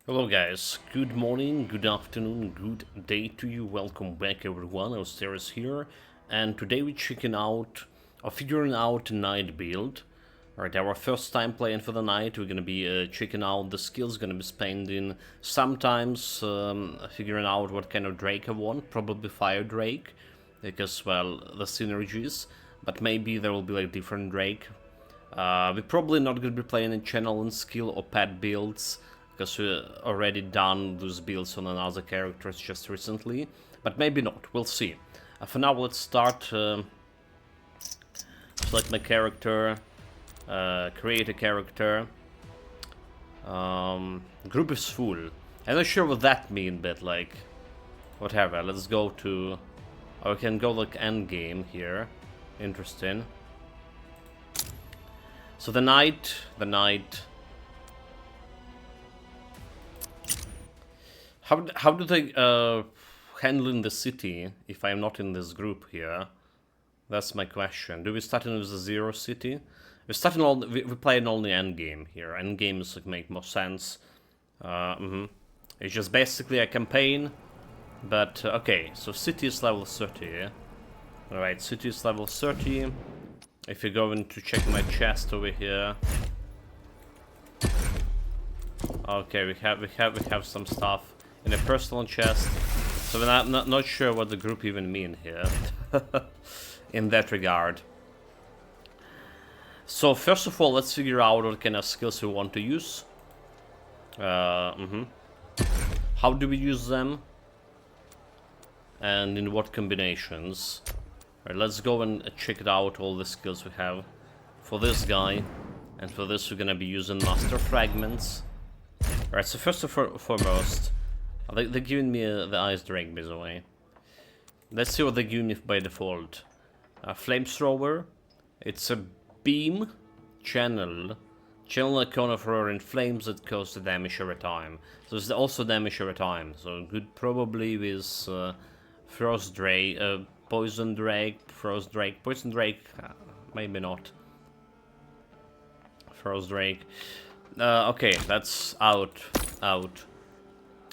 Hello guys, good morning, good afternoon, good day to you. Welcome back everyone, Austeris here. And today we're checking out, or figuring out a night build. Alright, our first time playing for the night. We're gonna be checking out the skills, gonna be spending sometimes figuring out what kind of Drake I want. Probably Fire Drake, because, well, the synergies. But maybe there will be like different Drake. We're probably not going to be playing in channel and skill or pet builds, because we already done those builds on another characters just recently, but maybe not, we'll see. For now, let's start. Select my character, create a character. Group is full. I'm not sure what that means, but like, whatever. Let's go to, or we can go like end game here. Interesting. So the knight. How do they handle in the city if I'm not in this group here? That's my question. Do we start in with a zero city? We're playing only end game here. End games like make more sense. It's just basically a campaign, but okay. So city is level 30. All right, city is level 30. If you're going to check my chest over here, okay, we have some stuff in a personal chest. So I'm not sure what the group even mean here in that regard. So first of all, let's figure out what kind of skills we want to use. How do we use them? And in what combinations? Alright, let's go and check it out, all the skills we have. For this guy, and for this we're gonna be using Master Fragments. Alright, so first and foremost, they're giving me the Ice Drake, by the way. Let's see what they give me by default. Flamethrower, it's a beam channel. Channel a cone of roaring flames that cause the damage every time. So it's also damage every time, so good probably with Frost Drake, Poison Drake, Frost Drake, Poison Drake, maybe not. Frost Drake. Okay, that's out.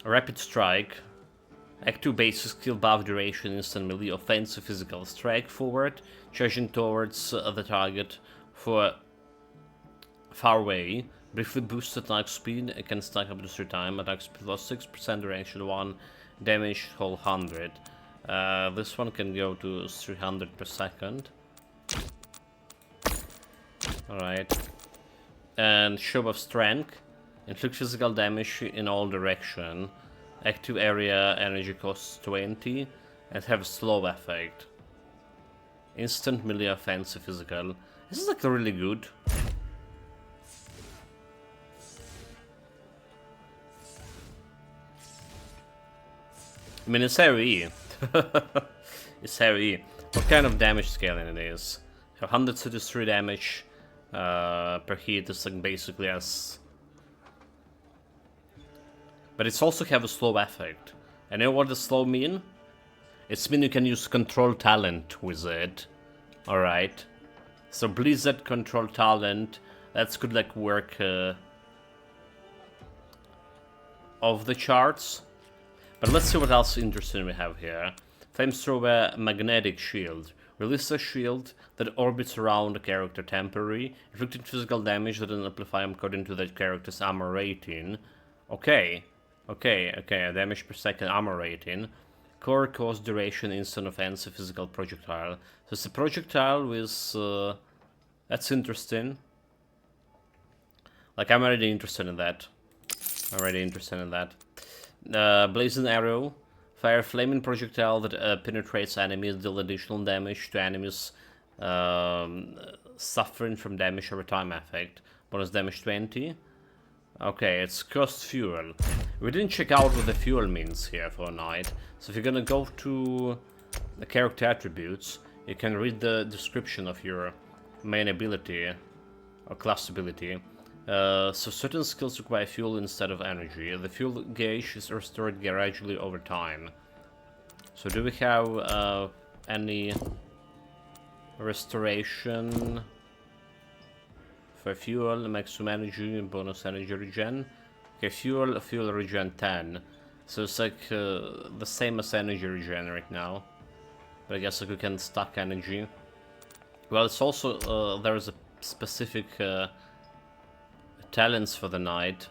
Rapid Strike. Act 2 basic skill buff duration, instant melee, offensive physical strike forward, charging towards the target for far away. Briefly boost attack speed, it can stack up to 3 times, attack speed loss 6%, duration 1, damage whole 100. This one can go to 300 per second. Alright. And Show of Strength. Inflict physical damage in all direction. Active area energy costs 20. And have slow effect. Instant melee offensive physical. This is like really good. I mean, it's heavy. It's heavy. What kind of damage scaling it is? 133 damage per hit is like basically as... But it's also have a slow effect. And you know what the slow mean? It's mean you can use control talent with it. Alright. So Blizzard control talent, that's could like work off the charts. But let's see what else interesting we have here. Flamethrower Magnetic Shield. Release a shield that orbits around a character temporary, inflicting physical damage that doesn't amplify according to that character's armor rating. Okay, damage per second armor rating. Core cost duration, instant offensive physical projectile. So it's a projectile with... that's interesting. Like, I'm already interested in that. Blazing Arrow. Fire flaming projectile that penetrates enemies, deal additional damage to enemies suffering from damage over time effect. Bonus damage 20. Okay, it's cost fuel. We didn't check out what the fuel means here for a night. So if you're gonna go to the character attributes, you can read the description of your main ability or class ability. So certain skills require fuel instead of energy. The fuel gauge is restored gradually over time. So do we have any restoration for fuel, maximum energy, and bonus energy regen? Okay, fuel regen 10. So it's like the same as energy regen right now. But I guess like we can stack energy. Well, it's also, there's a specific talents for the knight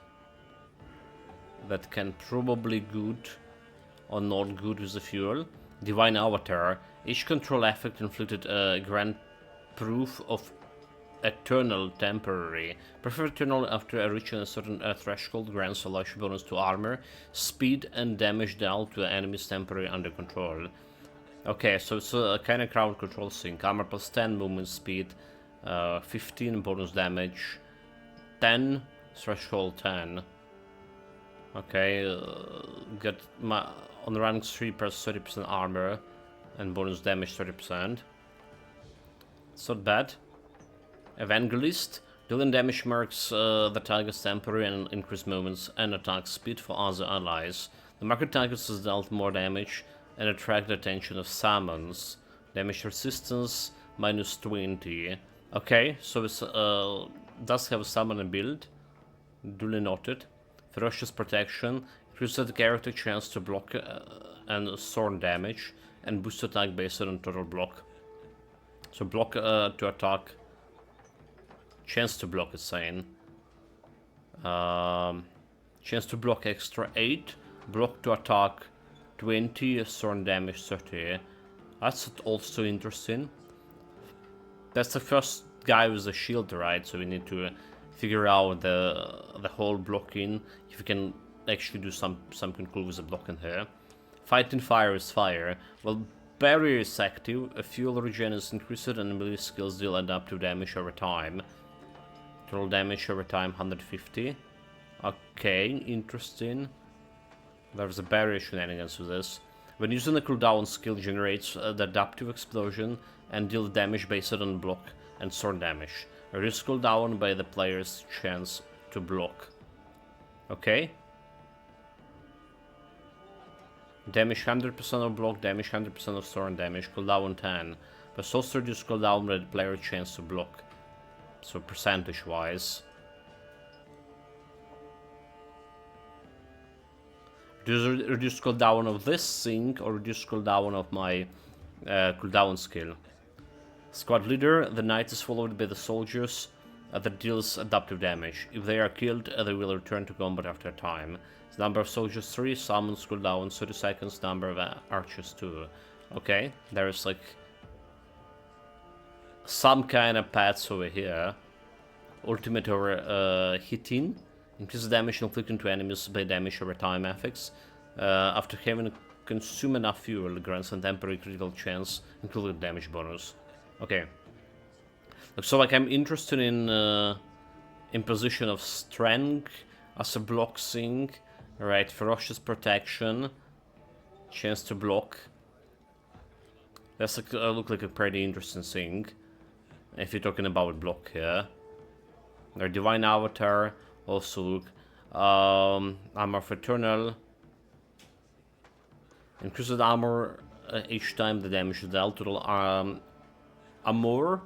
that can probably good or not good with the fuel. Divine Avatar. Each control effect inflicted grant proof of eternal temporary. Prefer eternal after reaching a certain threshold grants a large bonus to armor, speed, and damage dealt to enemies temporary under control. Okay, so it's a kind of crowd control sync. Armor plus 10 movement speed, 15 bonus damage, 10 threshold 10. Okay, get my on rank 3 plus 30% armor and bonus damage 30%. It's not bad. Evangelist. Dealing damage marks the target's temporary and increased movements and attack speed for other allies. The market target is dealt more damage and attract the attention of summons. Damage resistance minus 20. Okay, so it does have a summon build. Duly noted. Ferocious protection. Increases the character chance to block and sword damage and boost attack based on total block. So block to attack. Chance to block is saying. Chance to block extra 8. Block to attack 20. Sword damage 30. That's also interesting. That's the first guy with a shield, right? So we need to figure out the whole blocking. If we can actually do something cool with the blocking here. Fighting fire is fire. Well, barrier is active. A fuel regen is increased and melee skills deal adaptive damage over time. Total damage over time 150. Okay, interesting. There's a barrier shenanigans with this. When using the cooldown, skill generates the adaptive explosion and deals damage based on block and sword damage. Reduce cooldown by the player's chance to block. Okay. Damage 100% of block, damage 100% of sword damage, cooldown 10. But also reduce cooldown by the player's chance to block. So percentage wise. Reduce cooldown of this thing or reduce cooldown of my cooldown skill. Squad leader, the knight is followed by the soldiers that deals adaptive damage. If they are killed, they will return to combat after a time. The number of soldiers 3, summons cooldown 30 seconds, number of archers 2. Okay, there is like some kind of paths over here. Ultimate or hitting. Increases damage inflicted to enemies by damage over time effects. After having consumed enough fuel, grants a temporary critical chance, including damage bonus. Okay. So like I'm interested in imposition of strength as a block thing. Right, ferocious protection. Chance to block. That's like, look like a pretty interesting thing. If you're talking about block here. Their divine avatar also look. Armor of eternal. Increases armor each time the damage is dealt. Total armor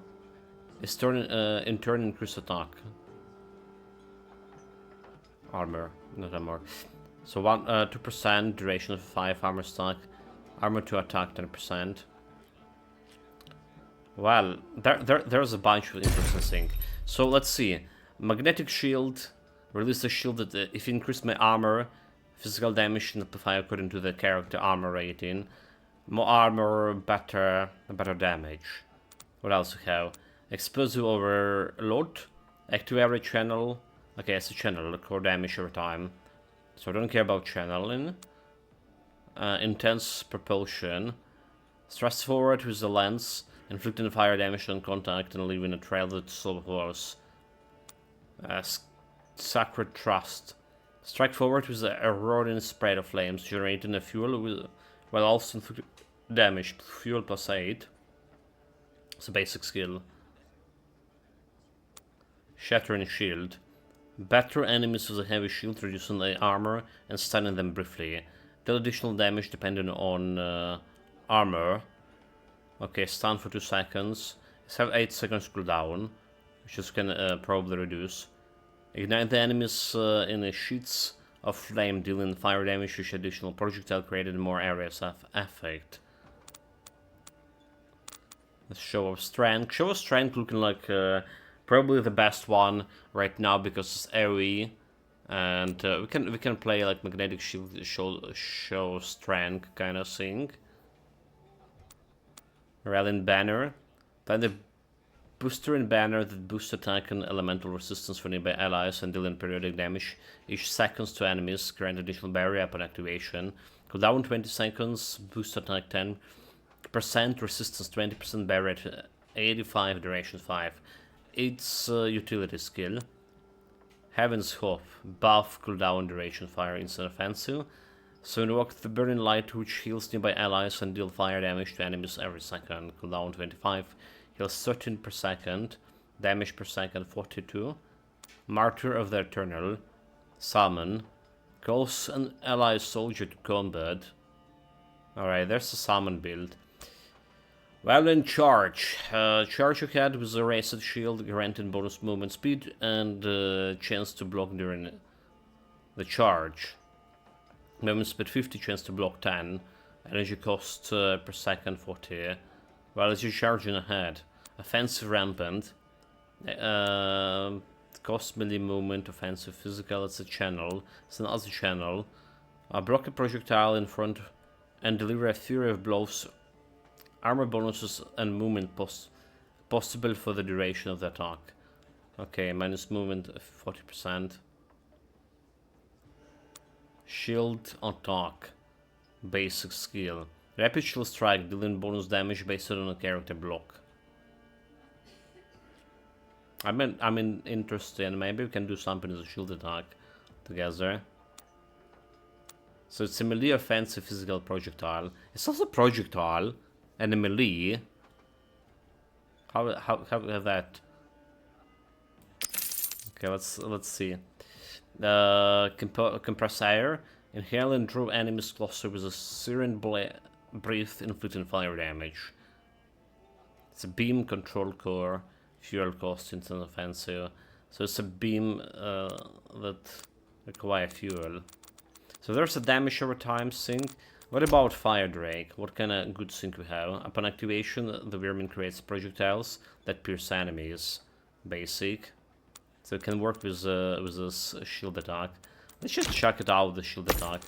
is in turn increased attack. Armor, not armor. So 2% duration of 5 armor stack. Armor to attack 10%. Well, there's a bunch of interesting things. So let's see. Magnetic shield. Release a shield that if you increase my armor, physical damage can amplify according to the character armor rating. More armor, better damage. What else we have? Explosive overload. Active every channel. Okay, it's a channel. Core damage over time. So I don't care about channeling. Intense propulsion. Thrust forward with the lens. Inflicting fire damage on contact and leaving a trail that slow force. Sacred Trust. Strike forward with a roaring spread of flames, generating a fuel while also inflicting damage. Fuel plus 8. It's a basic skill. Shattering Shield. Batter enemies with a heavy shield, reducing their armor and stunning them briefly. Deal additional damage depending on armor. Okay, stun for 2 seconds. It's have 8 seconds cooldown, which is can probably reduce. Ignite the enemies in a sheets of flame, dealing fire damage, which additional projectile created in more areas of effect. The Show of Strength. Show of Strength looking like probably the best one right now because it's AoE, and we can play like Magnetic Shield, show of Strength kind of thing. Rallying Banner. Find the booster and banner that boosts attack and elemental resistance for nearby allies and dealing periodic damage each seconds to enemies. Grant additional barrier upon activation. Cooldown 20 seconds. Boost attack 10%. Resistance 20%. Barrier 85. Duration 5. It's utility skill. Heaven's Hope. Buff. Cooldown. Duration fire. Instant offensive. So invoke the Burning Light, which heals nearby allies and deal fire damage to enemies every second. Cooldown 25. Heals 13 per second. Damage per second 42. Martyr of the Eternal. Summon. Calls an ally soldier to combat. Alright, there's a summon build. Well then, charge. Charge ahead with a raised shield, granting bonus movement speed and chance to block during the charge. Movement speed 50, chance to block 10. Energy cost per second 40. Well, as you're charging ahead. Offensive rampant. Cost melee movement, offensive physical, it's a channel. It's another channel. Block a projectile in front and deliver a fury of blows. Armor bonuses and movement possible for the duration of the attack. Okay, minus movement 40%. Shield attack. Basic skill. Rapid shield strike, dealing bonus damage based on a character block. I'm interested. Maybe we can do something as a shield attack together. So it's a melee offensive physical projectile. It's also a projectile and a melee. How that? Okay, let's see. Compress air. Inhale and draw enemies closer with a siren breath, inflicting fire damage. It's a beam control core. Fuel cost instant offensive. So it's a beam that require fuel. So there's a damage over time thing. What about Fire Drake? What kind of good thing we have? Upon activation, the Vermin creates projectiles that pierce enemies. Basic. So it can work with this shield attack. Let's just check it out, the shield attack.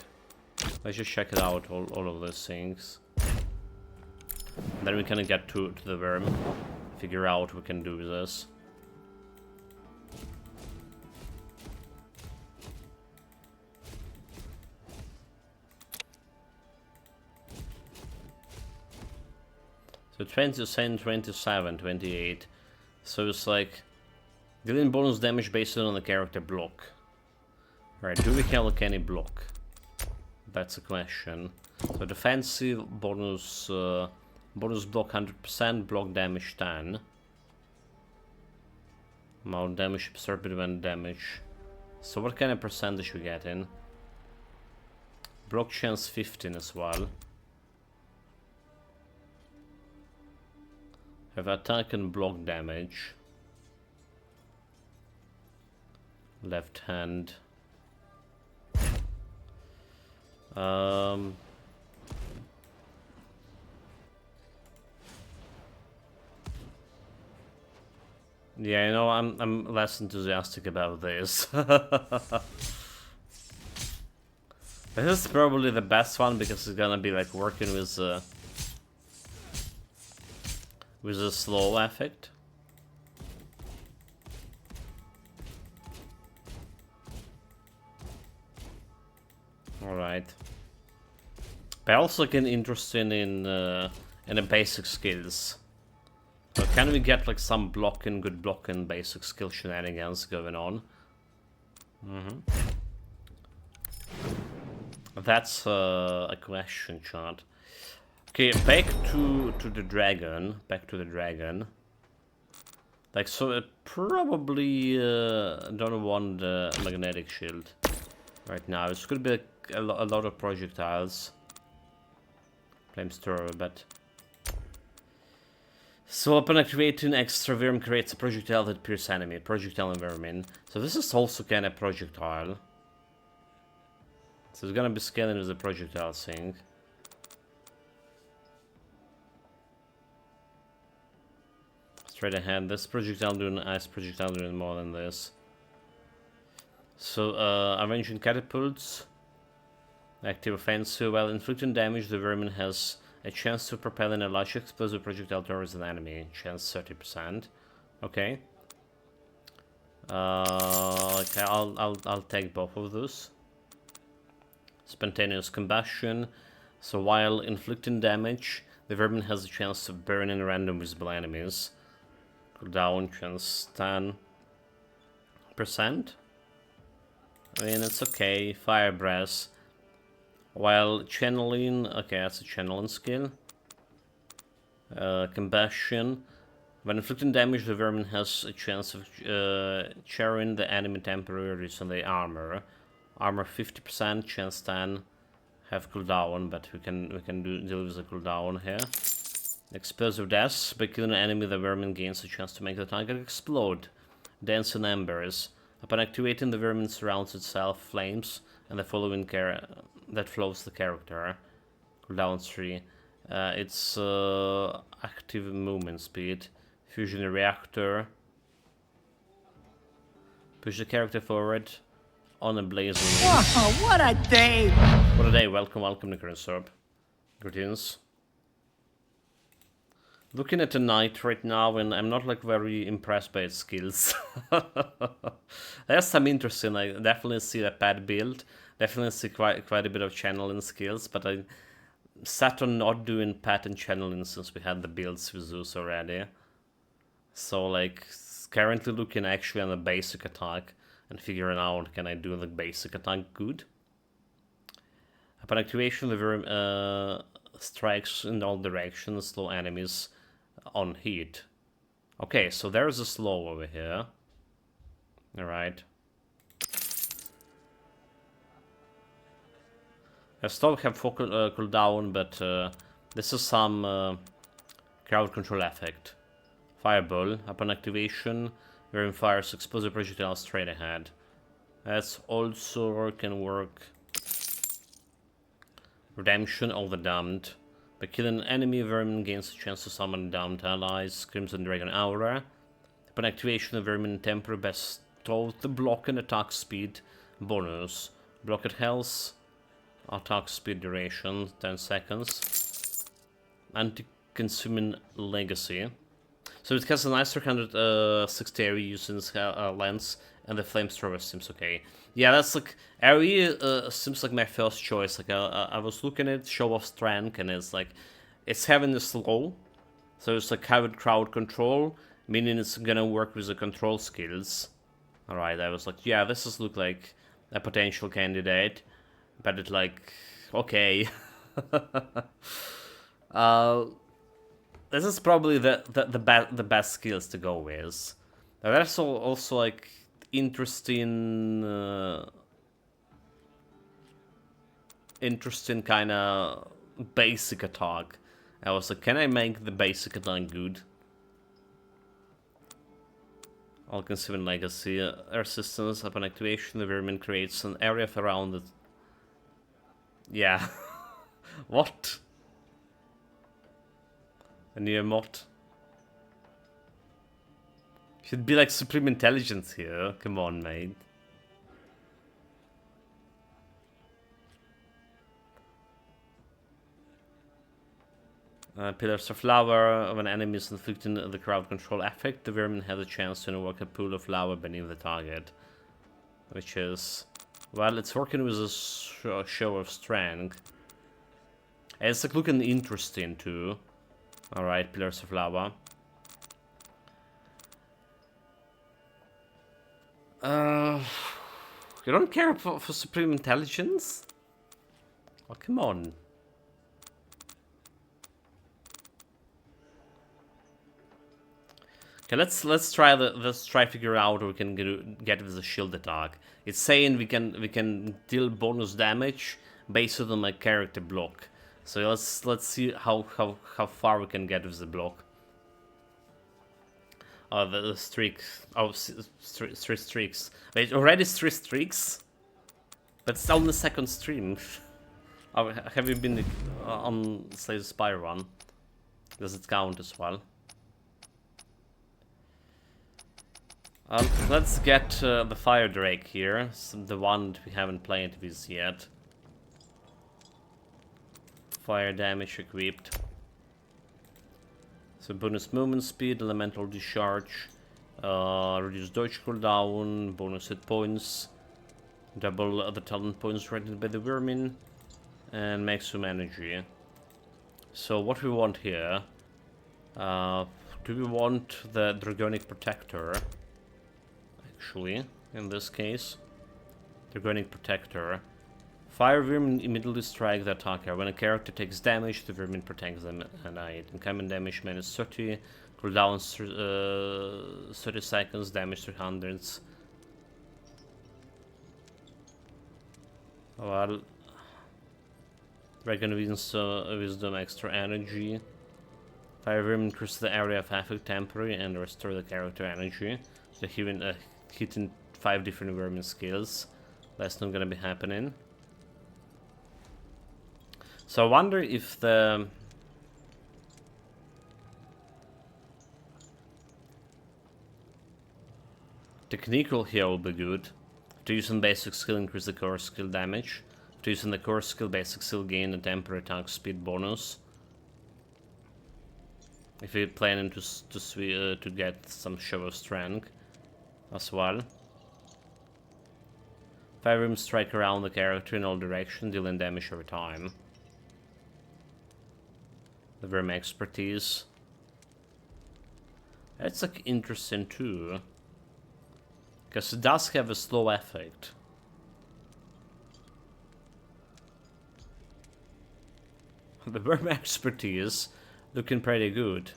Let's just check it out, all of those things. And then we can get to the worm. Figure out what we can do with this. So 27, 27, 28. So it's like dealing bonus damage based on the character block. Right, do we have like any block? That's a question. So defensive bonus bonus block 100%, block damage 10. Amount damage absorbed when damage. So what kind of percentage we get in? Block chance 15 as well. Have attack and block damage. Left hand. Yeah, you know, I'm less enthusiastic about this. This is probably the best one because it's gonna be like working with a slow effect. All right. But also get interested in the basic skills. So can we get like some blocking, good blocking, basic skill shenanigans going on? That's a question, chat. Okay, back to the dragon. Back to the dragon. Like, so I probably don't want the magnetic shield right now. It's gonna be a lot of projectiles. Flamethrower, but So upon activating extra vermin creates a projectile that pierces enemy. Projectile and vermin. So this is also kind of projectile. So it's gonna be scaling with the projectile thing. Straight ahead. This projectile doing ice projectile doing more than this. So arranging catapults. Active offensive. While inflicting damage, the vermin has a chance to propel in a large explosive projectile towards an enemy. Chance 30%. Okay. Okay, I'll take both of those. Spontaneous combustion. So while inflicting damage, the vermin has a chance to burn in random visible enemies. Cooldown chance 10%. I mean, it's okay. Fire breath. While channeling, okay, that's a channeling skill. Combustion. When inflicting damage, the vermin has a chance of charring the enemy temporarily on the armor. Armor 50%, chance 10. Have cooldown, but we can deal with the cooldown here. Explosive death. By killing an enemy, the vermin gains a chance to make the target explode. Dance in embers. Upon activating, the vermin surrounds itself, flames, and the following that flows the character. Cooldown 3. It's active movement speed. Fusion reactor. Push the character forward on a blazing. Oh, what a day! What a day! Welcome, Nickernsorb. Greetings. Looking at the knight right now, and I'm not like very impressed by its skills. There's some interesting. I definitely see a pad build. Definitely see quite a bit of channeling skills, but I sat on not doing pad and channeling since we had the builds with Zeus already. So like currently looking actually on the basic attack and figuring out can I do the basic attack good. Upon activation, the vermin strikes in all directions, slow enemies on hit. Okay, so there's a slow over here. Alright. I still have full cooldown, but this is some crowd control effect. Fireball. Upon activation, vermin fires explosive projectile straight ahead. That's also can work. Redemption of the Damned. By killing an enemy, vermin gains a chance to summon damned allies. Crimson Dragon Aura. Upon activation, the vermin temporarily bestows the block and attack speed bonus. Block at health. Attack speed duration 10 seconds. Anti-consuming legacy. So it has a nice 360 area using its lens, and the flamethrower seems okay. Yeah, that's like area seems like my first choice. Like I was looking at show off strength, and it's like it's having a slow, so it's like having crowd control, meaning it's gonna work with the control skills. All right, I was like, yeah, this is look like a potential candidate, but it's like okay. This is probably the best skills to go with. There's also like interesting kind of basic attack. I was like, can I make the basic attack good? All-consuming legacy. Resistance upon activation, the vermin creates an area around it. Yeah. What? A near mod. Should be like supreme intelligence here. Come on, mate. Pillars of lava. When enemies inflicting the crowd control effect, the vermin have a chance to invoke a pool of lava beneath the target. Which is... well, it's working with a show of strength. And it's like looking interesting too. Alright, Pillars of Lava. You don't care for Supreme Intelligence? Oh, come on. Okay, let's try figure out what we can get with the shield attack. It's saying we can deal bonus damage based on my character block. So let's see how far we can get with the block. the streak. Oh, three streaks. Wait, already 3 streaks? But it's on the second stream. Oh, have you been on, say, the Spy run? Does it count as well? Let's get the Fire Drake here, the one that we haven't played with yet. Fire damage equipped. So bonus movement speed, elemental discharge, reduce dodge cooldown, bonus hit points, double other talent points granted by the vermin, and maximum energy. So what we want here, do we want the Dragonic Protector? Actually, in this case, Dragonic Protector. Fire vermin immediately strike the attacker. When a character takes damage, the vermin protects them and incoming damage minus 30, cooldown 30 seconds, damage 300. Well, Dragon Wisdom extra energy. Fire vermin increases the area of affect temporary and restore the character energy. So hitting 5 different vermin skills. That's not gonna be happening. So I wonder if the technical here will be good. To use on basic skill, increase the core skill damage. To use on the core skill, basic skill, gain a temporary attack speed bonus. If you're planning to get some show of strength as well. Fire vermin strike around the character in all directions, dealing damage over time. The vermin expertise. That's like interesting too, because it does have a slow effect. The vermin expertise looking pretty good.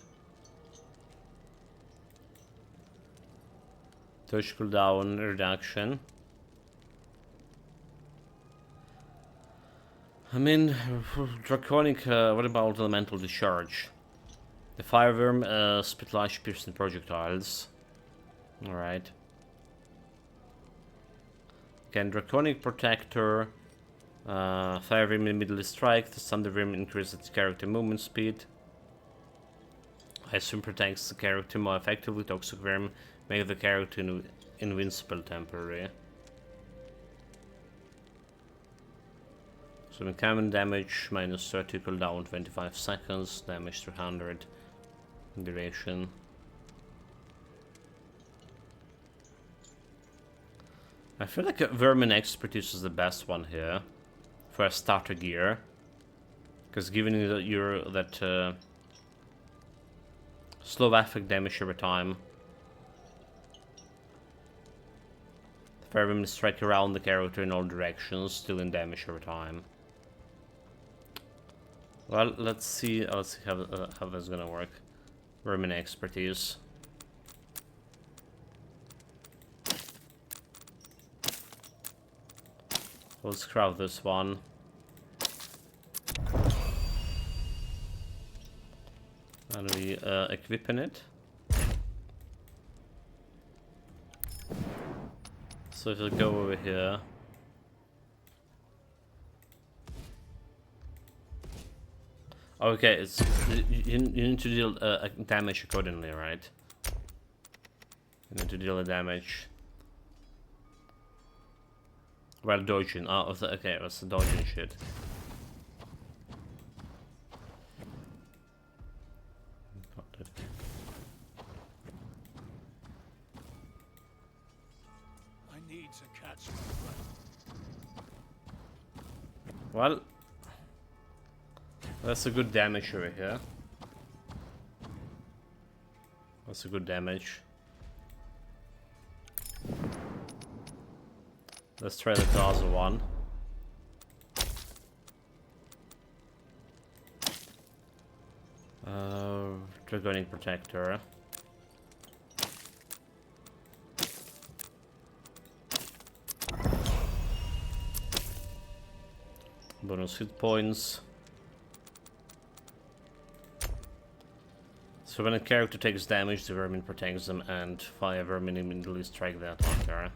Touch cooldown reduction. I mean, Draconic, what about elemental discharge? The fireworm spit lash piercing projectiles. Alright. Again, Draconic Protector. Fireworm immediately strike. The Thunderworm increases its character movement speed. I assume protects the character more effectively. Toxic Worm make the character invincible temporarily. So incoming damage minus 30 cooldown 25 seconds, damage 300 duration. I feel like Vermin Expertise is the best one here for a starter gear, because given that you're that slow affect damage every time, Vermin strike around the character in all directions, dealing damage every time. Well, let's see how that's gonna work. Vermin Expertise. Let's craft this one. And we equipping it. So if we go over here. Okay, it's you need to deal damage accordingly, right? You need to deal the damage while dodging. Oh, okay, that's the dodging shit. I need to catch. Well. That's a good damage over here. That's a good damage. Let's try the other one. Dragonic Protector. Bonus hit points. So when a character takes damage, the vermin protects them, and fire vermin immediately strike the attacker.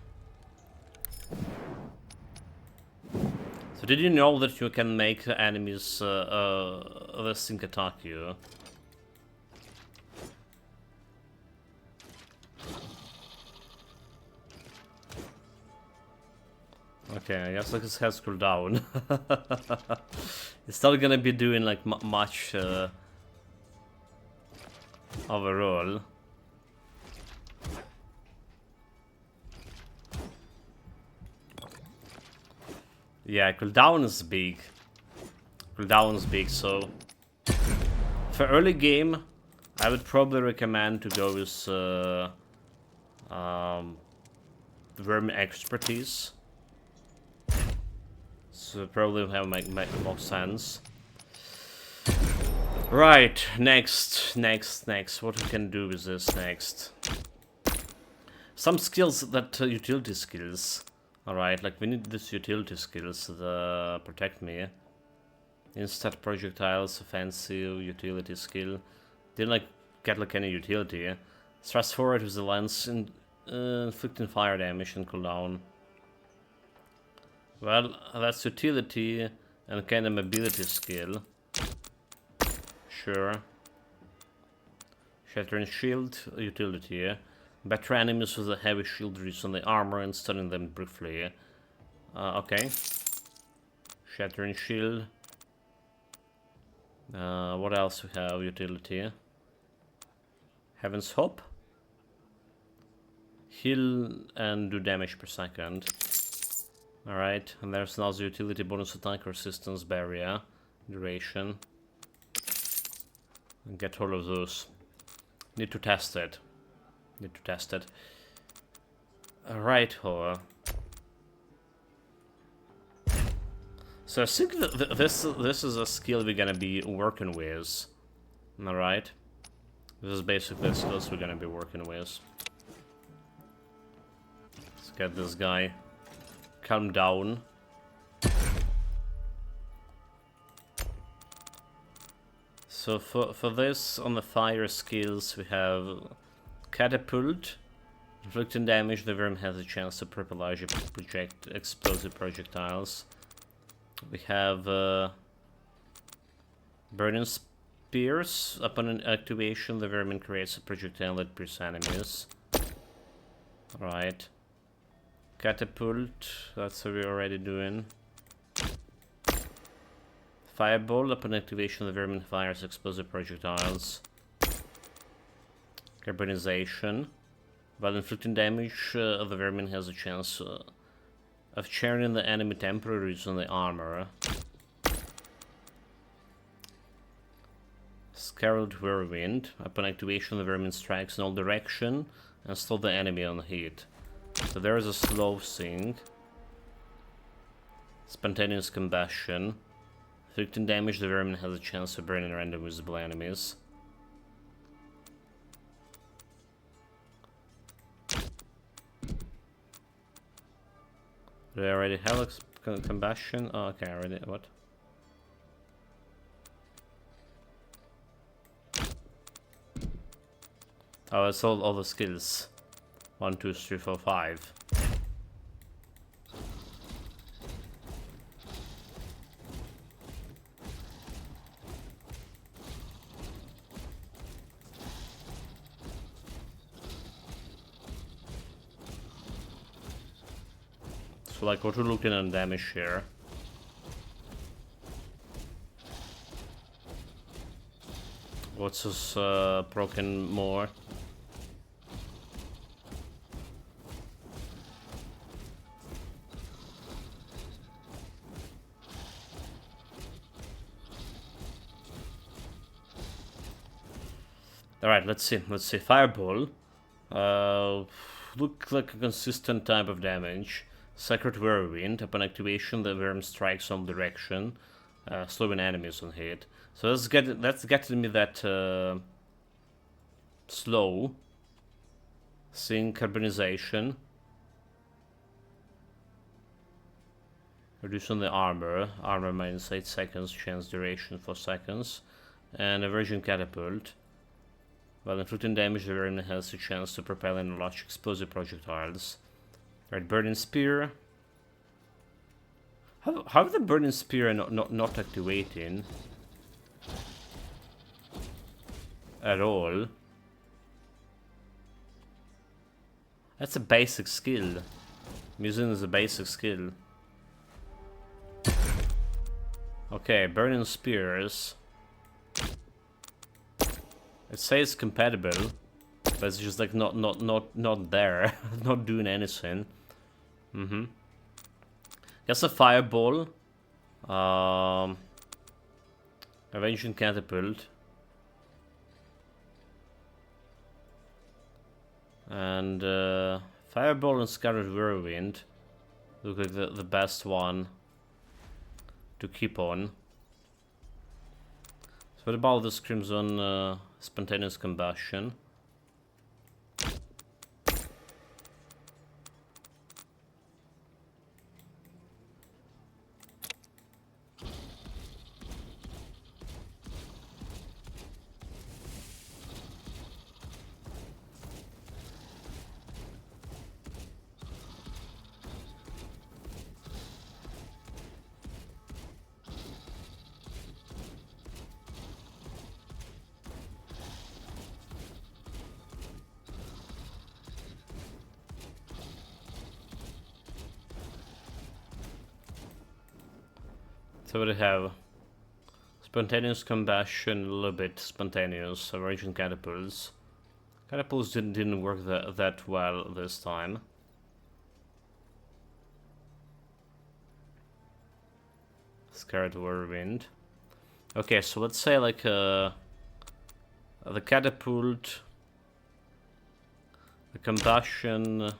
So did you know that you can make enemies less think attack you? Okay, I guess like his head's cooled down. It's not gonna be doing like much overall. Yeah, cooldown is big. Cooldown is big, so for early game, I would probably recommend to go with vermin expertise. So probably have make more sense. Right, next. What we can do with this next? Some skills that utility skills. Alright, like we need this utility skills that protect me. Instant projectiles, offensive, utility skill. Didn't like get like any utility. Thrust forward with the lens and inflicting fire damage and cooldown. Well, that's utility and kind of ability skill. Sure. Shattering shield, utility. Better enemies with a heavy shield reducing the armor and stunning them briefly. Okay. Shattering shield. What else we have? Utility. Heaven's Hope. Heal and do damage per second. Alright, and there's another utility bonus attack resistance barrier. Duration. And get all of those. Need to test it. Alright, horror. So I think that this is a skill we're gonna be working with. Alright. This is basically the skills we're gonna be working with. Let's get this guy. Calm down. So for this, on the fire skills, we have Catapult. Inflicting damage, the vermin has a chance to propellage project explosive projectiles. We have Burning Spears. Upon an activation, the vermin creates a projectile that pierces enemies. Alright. Catapult, that's what we're already doing. Fireball, upon activation, the vermin fires explosive projectiles. Carbonization. While inflicting damage, the vermin has a chance of churning the enemy temporarily reducing the armor. Scarlet Whirlwind. Upon activation, the vermin strikes in all directions and slow the enemy on hit. So there is a slow thing. Spontaneous combustion. Inflicting damage, the vermin has a chance of burning random visible enemies. Do I already have a combustion? Oh, okay, already. What? Oh, it's all the skills. 1, 2, 3, 4, 5. So like what we're looking at damage here. What's this broken more? Alright, let's see. Fireball. Look like a consistent type of damage. Sacred Whirlwind. Upon activation, the worm strikes all direction, slowing enemies on hit. So that's getting me that slow. Seeing Carbonization. Reducing the armor. Armor minus 8 seconds, chance duration 4 seconds. And Aversion Catapult. While inflicting damage, the variant has a chance to propel in large explosive projectiles. Right, Burning Spear. How the Burning Spear not activating? At all? That's a basic skill. I'm using it as a basic skill. Okay, Burning Spears. It says compatible, but it's just like not there, not doing anything. Guess a fireball, Avenging Catapult, and fireball and Scattered Whirlwind look like the best one to keep on. So what about this Crimson Spontaneous Combustion? So what do we have? Spontaneous Combustion, a little bit spontaneous, Raging Catapults. Catapults didn't work that well this time. Scared Whirlwind. Okay, so let's say like the Catapult, the Combustion,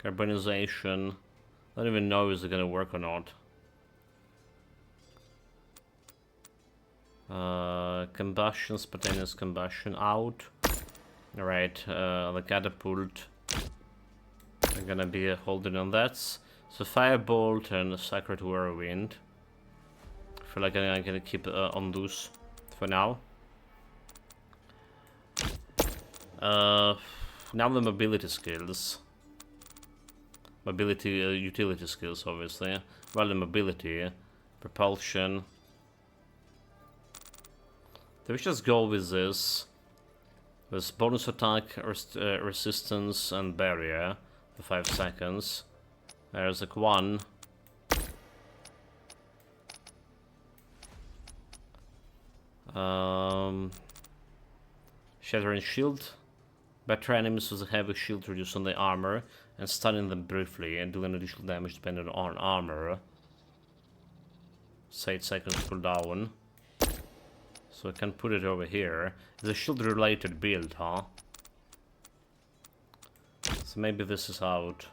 Carbonization. I don't even know if it's gonna work or not. Combustion, Spontaneous Combustion out. Alright, the Catapult. I'm gonna be holding on that. So Firebolt and Sacred Whirlwind. I feel like I'm gonna keep on those for now. Now the mobility skills. Mobility, utility skills, obviously. Well, the mobility, propulsion. So we just go with this. With bonus attack, resistance, and barrier for 5 seconds. There's like one. Shattering shield. Batter enemies with a heavy shield reducing the armor and stunning them briefly and doing additional damage depending on armor. 8 seconds cooldown. So I can put it over here. It's a shield related build, huh? So maybe this is out.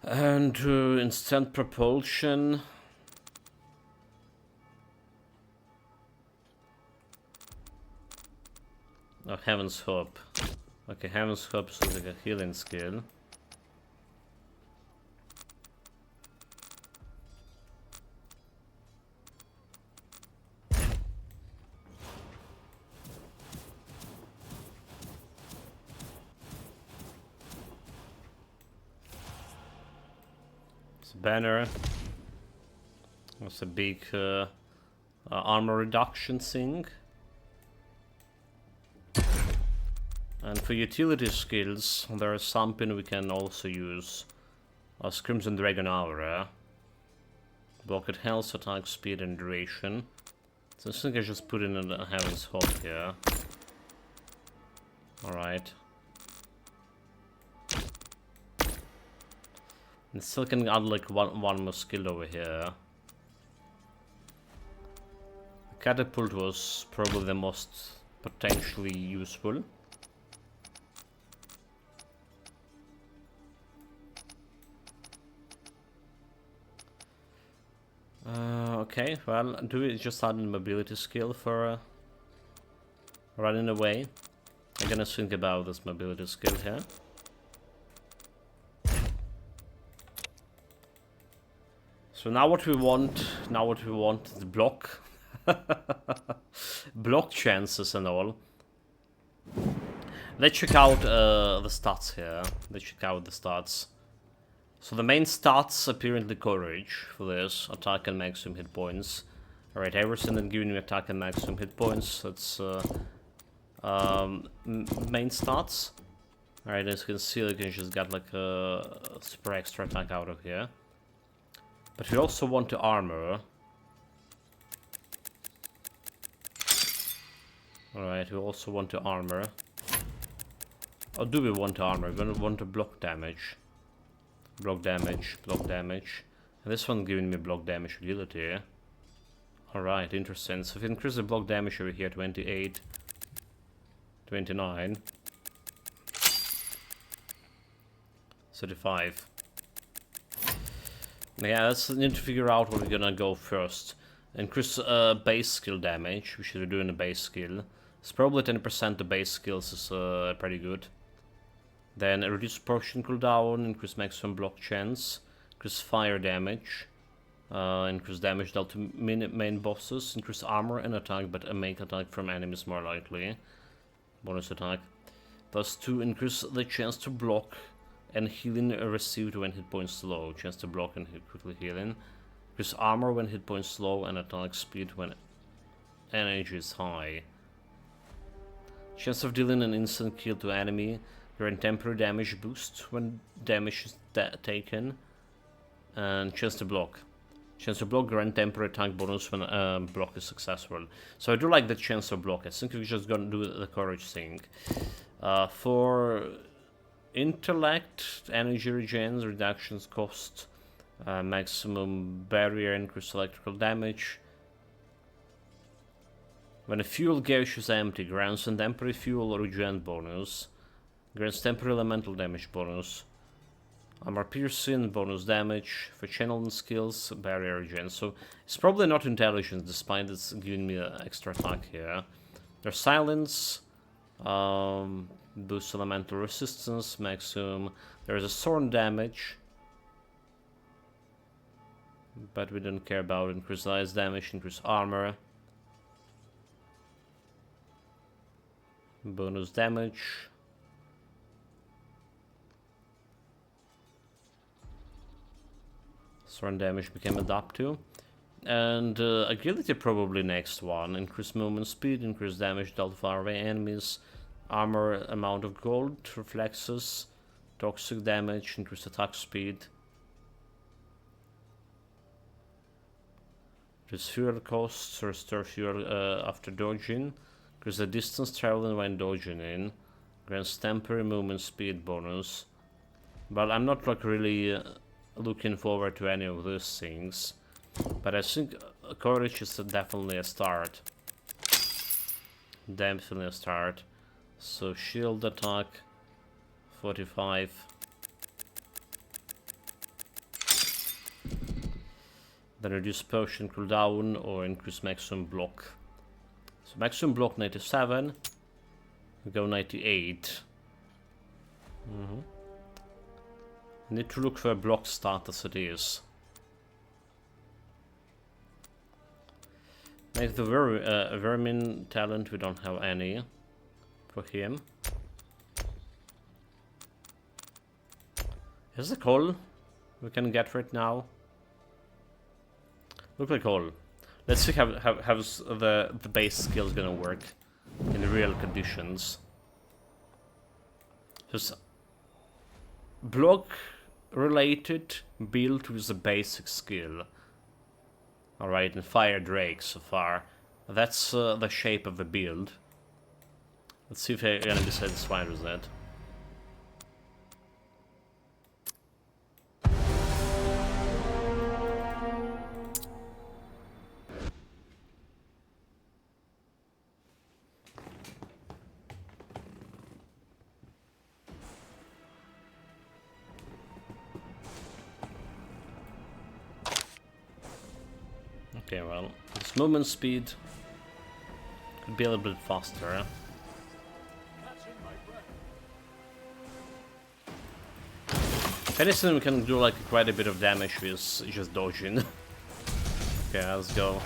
And instant propulsion. Oh, Heaven's Hope. Okay, Heaven's Hope is like a healing skill. It's a banner. That's a big armor reduction thing. And for utility skills, there is something we can also use. Crimson Dragon Aura. Block at health, attack speed, and duration. So I think I just put in a Heaven's Hope here. Alright. And still can add like one more skill over here. The Catapult was probably the most potentially useful. Okay, well, do we just add a mobility skill for running away? I'm gonna think about this mobility skill here. So now what we want, is the block. Block chances and all. Let's check out the stats here. Let's check out the stats. So the main stats apparently courage for this. Attack and maximum hit points. Alright, everything that giving me attack and maximum hit points. That's main stats. Alright, as you can see, I can just get like a super extra attack out of here. But we also want the armor. Alright, we also want the armor. Or do we want the armor? We're gonna want the block damage. Block damage, block damage. And this one giving me block damage agility. Alright, interesting. So if we increase the block damage over here, 28, 29, 35. Yeah, let's need to figure out what we're gonna go first. Increase base skill damage. We should be doing a base skill. It's probably 10% the base skills is pretty good. Then reduce potion cooldown, increase maximum block chance, increase fire damage, increase damage dealt to main bosses, increase armor and attack, but a make attack from enemies more likely. Bonus attack. Plus 2, increase the chance to block and healing received when hit points low. Chance to block and quickly healing. Increase armor when hit points low and attack speed when energy is high. Chance of dealing an instant kill to enemy. Grant temporary damage boost when damage is taken. And chance to block. Chance to block, grant temporary attack bonus when block is successful. So I do like the chance to block. I think we're just gonna do the courage thing. For intellect, energy regens, reductions cost, maximum barrier, increase electrical damage. When a fuel gauge is empty, grants a temporary fuel regen bonus. Grants temporary elemental damage bonus. Armor piercing, bonus damage. For channeling skills, barrier regen. So it's probably not intelligence, despite it's giving me an extra attack here. There's silence. Boost elemental resistance, maximum. There's a sword damage. But we don't care about increase ice damage, increase armor. Bonus damage. Sword damage became adapt to. And agility probably next one. Increase movement speed, increase damage dealt far away enemies. Armor amount of gold, reflexes, toxic damage, increase attack speed. Reduce fuel costs, restore fuel after dodging. Increase the distance traveling when dodging in. Grants temporary movement speed bonus. But I'm not like really looking forward to any of those things. But I think courage is definitely a start. Definitely a start. So shield attack, 45. Then reduce potion cooldown or increase maximum block. So maximum block 97. We go 98. Need to look for a block status it is. Make the vermin talent, we don't have any for him. Is the coal we can get right now? Look like coal. Let's see how the base skill is gonna work in real conditions. Just block related build with the basic skill. Alright, and fire drake so far. That's the shape of the build. Let's see if I'm gonna be satisfied with that. Okay, well, this movement speed could be a little bit faster. Catching my breath. Anything we can do like quite a bit of damage with just dodging. Okay, let's go.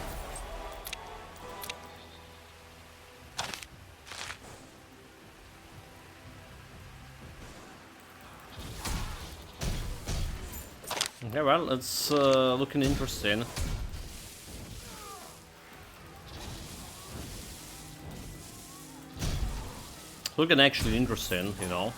Okay, well, it's looking interesting. Looking actually interesting, you know.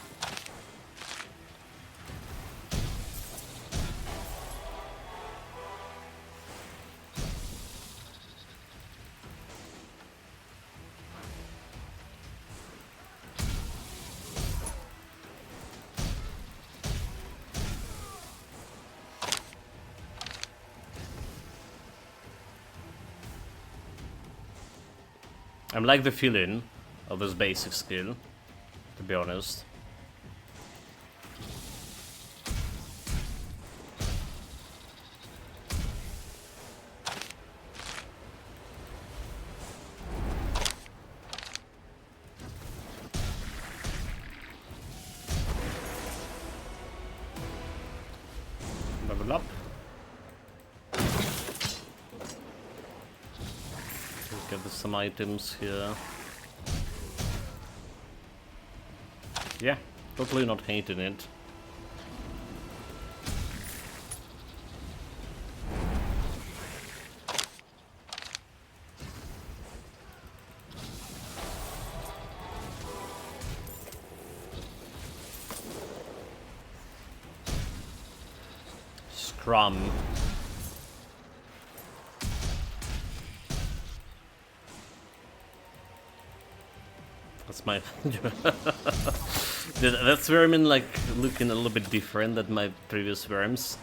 I like the feeling of this basic skill, to be honest. Level up. Let's get some items here. Yeah, totally not hating it. Scrum. That's my... That's vermin like looking a little bit different than my previous worms.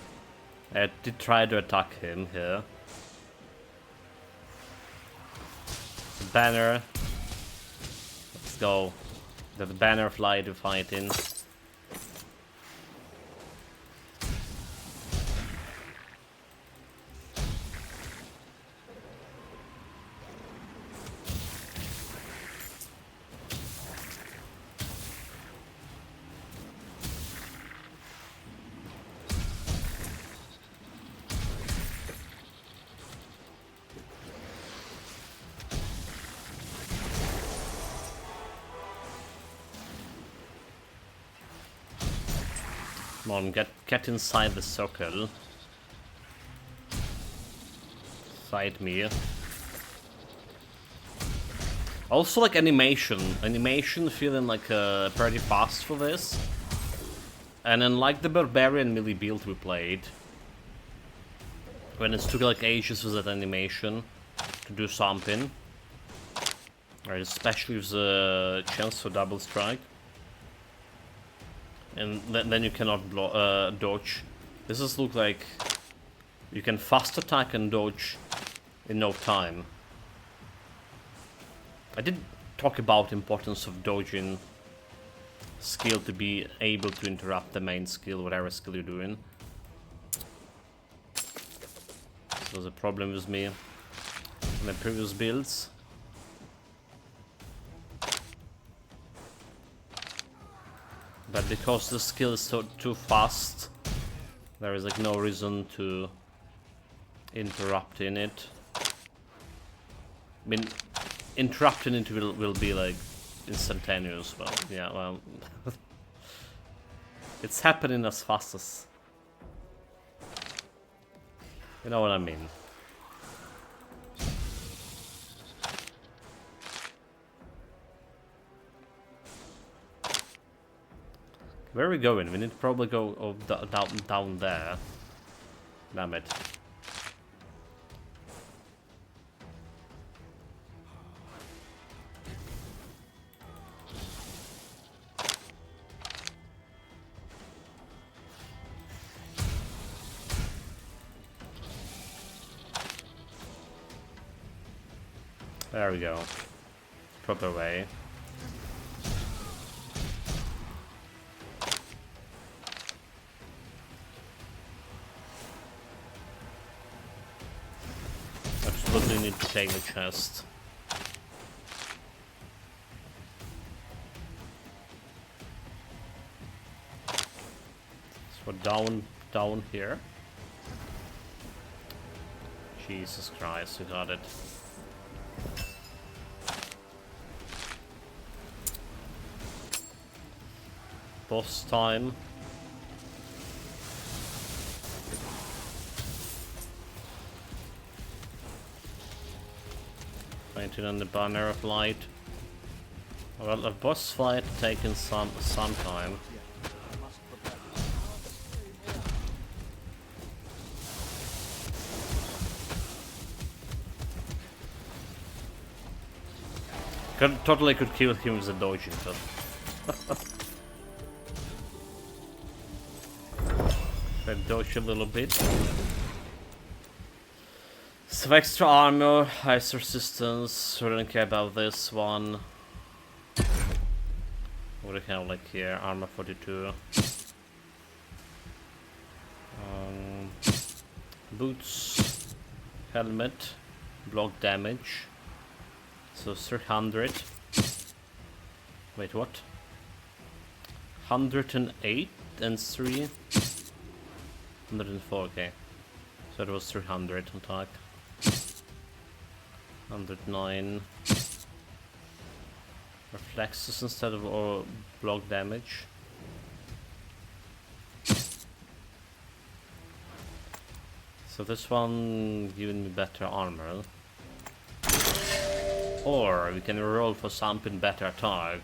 I did try to attack him here. Banner. Let's go. The banner fly to fight in. Come on, get inside the circle. Fight me. Also, like animation feeling like pretty fast for this. And then like the barbarian melee build we played, when it took like ages with that animation to do something. Right, especially with the chance for double strike. And then you cannot dodge. This just looks like you can fast attack and dodge in no time. I did talk about importance of dodging skill to be able to interrupt the main skill, whatever skill you're doing. This was a problem with me in my previous builds. But because the skill is so too fast, there is like no reason to interrupt in it. I mean, interrupting it will be like instantaneous. Well, yeah, well, it's happening as fast as, you know what I mean. Where are we going? We need to probably go down there. Damn it. There we go. Proper way. Absolutely need to take the chest. So down here. Jesus Christ, you got it. Boss time. Painted on the banner of light. Well, a boss fight taking some time. Totally could kill him with a dodging, but if I dodge a little bit. Some extra armor, ice resistance, we don't care about this one. What do we have like here? Armor 42. Boots, helmet, block damage. So 300. Wait, what? 108 and 3. 104, okay. So it was 300 attack. 109. Reflexes instead of block damage. So this one giving me better armor. Or we can roll for something better attack.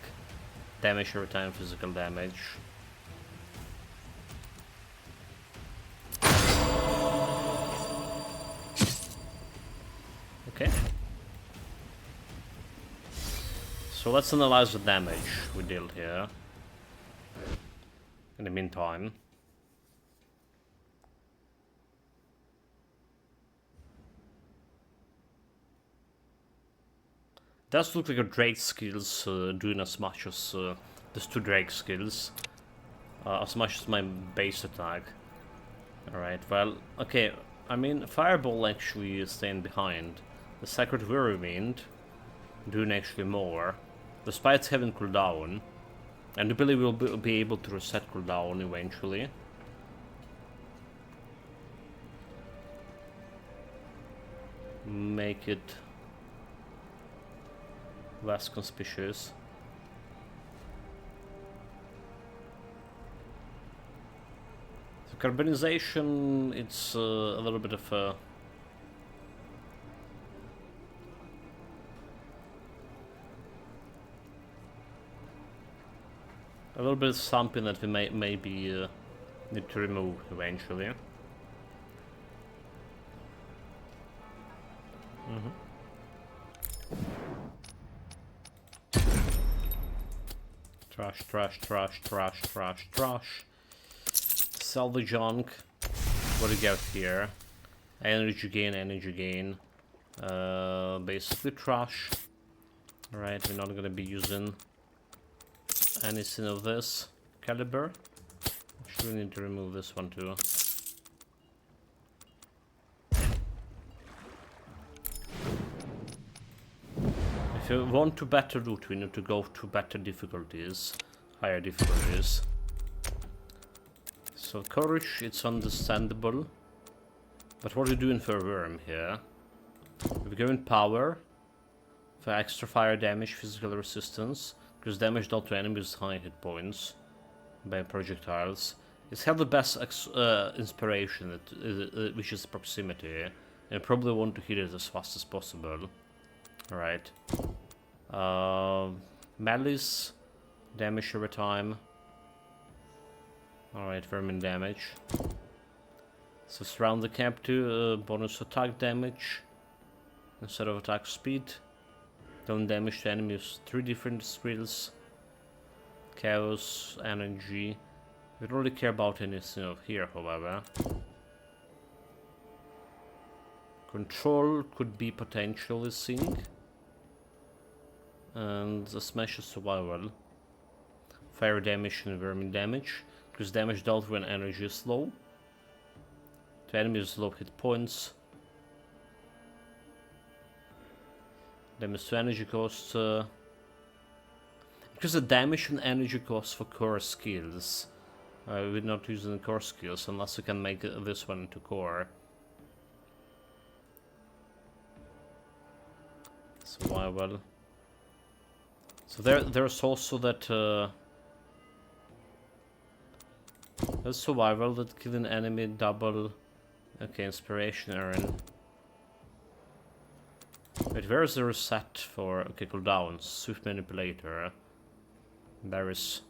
Damage every time, physical damage. Okay. So let's analyze the damage we dealt here. In the meantime. Does look like a Drake skills doing as much as these two Drake skills. As much as my base attack. Alright, well, okay, I mean, Fireball actually is staying behind. The Sacred Whirlwind doing actually more. Despite having cooldown. And I believe we'll be able to reset cooldown eventually. Make it less conspicuous. So carbonization, it's a little bit of a little bit of something that we maybe need to remove eventually. Trash, trash, trash, trash, trash, trash. Sell the junk. What do we got here? Energy gain, energy gain. Basically trash. Alright, we're not gonna be using anything of this caliber. Actually, we need to remove this one too. If you want to better loot, we need to go to better difficulties, higher difficulties. So courage, it's understandable. But what are we doing for a worm here? We go in power for extra fire damage, physical resistance, because damage dealt to enemies high hit points by projectiles. It's had the best inspiration, which is proximity, and probably want to hit it as fast as possible. Alright. Malice, damage every time. Alright, vermin damage. So surround the camp to bonus attack damage instead of attack speed. Don't damage to enemies, 3 different skills. Chaos, energy. We don't really care about anything of here, however. Control could be potentially sync. And the smash is survival. Fire damage and vermin damage. Because damage dealt when energy is low. To enemies low hit points. Damage to energy cost. Because the damage and energy cost for core skills We're not using core skills unless we can make this one into core. Survival. So there's also that there's survival that kill an enemy double. Okay, inspiration earn. Wait, where is the reset for cooldowns? Swift manipulator. There is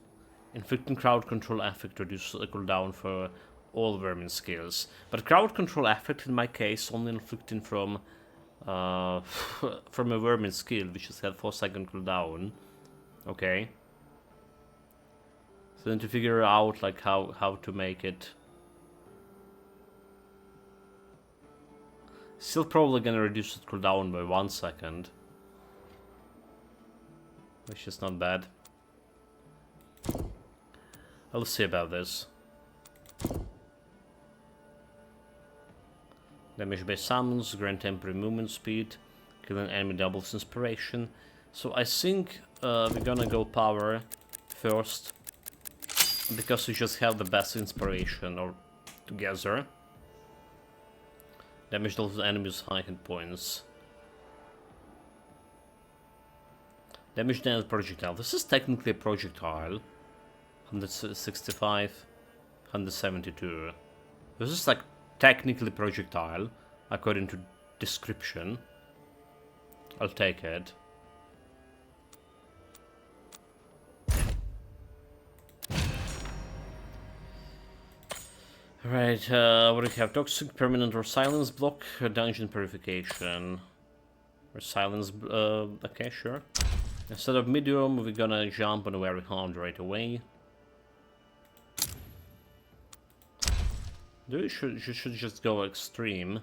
inflicting crowd control effect reduces the cooldown for all vermin skills. But crowd control effect in my case only inflicting from from a vermin skill, which has had 4-second cooldown. Okay. So then to figure out like how to make it. Still probably gonna reduce the cooldown by 1 second. Which is not bad. I'll see about this. Damage by summons, grant temporary movement speed, kill an enemy doubles inspiration. So I think we're gonna go power first, because we just have the best inspiration or together. Damage those enemies high hit points. Damage the projectile. This is technically a projectile. 165, 172. This is like technically projectile, according to description. I'll take it. Right, what do we have? Toxic, permanent, or silence block, dungeon purification. Or silence, okay, sure. Instead of medium, we're gonna jump on a very hard right away. You should just go extreme.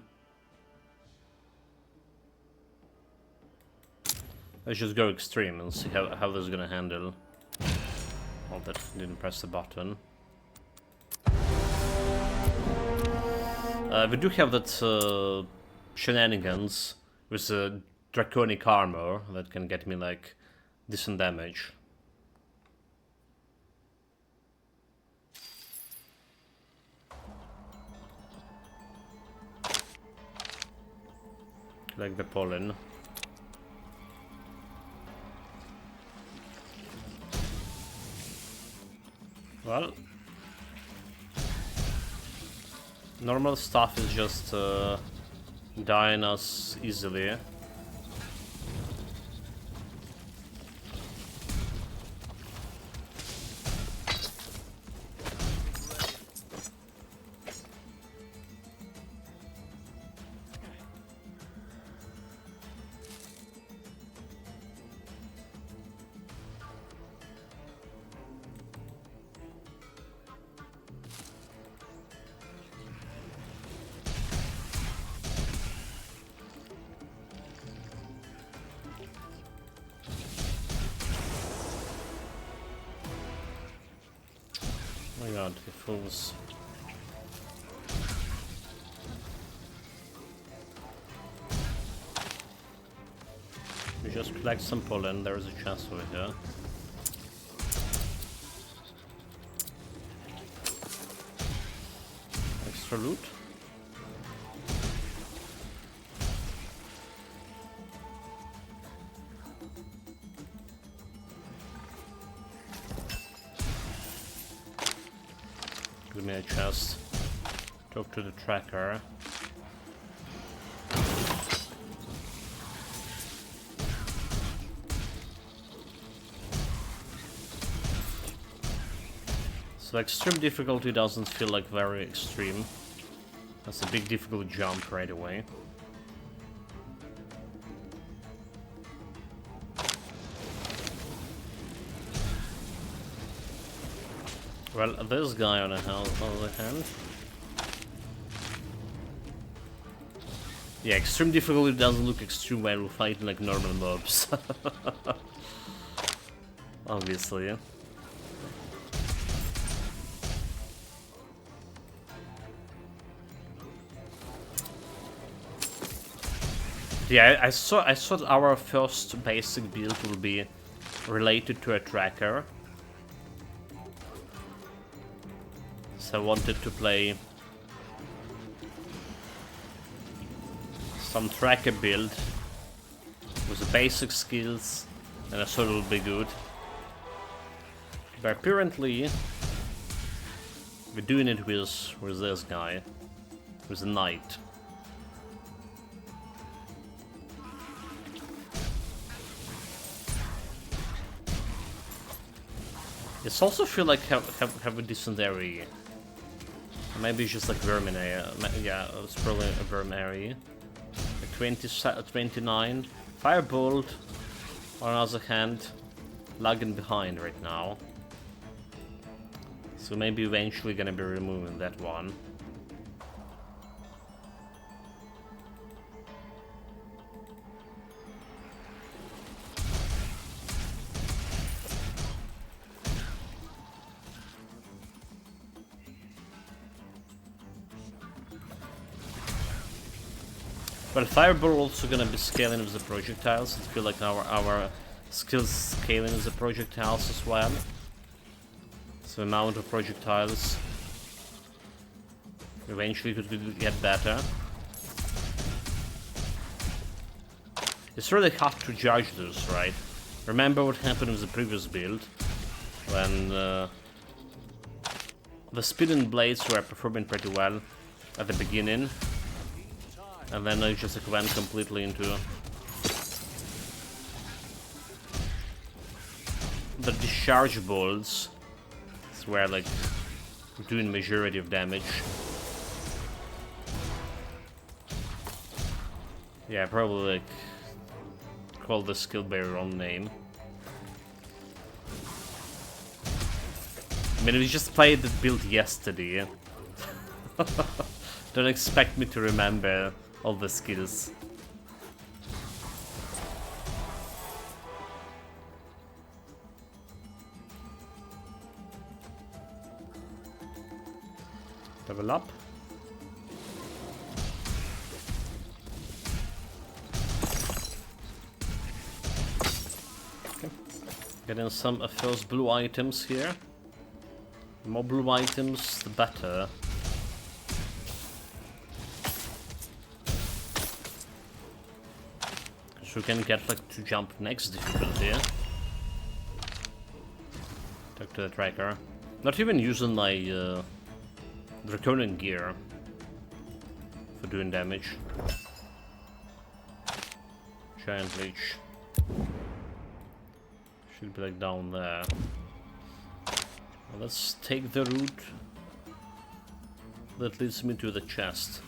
Let's just go extreme and see how this is gonna handle. Oh, that didn't press the button. We do have that shenanigans with the draconic armor that can get me like decent damage. Like the pollen. Well, normal stuff is just dying us easily. Oh my god, the fools. We just collect some pollen, there is a chest over here. Extra loot. Give me a chest. Talk to the tracker. So extreme difficulty doesn't feel like very extreme. That's a big difficult jump right away. Well, this guy on the other hand. Yeah, extreme difficulty doesn't look extreme when we're fighting like normal mobs. Obviously. Yeah, I thought our first basic build will be related to a tracker. So I wanted to play some tracker build with the basic skills, and I thought it would be good. But apparently we're doing it with this guy, with the knight. It's also feel like have a decent area. Maybe it's just like vermin area. Yeah, it's probably a vermin area. Like 29. Firebolt, on the other hand, lagging behind right now. So maybe eventually gonna be removing that one. Well, Fireball also gonna be scaling with the projectiles. I feel like our skills scaling with the projectiles as well. So the amount of projectiles eventually could get better. It's really hard to judge this, right? Remember what happened with the previous build when the spinning blades were performing pretty well at the beginning. And then I just like, went completely into the discharge bolts. It's where like doing majority of damage. Yeah, probably like call the skill by your own name. I mean, we just played the build yesterday. Don't expect me to remember all the skills. Level up. Okay. Getting some of those blue items here. The more blue items, the better. So we can get like to jump next difficulty. Talk to the tracker. Not even using my Dragonkin gear for doing damage. Giant leech. Should be like down there. Well, let's take the route that leads me to the chest.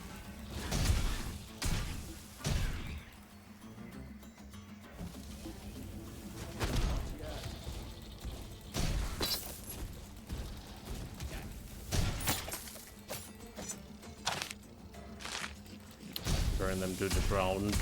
Burn them to the ground.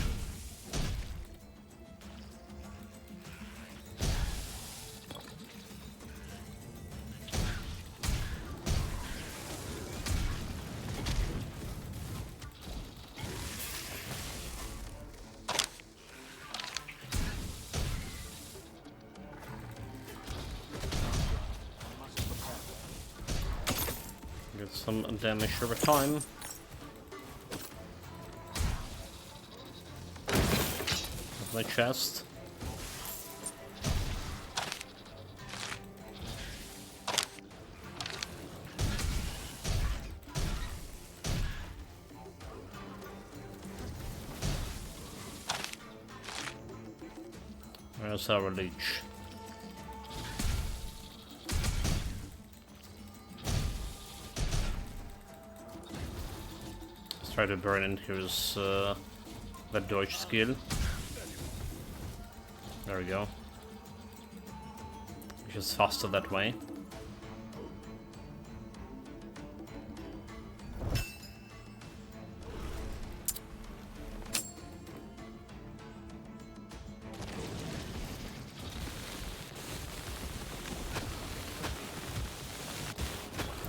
Get some damage over time. My chest. There's our leech. Let's try to burn into his that dodge skill. There we go. Just faster that way.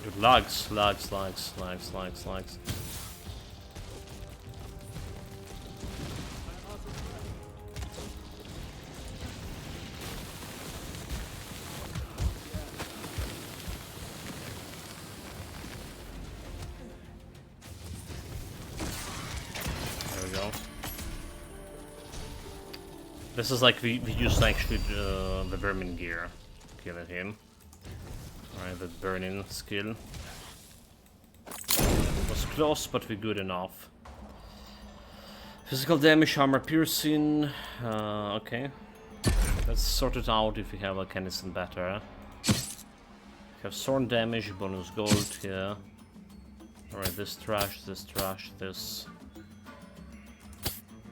Dude, lags. This is like we used actually the vermin gear, killing him. Alright, the burning skill. Was close, but we're good enough. Physical damage, armor piercing. Okay. Let's sort it out if we have like anything better. We have sword damage, bonus gold here. Alright, this trash, this trash, this.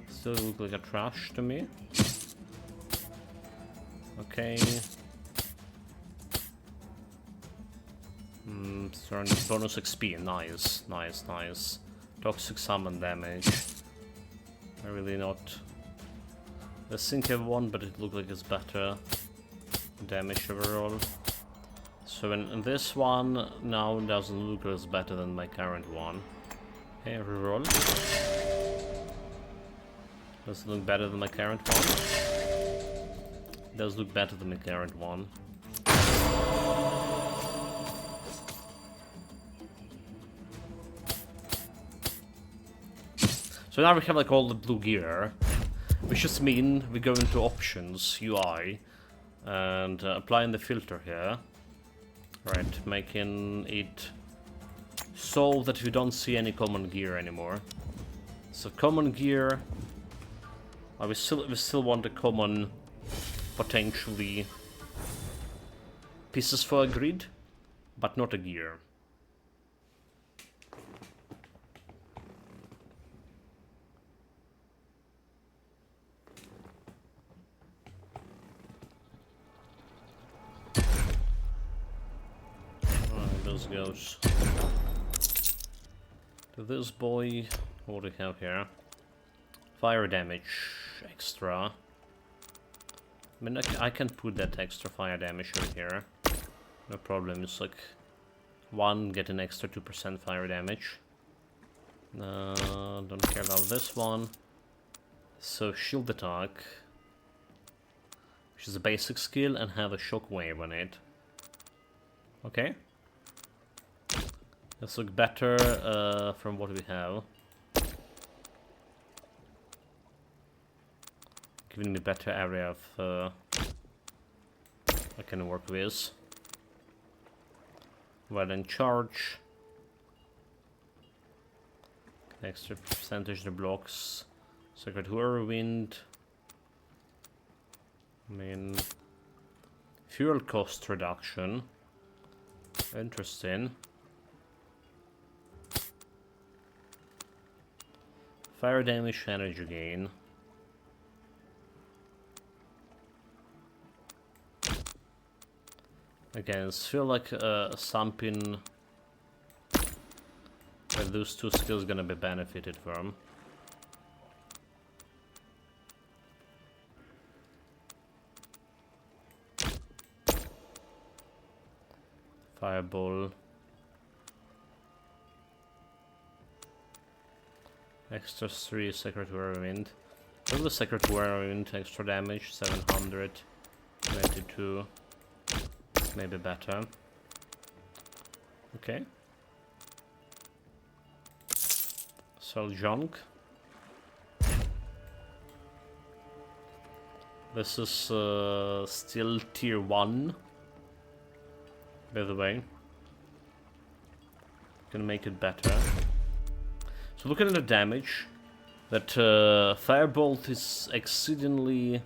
Still look like a trash to me. Okay. Turn bonus XP, nice, nice, nice. Toxic summon damage. I really not. I think I have one, but it looks like it's better damage overall. So in this one now doesn't look as better than my current one. Okay, reroll. Does it look better than my current one? Does look better than my current one. So now we have like all the blue gear, which just mean we go into options, UI, and applying the filter here. Right, making it so that we don't see any common gear anymore. So common gear, we still want the common, potentially pieces for a grid, but not a gear. Goes to this boy. What do we have here? Fire damage extra. I mean, I can put that extra fire damage over here. No problem. It's like one get an extra 2% fire damage. Don't care about this one. So shield attack, which is a basic skill, and have a shockwave on it. Okay. Let's look better from what we have. Giving me better area of I can work with. Well then charge. Extra percentage the blocks. Sacred Whirlwind. I mean, fuel cost reduction. Interesting. Fire damage, energy gain. Again, I feel like something that those two skills gonna be benefited from. Fireball. Extra 3 Sacred Whirlwind. Double the Sacred Whirlwind, extra damage, 700. 22. Maybe better. Okay. Sell junk. This is still tier 1. By the way. Gonna make it better. So looking at the damage, that Firebolt is exceedingly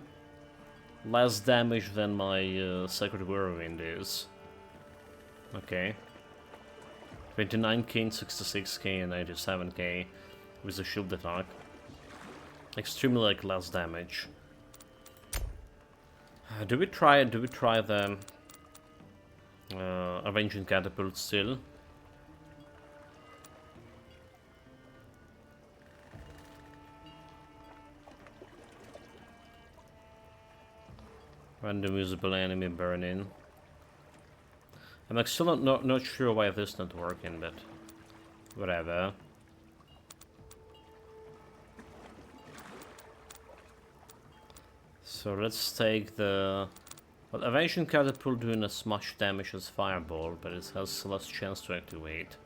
less damage than my Sacred Whirlwind is. Okay. 29k and 66k and 97k with the shield attack. Extremely like less damage. Do we try the Avenging Catapult still? Random usable enemy burning. I'm like still not sure why this is not working, but whatever. So let's take the... Well, Evasion Catapult doing as much damage as Fireball, but it has less chance to activate.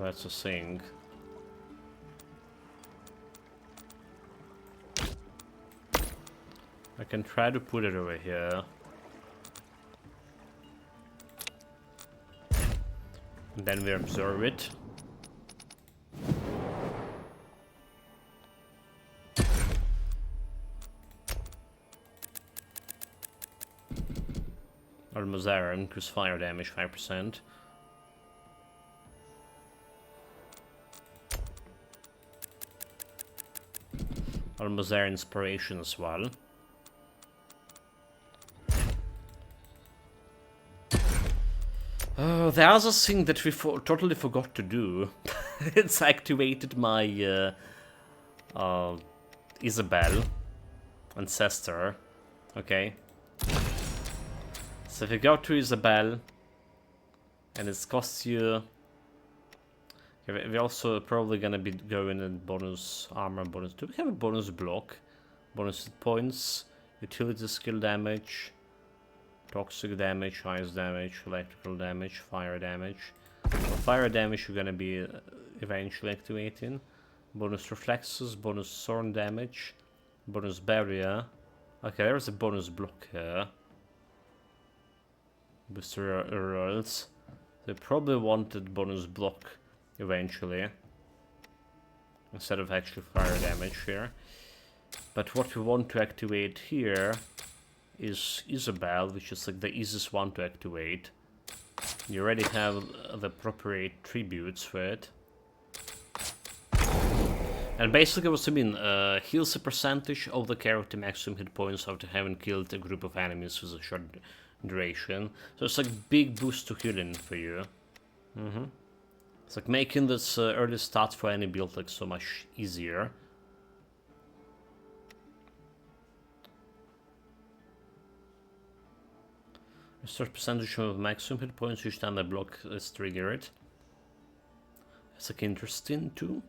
That's a thing. can try to put it over here. And then we observe it. Almost there, increase fire damage 5%. Almost there, inspiration as well. Oh, the other thing that we totally forgot to do, it's activated my Isabel ancestor. Okay. So if you go to Isabel, and it costs you... We're also probably gonna be going in bonus armor, bonus... Do we have a bonus block? Bonus hit points, utility skill damage, toxic damage, ice damage, electrical damage, fire damage. For fire damage you're gonna be eventually activating. Bonus reflexes, bonus thorn damage, bonus barrier. Okay, there's a bonus block here. Booster rolls. They probably wanted bonus block eventually, instead of actual fire damage here. But what we want to activate here is Isabel, which is like the easiest one to activate. You already have the appropriate tributes for it. And basically what I mean, heals a percentage of the character maximum hit points after having killed a group of enemies with a short duration. So it's like big boost to healing for you. It's like making this early start for any build like so much easier. Restore percentage of maximum hit points each time a block is triggered. It's like interesting too.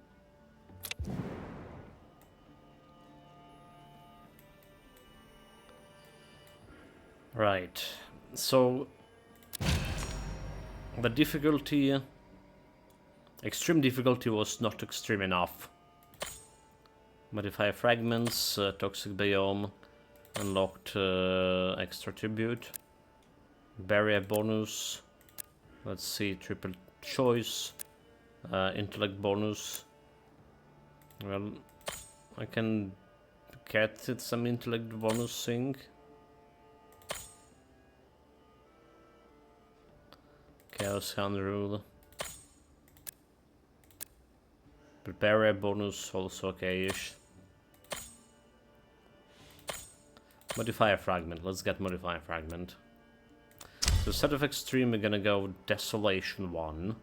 Right, so the difficulty, extreme difficulty was not extreme enough. Modify fragments, toxic biome, unlocked extra tribute, barrier bonus, let's see, triple choice, intellect bonus. Well, I can get it some intellect bonus thing. Chaos Hand Rule. But barrier bonus also okay-ish. Modifier fragment. Let's get modifier fragment. So instead of extreme, we're gonna go desolation 1.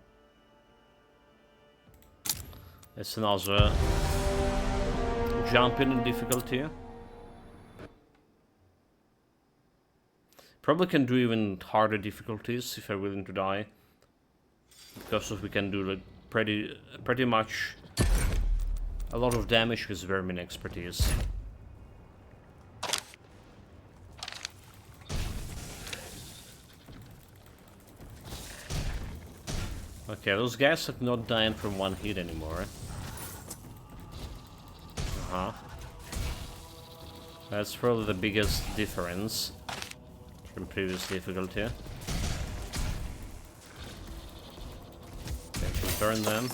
It's another jump in difficulty. Probably can do even harder difficulties if I'm willing to die, because we can do like pretty much a lot of damage with vermin expertise. Okay, those guys are not dying from one hit anymore. That's probably the biggest difference from previous difficulty. Okay, we'll burn them.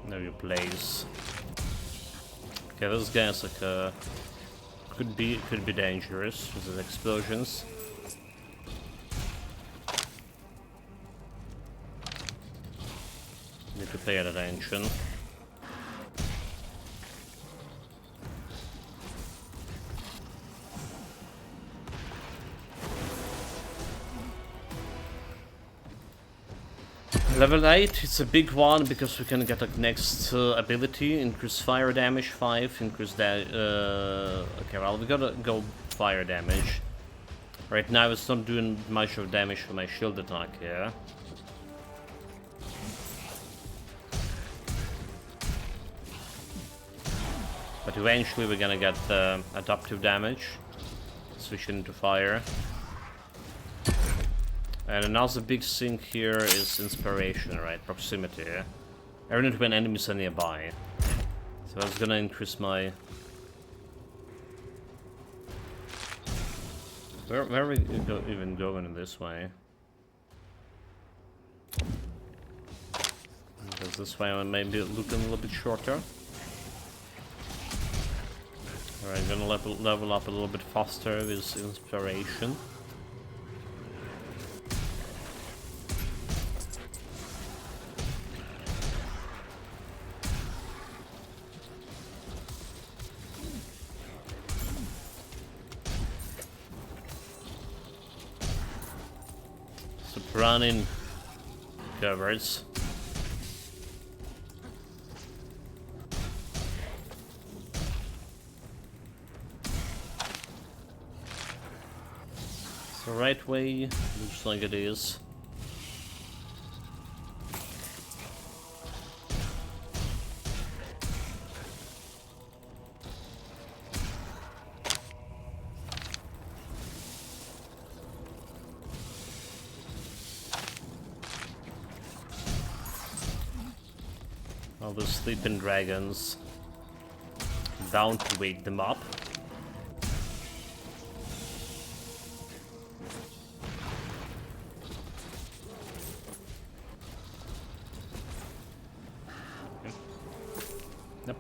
Know your place. Okay, those guys like could be dangerous with the explosions. Need to pay attention. Level 8, it's a big one because we can get like next ability, increase fire damage 5, increase that. Okay, well, we gotta go fire damage. Right now it's not doing much of damage for my shield attack here. But eventually we're gonna get adaptive damage, switching into fire. And another big thing here is inspiration, right? Proximity. Every time when enemies are nearby. So that's gonna increase my... Where are we even going in this way? Because this way I maybe looking a little bit shorter. Alright, gonna level up a little bit faster with inspiration. Running covers. It's the right way, looks like it is. All the sleeping dragons. Down to wake them up. Okay. Yep.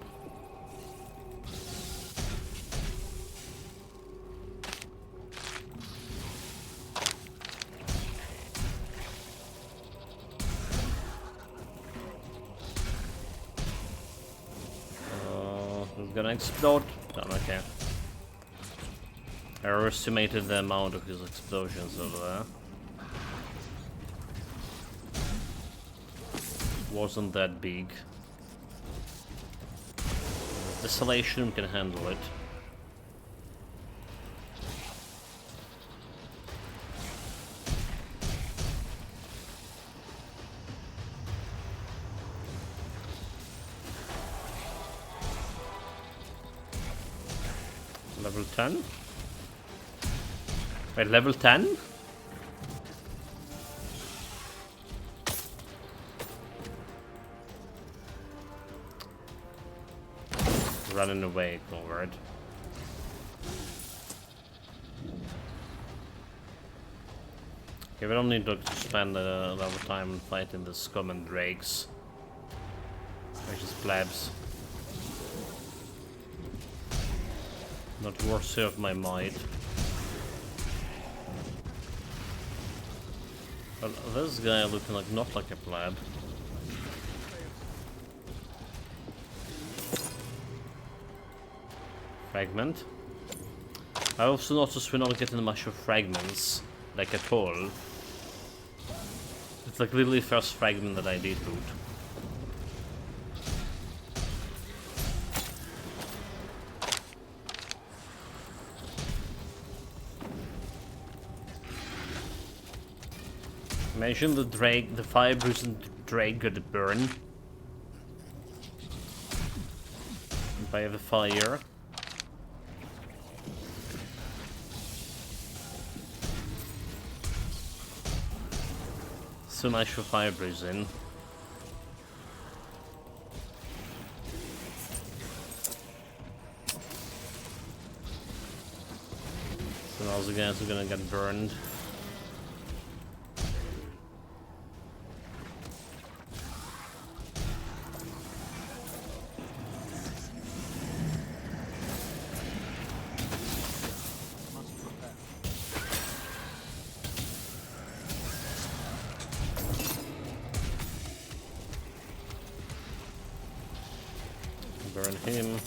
It's gonna explode. Oh, okay. I overestimated the amount of his explosions over there. Wasn't that big. Desolation can handle it. Level 10? Wait, level 10? Running away, Conrad. Okay, we don't need to spend a lot of time fighting the scum and drakes. They're just plebs. Not worthy of my might. But this guy looking like not like a pleb. Fragment. I also noticed we're not getting much of fragments, like at all. It's like literally first fragment that I did loot. Imagine the drake, the fire-bruising drake got burned by the fire. So much for fire-bruising. So now the guys are gonna get burned. Burn him.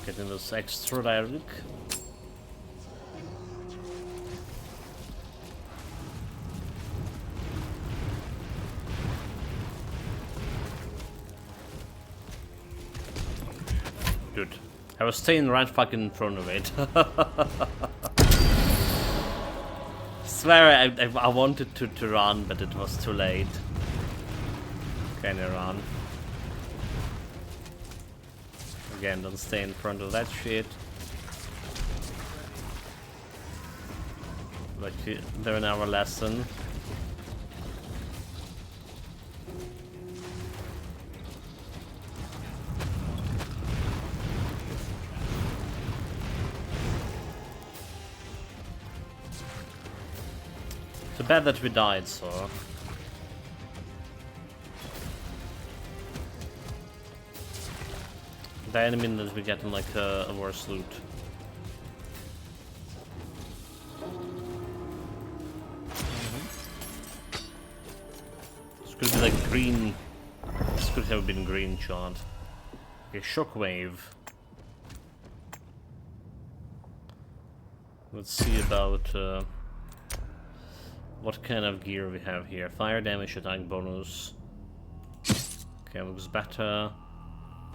Getting this extra direct. Good. I was staying right fucking in front of it. Swear I wanted to run, but it was too late. Can I run? Again, don't stay in front of that shit. But learn our lesson. Too bad that we died, so. The enemy that we get in like a worse loot. This could be like green. This could have been green shot. Okay, shockwave. Let's see about what kind of gear we have here. Fire damage, attack bonus. Okay, looks better.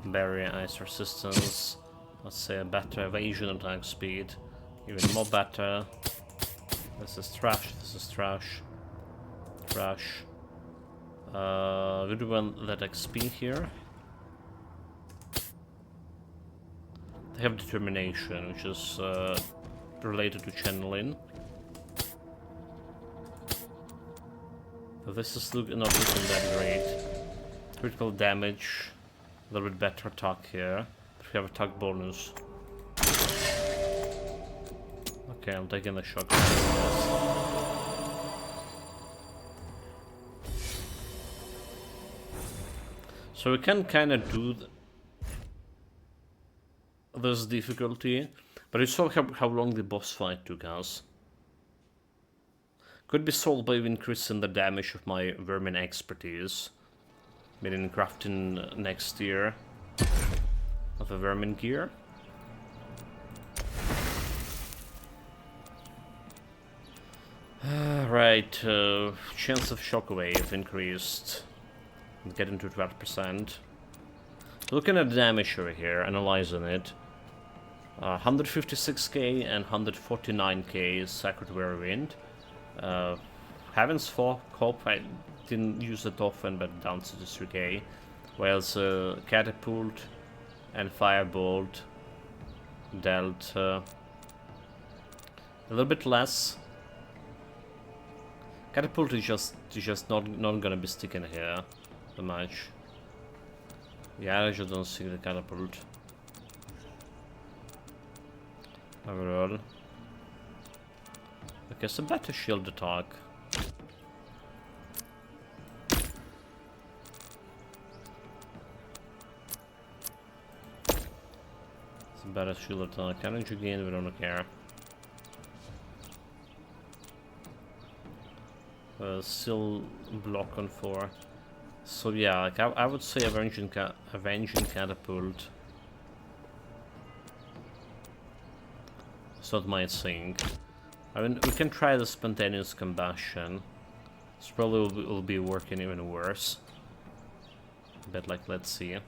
Barrier, ice resistance. Let's say a better evasion, attack speed. Even more better. This is trash, this is trash. Trash. We do want that XP here. They have determination, which is related to channeling. So this is not looking that great. Critical damage, a little bit better attack here. But we have attack bonus. Okay, I'm taking the shock. So we can kind of do this difficulty, but you saw how long the boss fight took us. Could be solved by increasing the damage of my vermin expertise. Meaning crafting next year of a vermin gear. Right, chance of shockwave increased. Getting to 12%. Looking at the damage over here, analyzing it. 156k and 149k Sacred Whirlwind. Heaven's Hope, I didn't use it often, but down to 3k. Whereas Catapult and Firebolt dealt a little bit less. Catapult is just not gonna be sticking here so much. Yeah, I just don't see the Catapult overall. Okay, so better shield attack. It's a better shield attack. Energy gain, we don't care. Still block on 4. So yeah, like I would say Avenging Catapult. It's not my thing. I mean, we can try the Spontaneous Combustion. This probably will be working even worse. But like, let's see.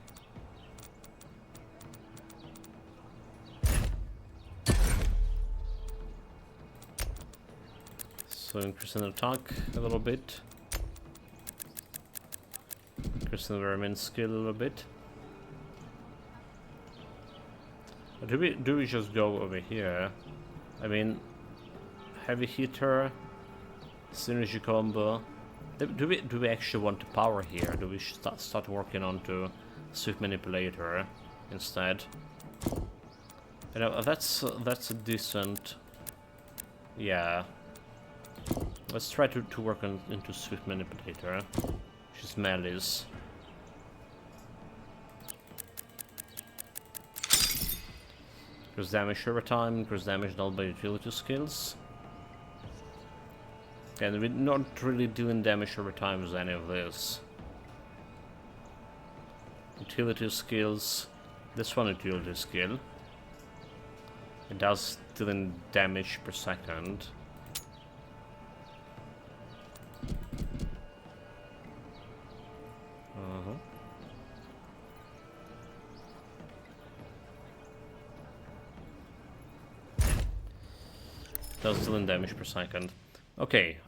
So increasing attack a little bit. Increasing the vermin skill a little bit. Or do we just go over here? I mean, heavy hitter, synergy combo. Do we actually want to power here? Do we start working on to Swift Manipulator instead? You know, that's a decent. Yeah. Let's try to work on into Swift Manipulator, which is melees. Increase damage over time, increase damage dealt by utility skills. And we're not really doing damage over time with any of this. Utility skills. This one utility skill. It does dealing damage per second. Does dealing damage per second. Okay,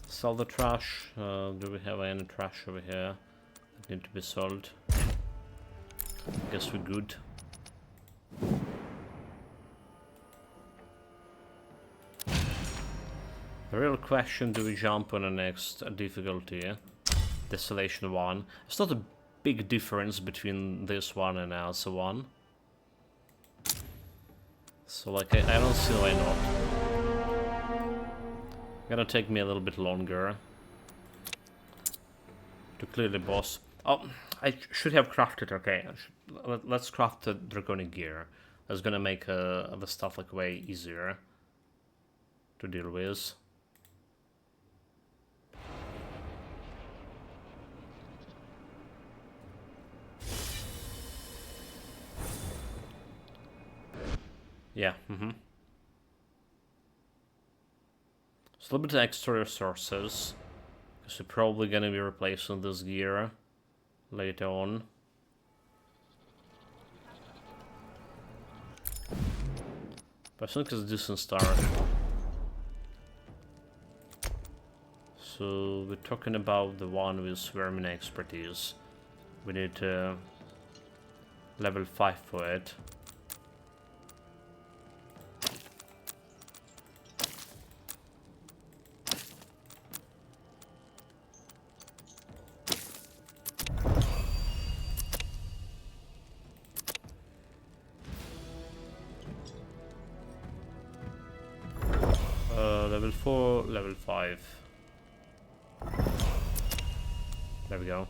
sell the trash. Do we have any trash over here that need to be sold? Guess we're good. The real question, do we jump on the next difficulty? Desolation 1. It's not a big difference between this one and Elsa 1. So like, I don't see why not. Gonna take me a little bit longer to clear the boss. Oh, I should have crafted, okay. Let's craft the Dragonic gear. That's gonna make the stuff like way easier to deal with. Yeah, It's a little bit extra resources, because we're probably gonna be replacing this gear later on. But I think it's a decent start. So we're talking about the one with vermin expertise. We need level 5 for it. Level 4, level 5. There we go.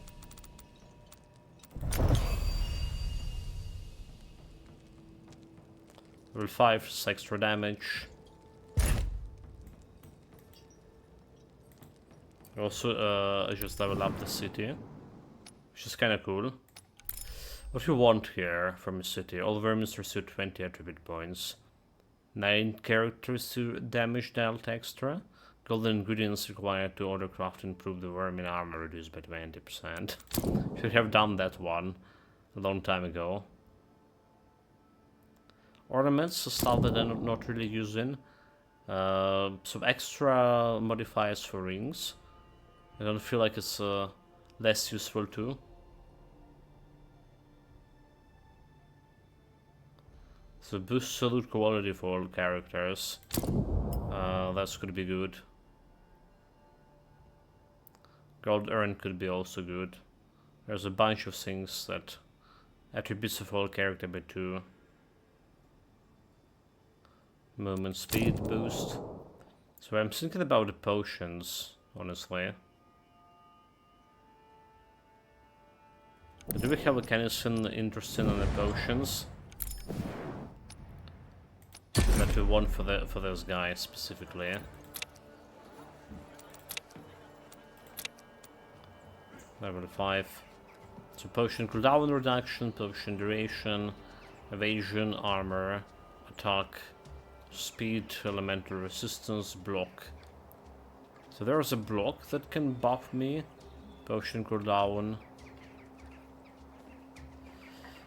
Level 5 is extra damage. Also, I just leveled up the city, which is kind of cool. What you want here from a city? All vermins receive 20 attribute points. 9 characters to damage dealt extra. Golden ingredients required to order craft and improve the vermin armor reduced by 20%. Should have done that one a long time ago. Ornaments, stuff that I'm not really using. Some extra modifiers for rings. I don't feel like it's less useful too. So boost salute quality for all characters. That's could be good. Gold earn could be also good. There's a bunch of things that attributes of all character by 2. Movement speed boost. So I'm thinking about the potions, honestly. Do we have anything interesting on the potions that we want for those guys specifically? Level 5. So potion cooldown reduction, potion duration, evasion, armor, attack, speed, elemental resistance, block. So there's a block that can buff me. Potion cooldown.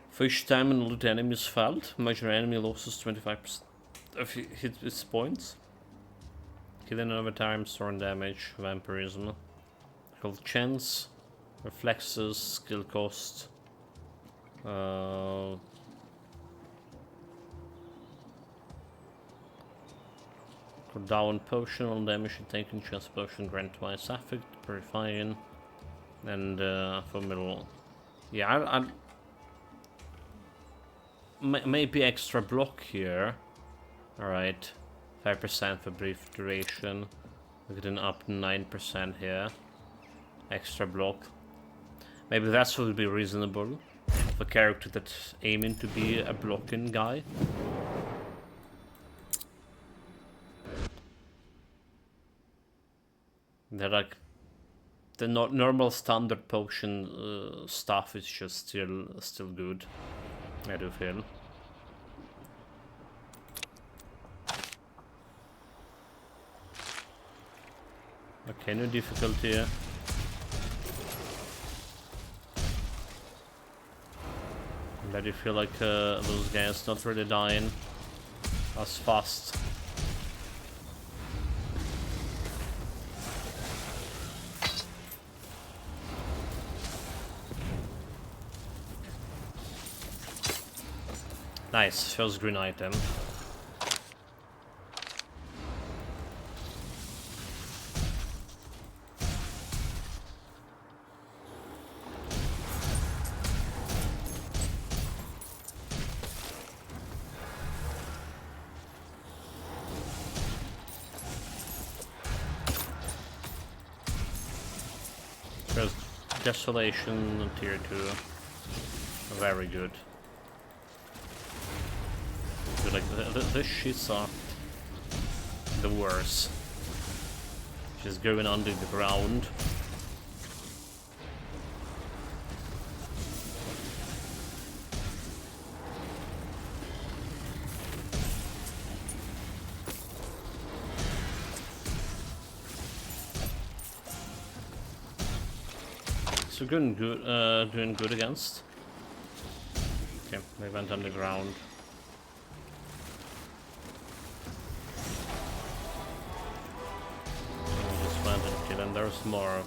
For each time an elite enemy is felled, major enemy loses 25% of his points. Hidden over time, storm damage, vampirism. Health chance, reflexes, skill cost. Cooldown potion on damage and taking chance potion grant twice affect, purifying, and for middle. Yeah, maybe extra block here. Alright, 5% for brief duration. We're getting up 9% here. Extra block. Maybe that's what would be reasonable for a character that's aiming to be a blocking guy. They're like the normal standard potion stuff is just still good. I do feel. Okay, no difficulty here. But I feel like those guys not really dying as fast. Nice, first green item. First Desolation tier 2. Very good. Like the shits are the worst. Just going under the ground. So doing good against. Okay, they went underground. And there's more.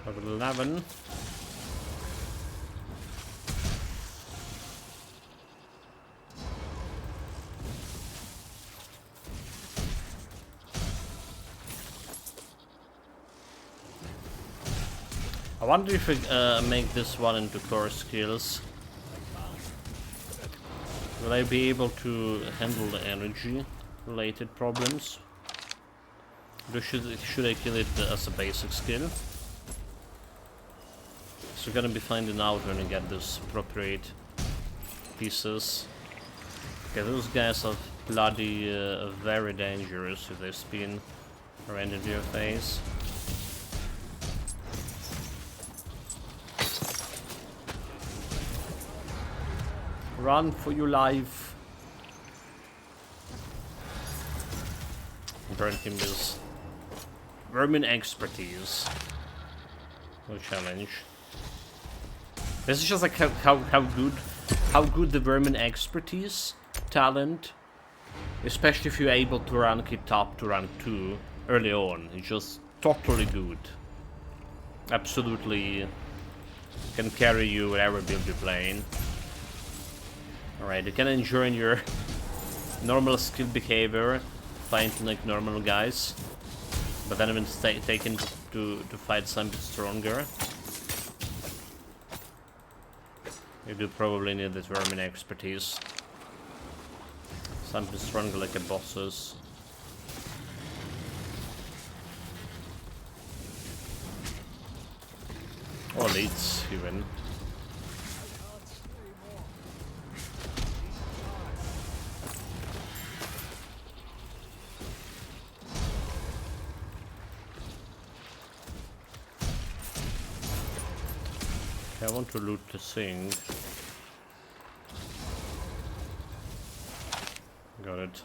Level 11. I wonder if we make this one into core skills. Will I be able to handle the energy related problems? Or should I kill it as a basic skill? So we're gonna be finding out when we get those appropriate pieces. Okay, those guys are bloody very dangerous if they spin or end into your face. Run for your life. Dragonkin is vermin expertise. No challenge. This is just like how good the vermin expertise talent, especially if you're able to rank it up to rank 2 early on. It's just totally good. Absolutely can carry you whatever build you're playing. Alright, you can enjoy your normal skill behavior, fighting like normal guys, but then when it's taken to fight something stronger, you do probably need this vermin expertise. Something stronger like a bosses. Or leads even. I want to loot the thing. Got it.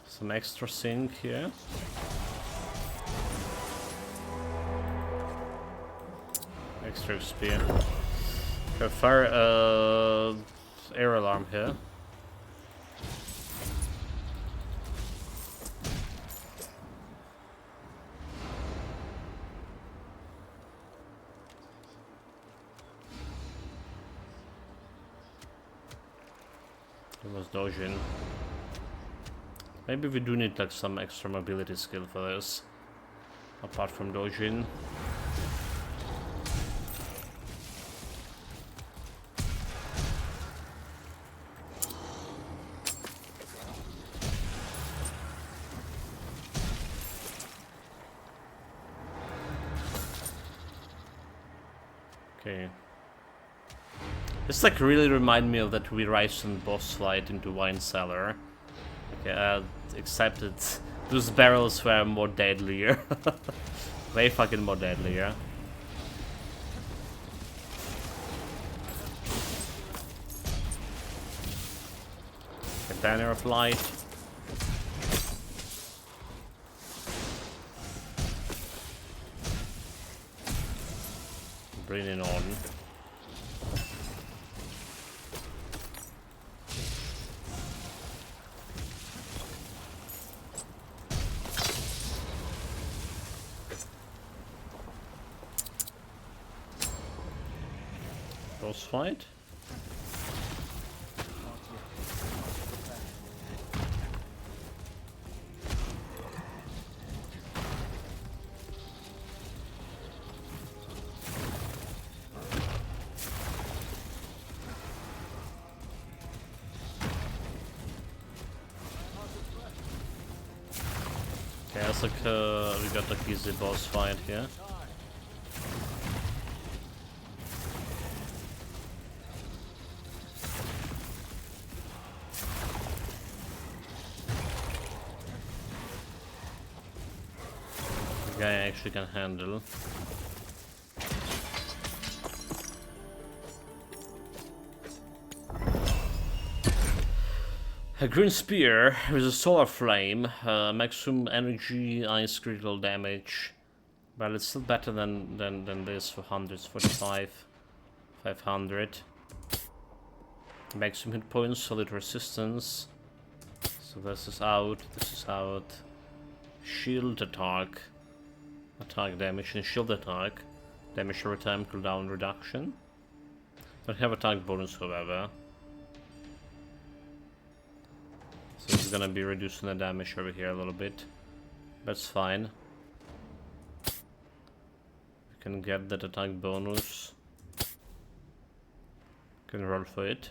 Some extra zinc here. Extra XP. Got fire air alarm here. It was dodging. Maybe we do need like some extra mobility skill for this, apart from dodging. Okay. This like really remind me of that Horizon boss fight into Wine Cellar. Okay, except that those barrels were more deadlier. Way fucking more deadlier. Okay, Banner of Light. Bring it on. Boss fight. Okay, it's like we got like easy boss fight here. The guy actually can handle. A green spear with a solar flame, maximum energy, ice critical damage. Well, it's still better than this for 145, 500. Maximum hit points, solid resistance. So this is out, this is out. Shield attack. Attack damage and shield attack. Damage every time, cooldown reduction. Don't have attack bonus, however. So it's gonna be reducing the damage over here a little bit. That's fine. We can get that attack bonus. Can roll for it.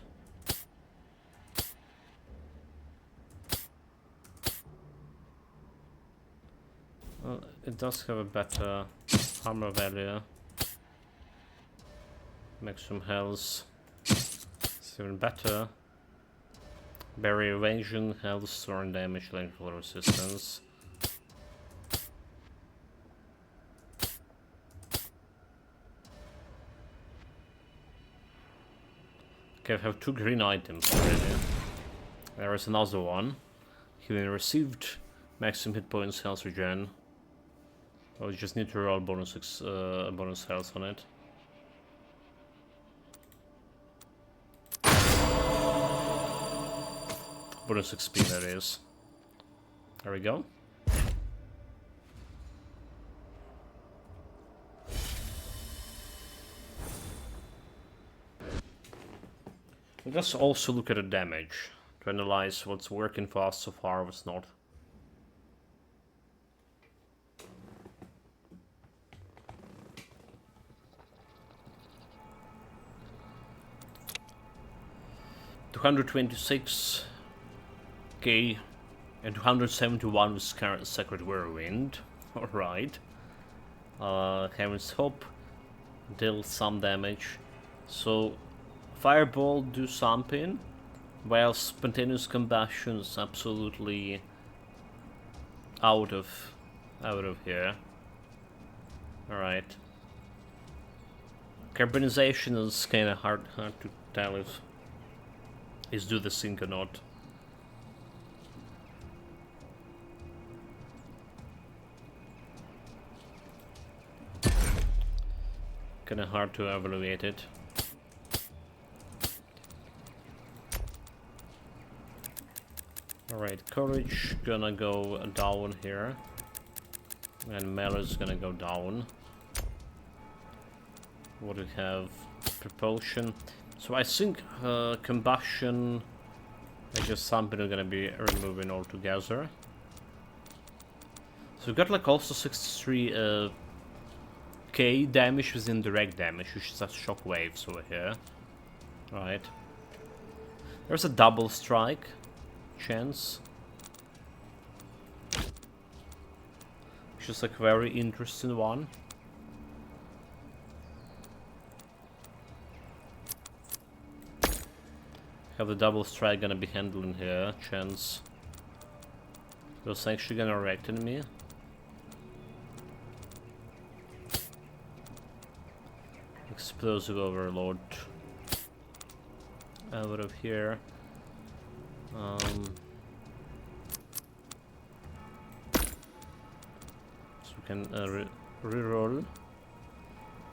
Well, it does have a better armor value. Maximum health. It's even better. Barrier evasion, health, storm damage, electrical resistance. Okay, I have 2 green items already. There is another one. Healing received, maximum hit points, health regen. Oh, we just need to roll bonus health on it. Bonus XP, that is. There we go. Let's also look at the damage to analyze what's working for us so far, what's not. $226K and 271 with Sacred Whirlwind. Alright. Heaven's Hope deals some damage. So Fireball do something, while Spontaneous Combustion is absolutely out of here. Alright. Carbonization is kinda hard to tell if is do the sync or not. Kinda hard to evaluate it. Alright, courage gonna go down here. And melee's gonna go down. What do we have? Propulsion. So I think combustion is just something we're gonna be removing altogether. So we've got like also 63 K damage with indirect damage, which is just shock waves over here. Right. There's a double strike chance. Which is like a very interesting one. Have the double strike gonna be handling here, chance. Those actually gonna wreck me. Explosive overload. Out of here. So we can reroll.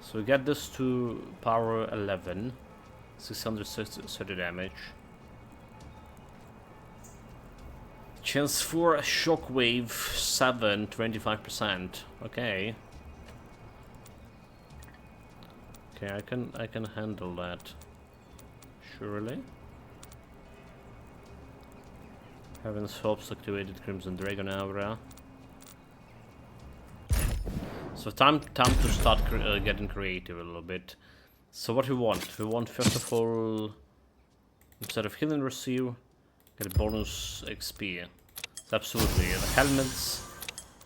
So we get this to power 11, 630 damage. Chance for shockwave 7, 25%. Okay. Okay, I can handle that. Surely. Heaven's Hopes activated Crimson Dragon Aura. So time to start getting creative a little bit. So what we want? We want first of all, instead of healing receive, get a bonus XP. So absolutely, the helmets.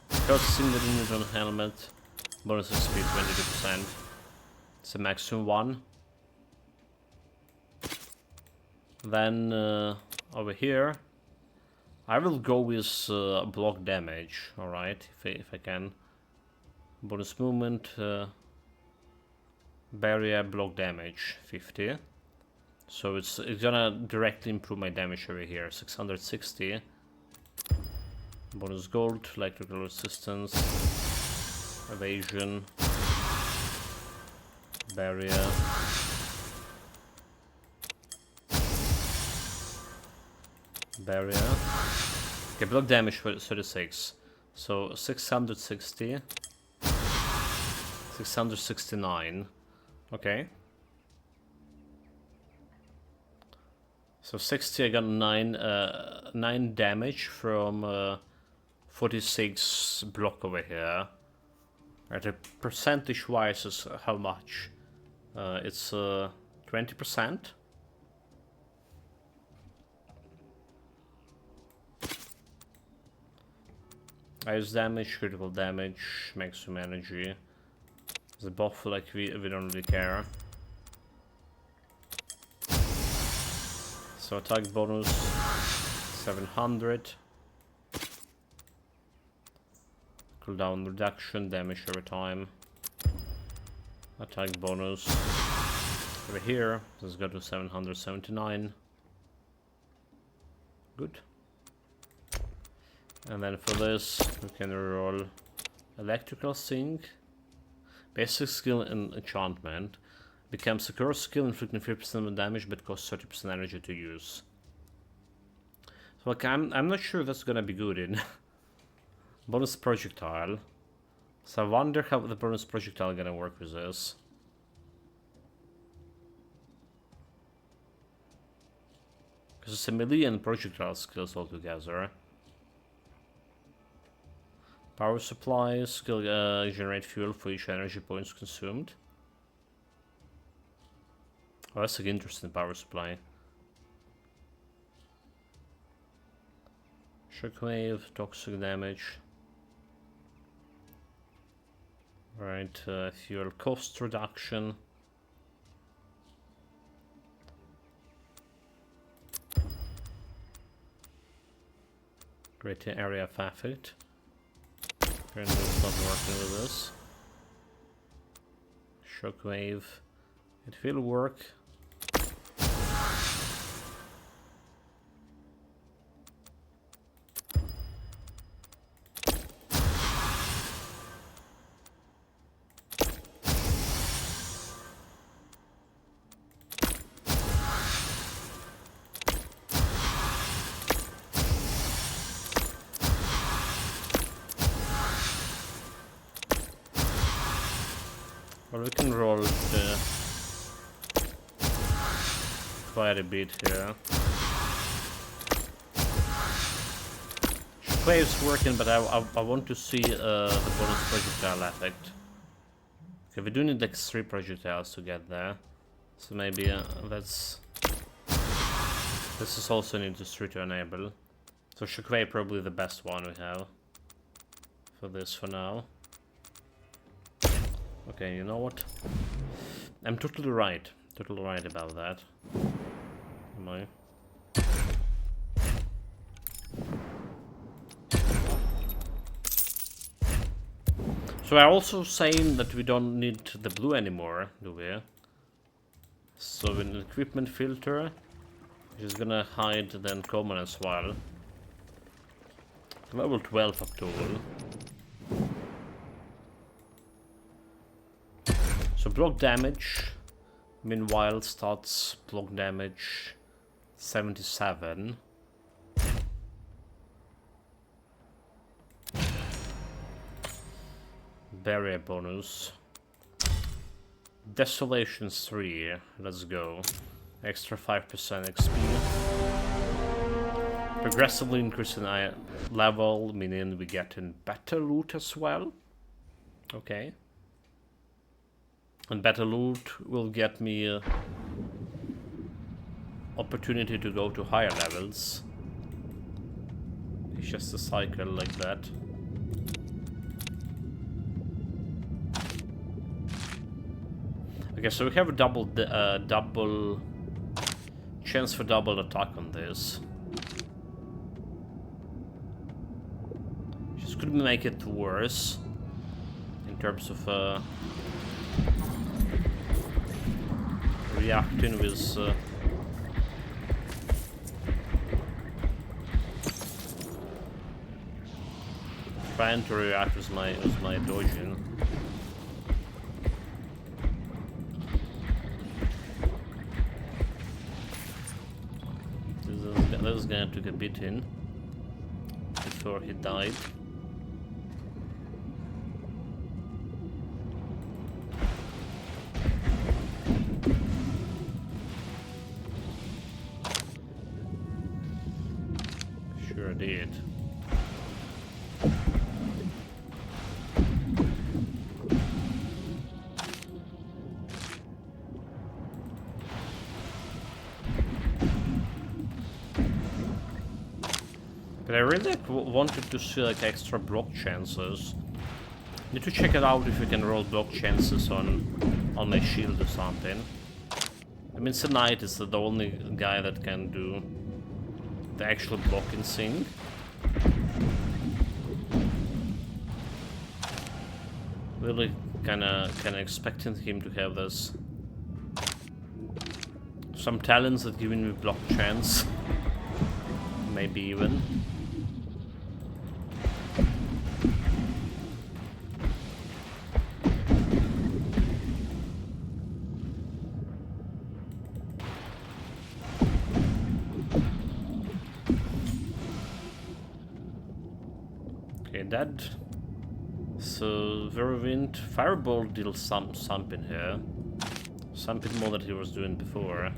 First single unit on helmet, bonus XP 22%. It's a maximum 1. Then over here, I will go with block damage. All right, if I can. Bonus movement, barrier, block damage 50. So it's gonna directly improve my damage over here. 660. Bonus gold, electrical resistance, evasion, barrier. Barrier. Okay, block damage for 36. So 660. 669. Okay. So 60, I got 9 damage from 46 block over here. Right, percentage wise is how much? It's 20%. Ice damage, critical damage, maximum energy. The buff, like we don't really care. So attack bonus 700. Cooldown reduction, damage over time. Attack bonus over here. Let's go to 779. Good. And then for this, we can roll electrical sync. Basic skill and enchantment. Becomes a curse skill inflicting 50% damage but costs 30% energy to use. So like I'm not sure that's gonna be good in. Bonus projectile. So I wonder how the bonus projectile gonna work with this. Because it's a melee and projectile skills altogether. Power supply, skill generate fuel for each energy points consumed. Oh, that's an interesting power supply. Shockwave, toxic damage. Right, fuel cost reduction. Greater area of effect. Apparently it's not working with this. Shockwave. It will work. Well, we can roll quite a bit here. Shockwave's working, but I want to see the bonus projectile effect. Okay, we do need like 3 projectiles to get there. So maybe this is also an industry to enable. So Shockwave probably the best one we have for this for now. Okay, you know what? I'm totally right about that. Am I? So we're also saying that we don't need the blue anymore, do we? So in the equipment filter, She's gonna hide then common as well. Level 12 up tool. So block damage. Meanwhile starts block damage 77. Barrier bonus. Desolations 3. Let's go. Extra 5% XP. Progressively increasing level, meaning we get in better loot as well. Okay. And better loot will get me opportunity to go to higher levels. It's just a cycle like that. Okay, so we have a double chance for double attack on this. Just could make it worse in terms of reacting with trying to react with my dodging. This guy took a beating before he died. Sure did. But I really wanted to see like extra block chances. Need to check it out if we can roll block chances on my shield or something. I mean, Knight is the only guy that can do the actual blocking thing. Really kinda expecting him to have this some talents that giving me block chance. Maybe even. Okay, that. So Whirlwind Fireball deals something here. Something more than he was doing before.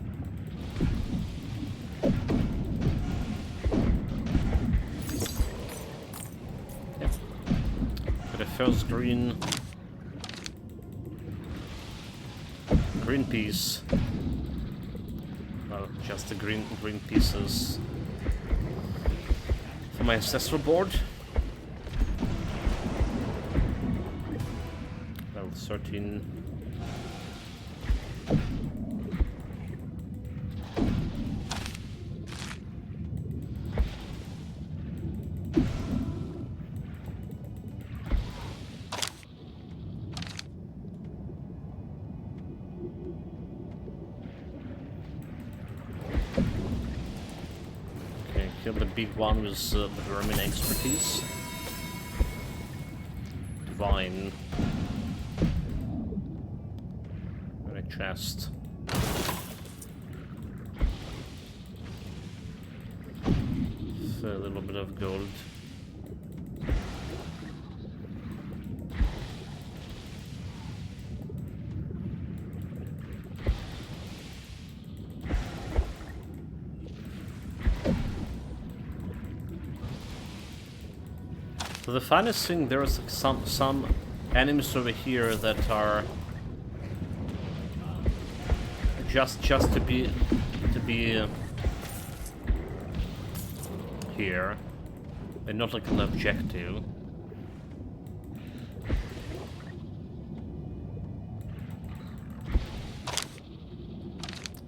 Yep. For the first green piece. Well, just the green pieces for my ancestral board. 13. Okay, kill the big one with the vermin expertise. Divine. Chest. So a little bit of gold. So the funniest thing, there is some enemies over here that are just to be here, and not like an objective.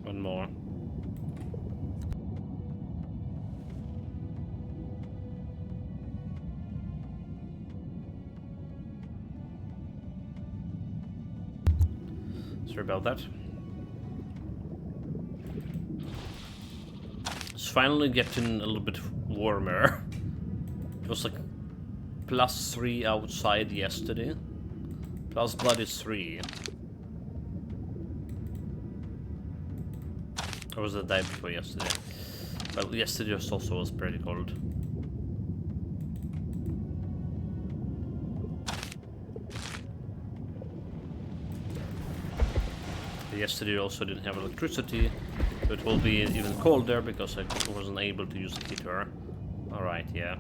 One more. Sorry about that. finally getting a little bit warmer. It was like +3 outside yesterday. Plus blood is 3. Or was it the day before yesterday? Well, yesterday also was pretty cold. Yesterday also didn't have electricity, so it will be even colder because I wasn't able to use the heater. Alright, yeah.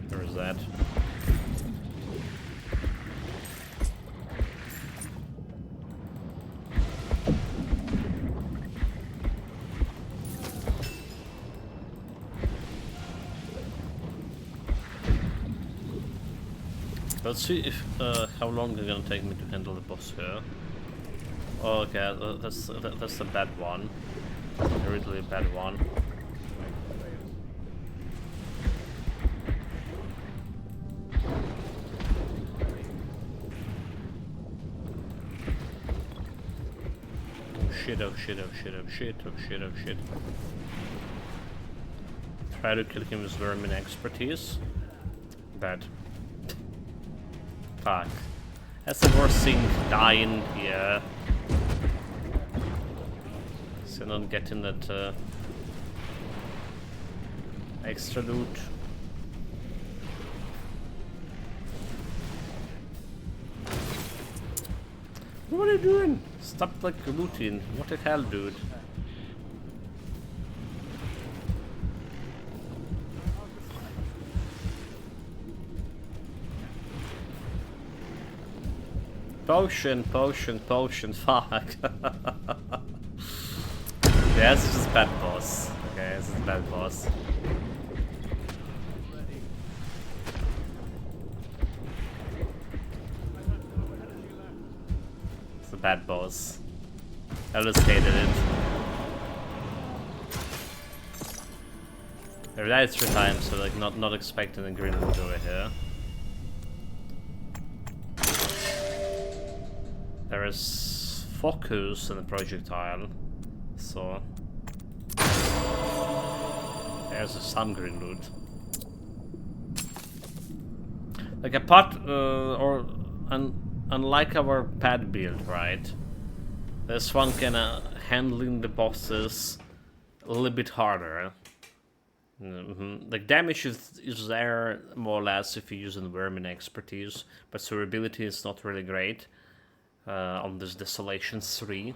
There is that. Let's see if how long it's gonna take me to handle the boss here. Oh, okay, that's a bad one. A really bad one. Oh shit! Oh shit! Oh shit! Oh shit! Oh shit! Oh shit! Try to kill him with vermin expertise. Bad. Fuck. That's the worst thing, dying here. So not getting that extra loot. What are you doing? Stop like looting. What the hell, dude? Potion, potion, potion, fuck. Yeah, this is just bad boss. Okay, this is bad boss. It's a bad boss. I just hated it. I died 3 times, so like not expecting a green loot over here. There is focus in the projectile, so there's some green loot. Like apart unlike our pad build, right? This one can handling the bosses a little bit harder. Like damage is there more or less if you're using vermin expertise, but survivability is not really great. On this Desolation 3.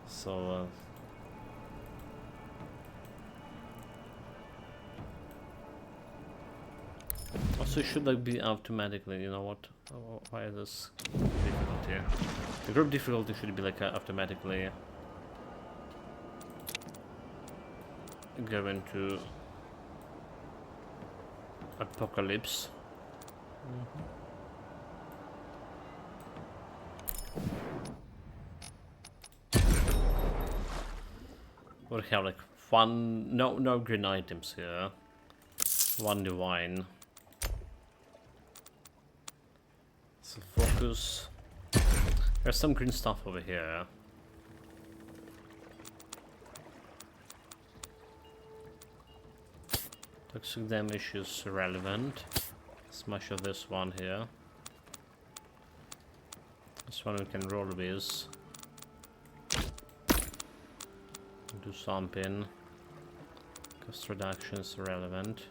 So also should like be automatically, you know what? Why is this difficulty? The group difficulty should be like automatically go into Apocalypse. We have like no green items here. 1 divine. So focus. There's some green stuff over here. Toxic damage is irrelevant. Smash of this one here. This one we can roll with. Do something. Cost reduction is irrelevant.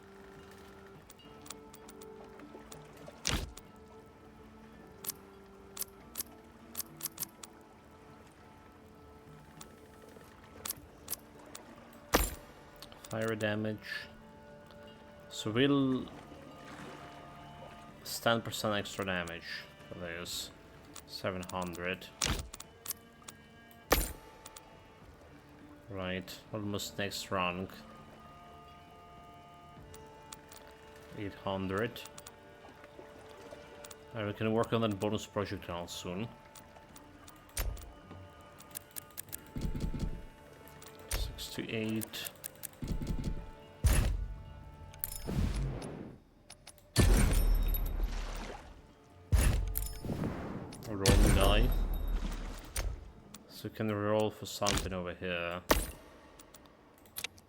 Fire damage. So we'll 10% extra damage for this. 700. Right, almost next rank. 800. We can work on that bonus projectile soon. 68. Roll the die. So we can roll for something over here.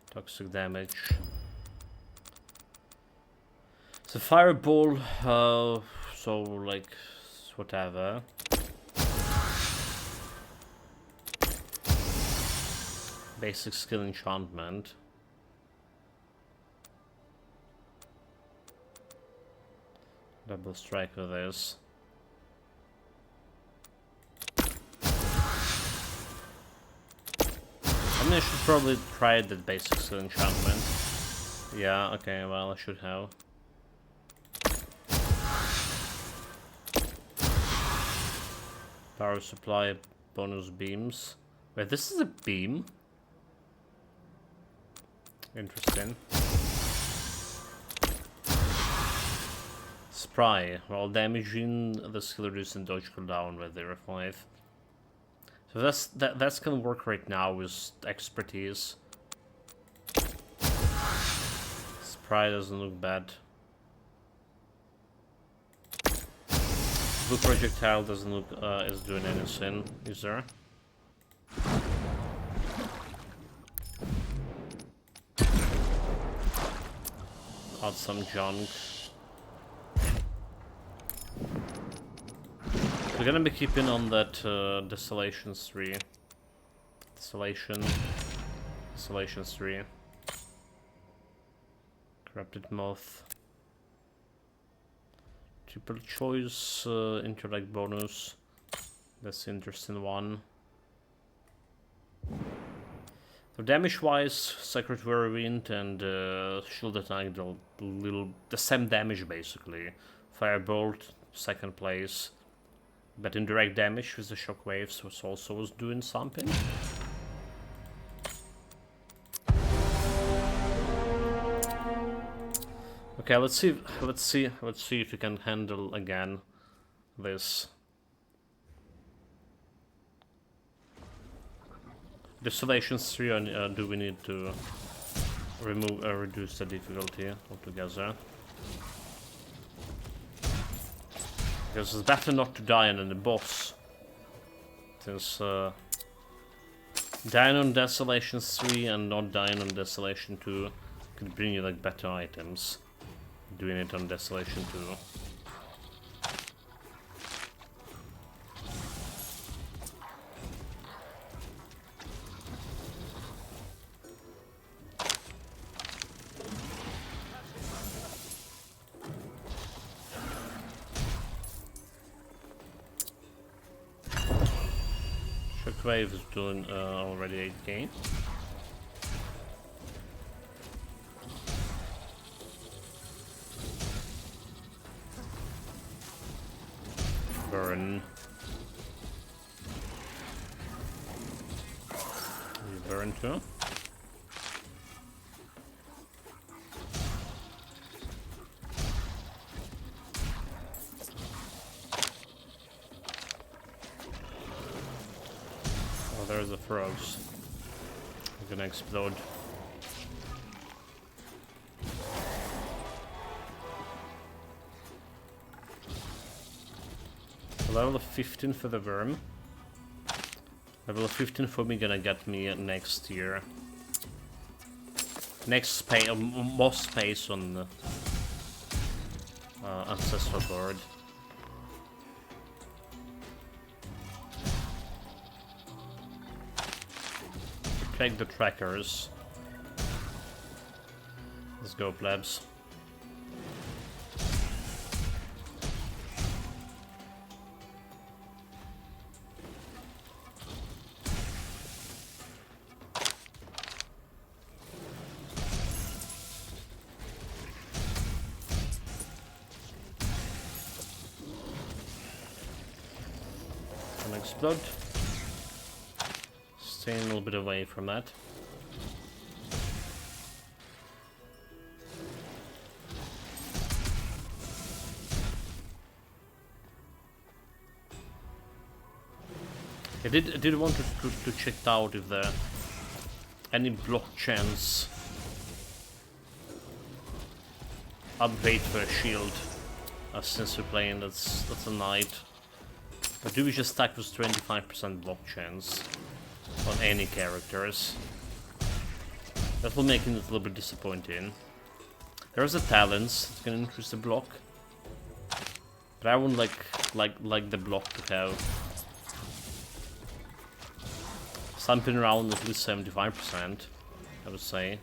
Toxic damage. So fireball, so like whatever. Basic skill enchantment. Double strike with this. I mean, I should probably try that basic skill enchantment. Yeah, okay, well, I should have. Power supply, bonus beams. Wait, this is a beam? Interesting. Spry. While damaging, the skill reduces and dodge cooldown with 0.5. So that's gonna work right now with expertise. Spry doesn't look bad. Blue projectile doesn't look is doing anything, is there? Got some junk. We're gonna be keeping on that Desolation 3. Desolation 3. Corrupted Moth. Triple choice intellect bonus. That's the interesting one. So damage wise, Sacred Whirlwind and Shield Attack the same damage basically. Firebolt, second place. But indirect damage with the shockwaves was doing something. Okay, let's see if we can handle again this. Desolation 3, do we need to reduce the difficulty altogether? Because it's better not to die on the boss. Since dying on Desolation 3 and not dying on Desolation 2 could bring you like better items. Doing it on Desolation 2. Shockwave is doing already 8k. Burn. You burn too? Oh, there's the frogs. They're gonna explode. Level 15 for the worm. Level 15 for me gonna get me next year. Next space, more space on the ancestral board. Take the trackers. Let's go, plebs. Explode. Staying a little bit away from that. I did want to check out if there any block chance upgrade for a shield. Since we're playing that's a knight. But do we just stack with 25% block chance? on any characters. That will make it a little bit disappointing. There's a talents that can increase the block, but I wouldn't like the block to have something around at least 75%, I would say.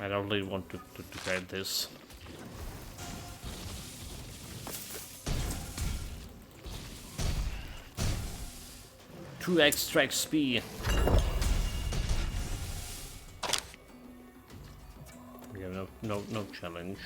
I don't really want to get this. Two extra XP. We have no challenge.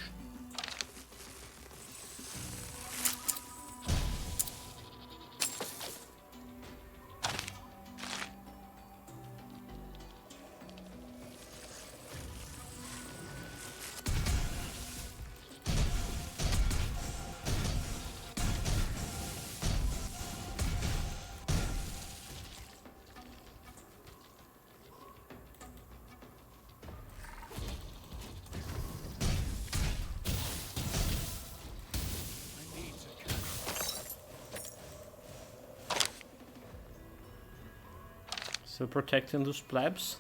Still protecting those plebs.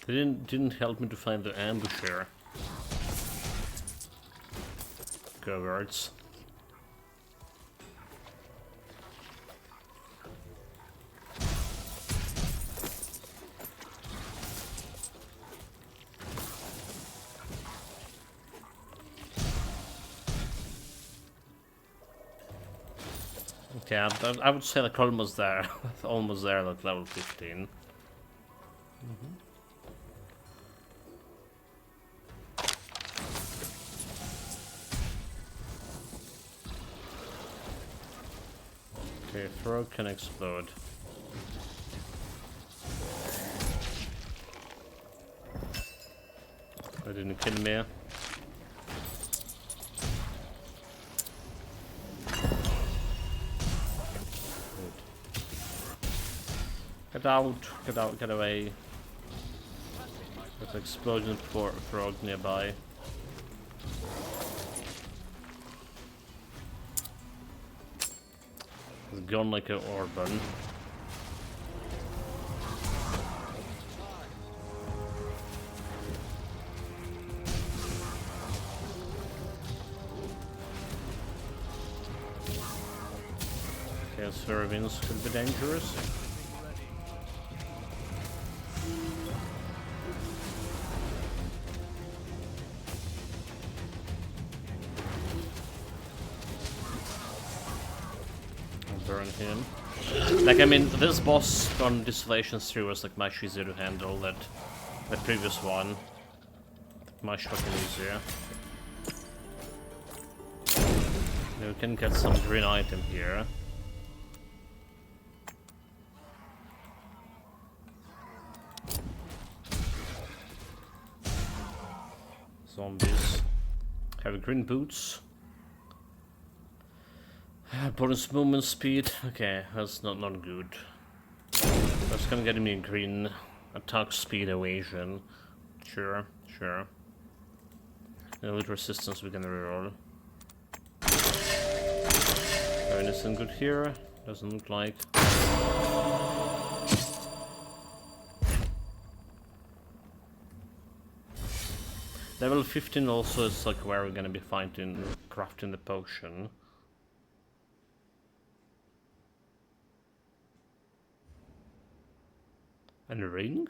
They didn't help me to find the ambusher coverts. Yeah, I would say like almost there, almost there at level 15. Okay, throw can explode. That didn't kill me. Get out, get away. There's an explosion frog nearby. It's gone like an orban. Okay, Swervins could be dangerous. Burn him. Like, I mean, this boss on Desolation 3 was like much easier to handle than the previous one. Much fucking easier. We can get some green item here. Zombies. Have green boots. Bonus movement speed. Okay, that's not good. That's gonna get me a green attack speed evasion. Sure. Elite resistance we can reroll. Anything good here? Doesn't look like. Level 15 also is like where we're gonna be fighting, crafting the potion. And a ring?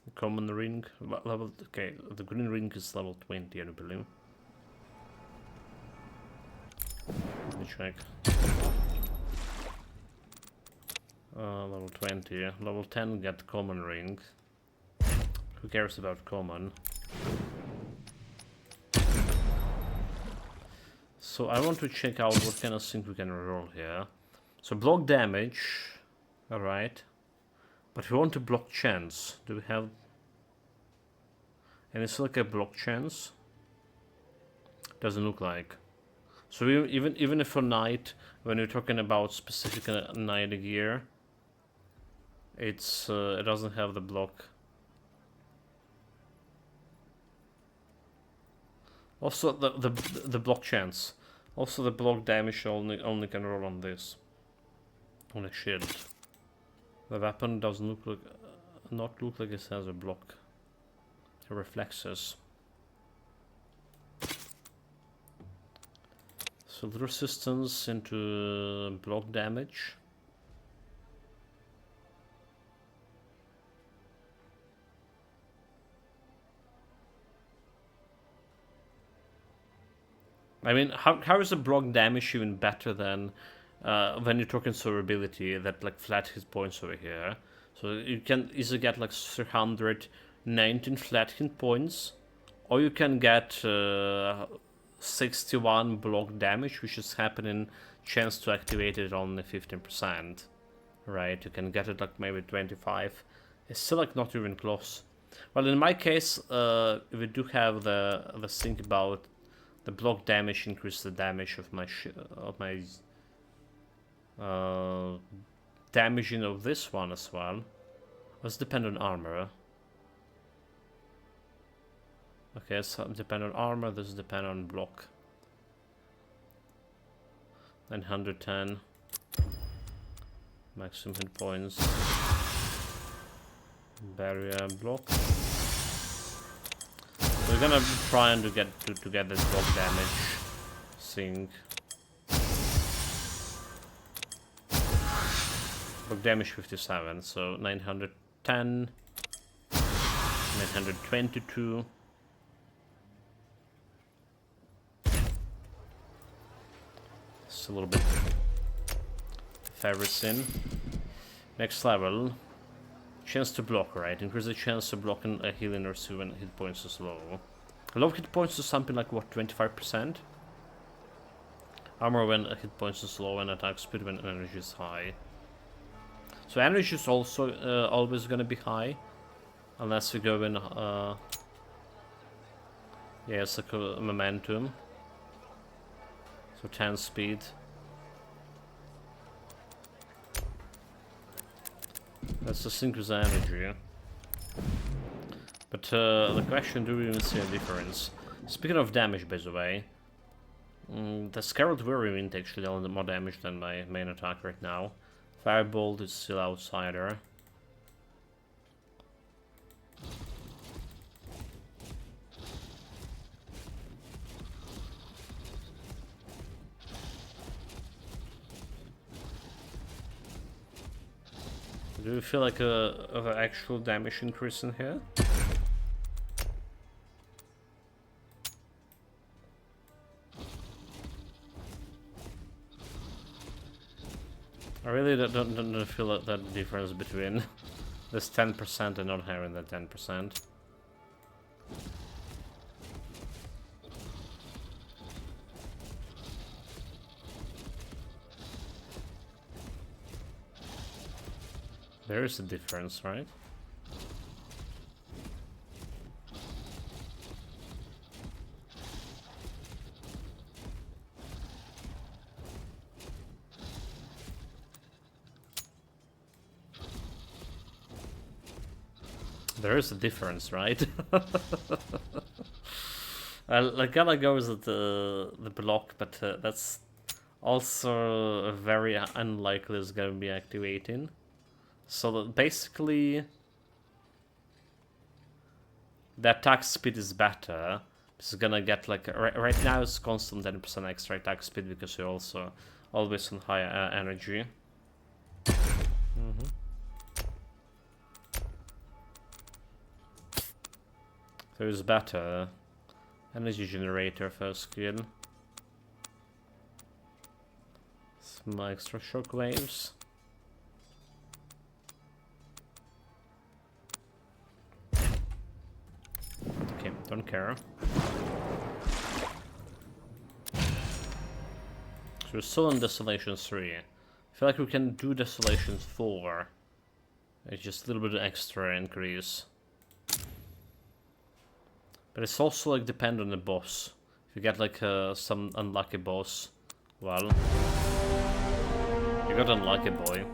A common ring? Level, okay, the green ring is level 20, I believe. Let me check. Level 20, yeah. Level 10 get common ring. Who cares about common? So I want to check out what kind of thing we can roll here. So block damage, alright. But we want to block chance. Do we have... And it's like a block chance. Doesn't look like. So even if for knight, when you're talking about specific knight gear, it's it doesn't have the block. Also the block chance. Also the block damage only can roll on this. On a shield. The weapon doesn't look like not look like it has a block. Reflexes. So the resistance into block damage. I mean, how is the block damage even better than when you're talking survivability, that like flat hit points over here? So you can easily get like 319 flat hit points, or you can get 61 block damage, which is happening chance to activate it only 15%. Right, you can get it like maybe 25. It's still like not even close. Well, in my case, we do have the thing about the block damage increase the damage of my damaging of this one as well. Let's depend on armor. Okay, so depend on armor. This depend on block. 910 maximum hit points. Barrier block. We're gonna try and to get this block damage thing. Block damage 57, so 910, 922. It's a little bit Ferricin. Next level. Chance to block, right? Increase the chance to block a healing or two when hit points is low. Low hit points is something like what, 25%? Armor when hit points is low and attack speed when energy is high. So energy is also always gonna be high, unless we go in. Yeah, it's like a momentum. So 10 speed. That's the synchronous energy. But the question, do we even see a difference? Speaking of damage, by the way, the Scarlet Whirlwind actually dealt more damage than my main attack right now. Firebolt is still outsider. Do you feel like an actual damage increase in here? I really don't feel that difference between this 10% and not having that 10%. There is a difference, right? There is a difference, right? I gotta go with the block, but that's also very unlikely it's gonna be activating. So basically, the attack speed is better. It's gonna get like right now it's constant 10% extra attack speed because you're also always on high energy. So it's better. Energy generator first skill. Some extra shockwaves. Okay, don't care. So we're still in Desolation 3. I feel like we can do Desolation 4. It's just a little bit extra increase. But it's also like depend on the boss. If you get like some unlucky boss, well, you got unlucky, boy.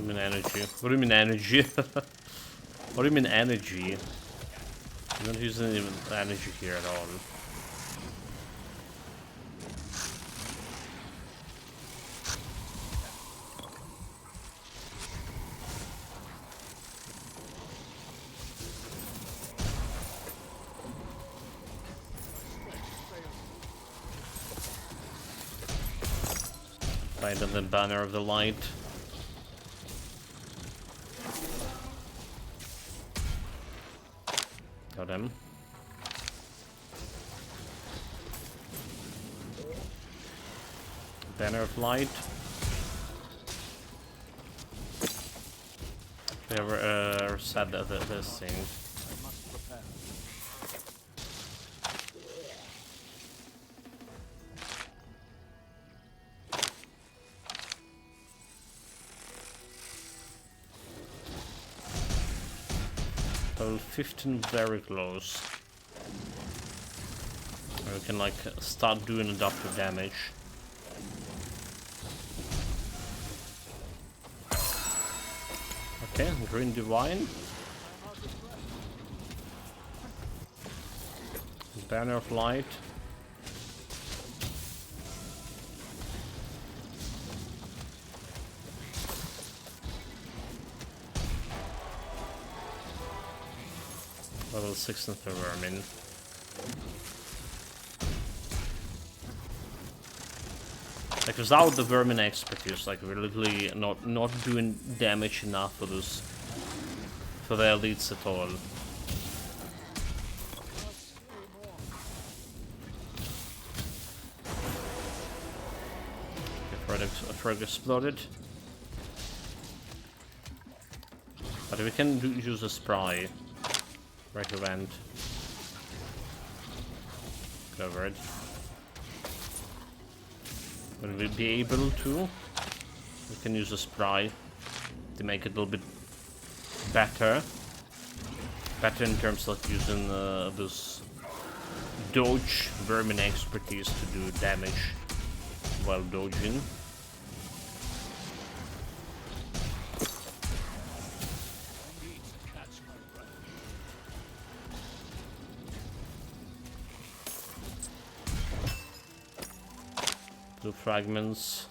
What do you mean energy? What do you mean energy? What do you mean energy? I'm not using even energy here at all. Find the banner of the light. Got him. Banner of light. We ever said that this thing. I must prepare. Level 15, very close. We can like start doing adaptive damage. Okay, Green Divine. Banner of Light. Level 6 for Vermin. Like without the Vermin expertise, like we're literally not doing damage enough for this, for the elites at all. Okay, Frog exploded. But we can use a spray. Recommend. Covered. Will we be able to? We can use a spray to make it a little bit better. Better in terms of using this dodge vermin expertise to do damage while dodging. Blue fragments.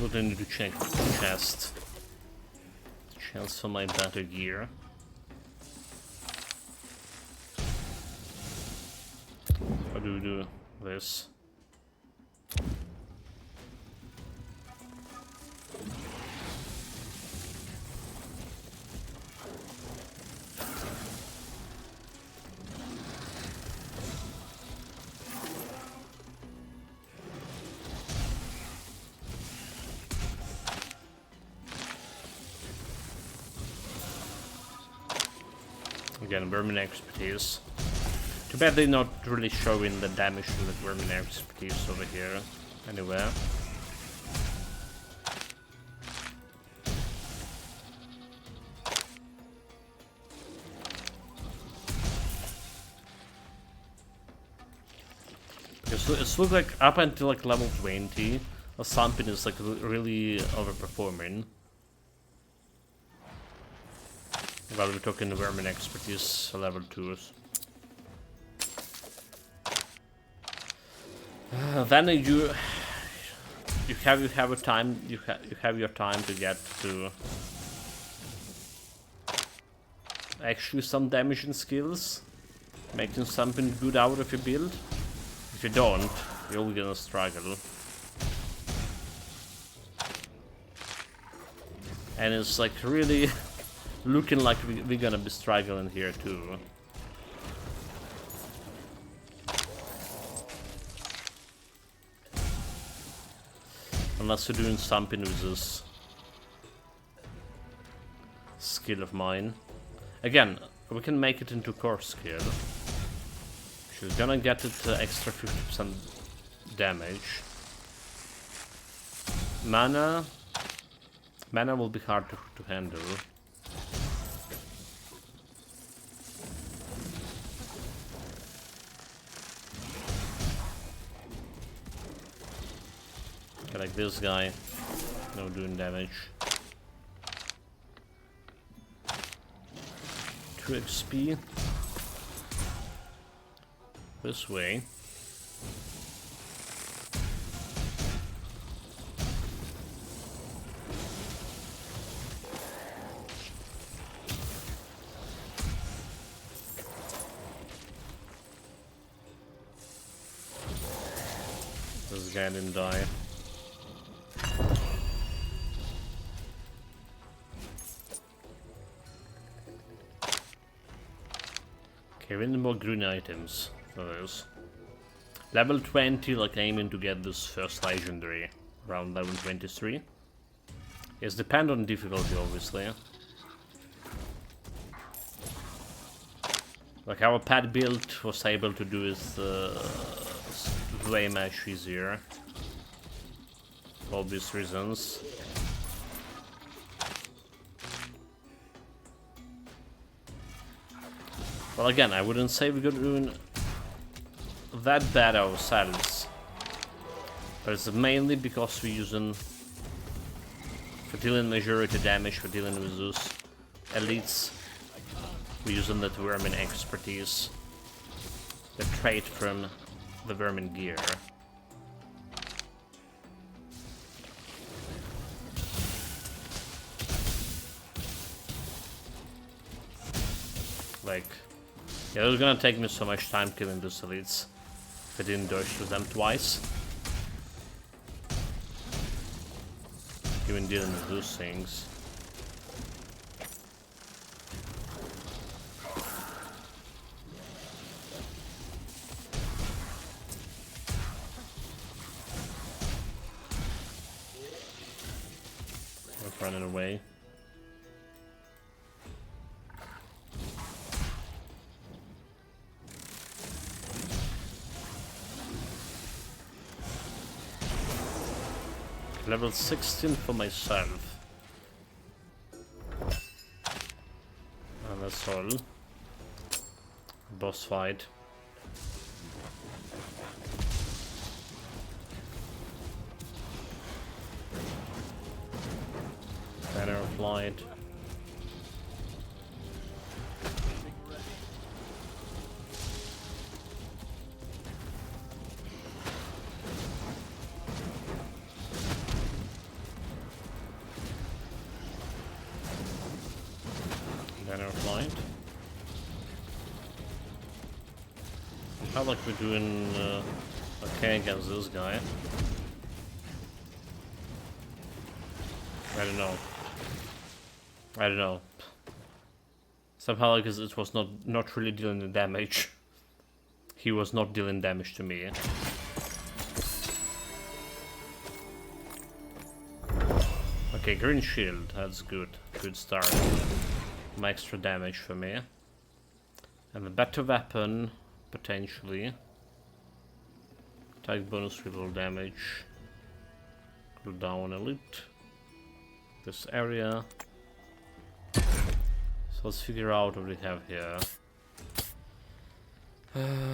Would I need to check the chest? Chance for my better gear. How do we do this? Again, vermin expertise. Too bad they're not really showing the damage to the vermin expertise over here anywhere. It's look like up until like level 20, or something is like really overperforming. Well, we're talking the vermin expertise level 2s. Then you have a time you have your time to get to actually some damaging skills, making something good out of your build. If you don't, you're gonna struggle. And it's like really looking like we're gonna be struggling here too. Unless you're doing something with this skill of mine. Again, we can make it into core skill. She's gonna get it extra 50% damage. Mana will be hard to handle. Okay, like this guy, no doing damage. 2 XP. This way. This guy didn't die. Okay, we need more green items for this. Level 20, like aiming to get this first legendary around level 23. It's depend on difficulty, obviously. Like our pad build was able to do it way much easier. For obvious reasons. Well, again, I wouldn't say we're doing that bad ourselves. But it's mainly because we're using... for dealing majority damage, for dealing with those elites. We're using that vermin expertise. The trait from the vermin gear. Like, yeah, it was gonna take me so much time killing those elites if I didn't dodge with them twice. Even dealing with those things. I'm running away. Level 16 for myself. And that's all. Boss fight. Banner of Light. Banner of Light. How like we're doing okay against this guy. I don't know. Somehow like it was not really dealing the damage. He was not dealing damage to me. Okay, green shield, that's good. Good start. Some extra damage for me. And a better weapon, potentially. Attack bonus, reroll damage. Cool down elite. This area. So let's figure out what we have here.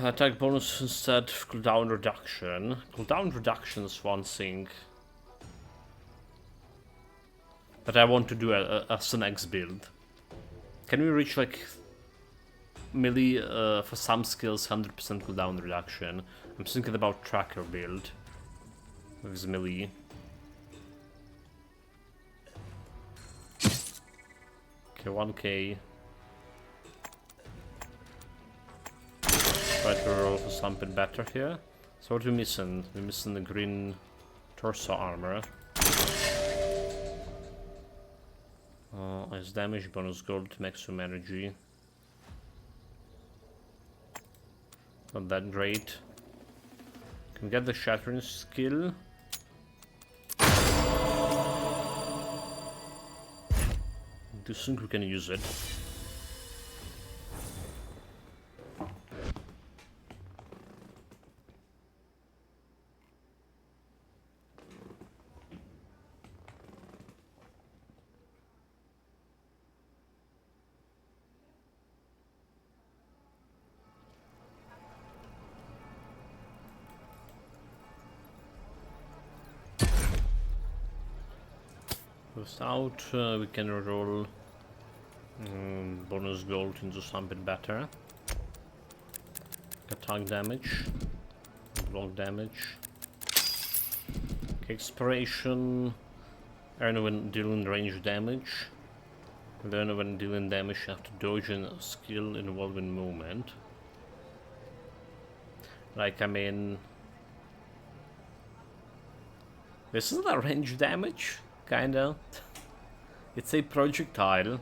Attack bonus instead, cooldown reduction. Cooldown reduction is one thing that I want to do as the next build. Can we reach like melee for some skills 100% cooldown reduction? I'm thinking about tracker build with melee. Okay, 1k. Try to roll for something better here. So what are we missing? We're missing the green torso armor. As damage bonus gold to maximum energy. Not that great. Can we get the shattering skill? Do you think we can use it? Without, we can roll bonus gold into something better. Attack damage, block damage. Okay, expiration. Earn when dealing range damage. Learn when dealing damage after dodging a skill involving movement. Like, I mean, this is not range damage. Kinda. It's a projectile.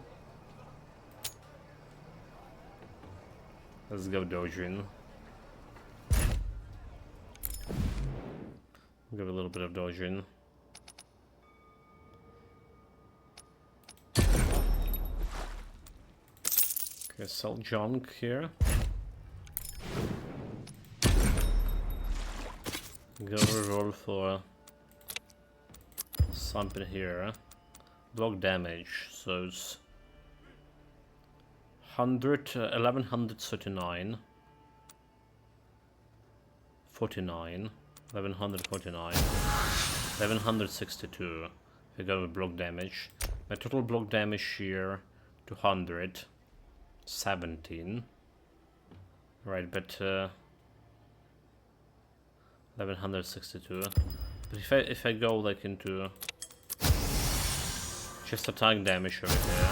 Let's go dodging. Give a little bit of dodging. Okay, sell junk here. Go roll for something here. Block damage, so it's 1139 49 1149 1162. We go with block damage. My total block damage here 217. Right, but 1162. But if I go like into just attack damage over here.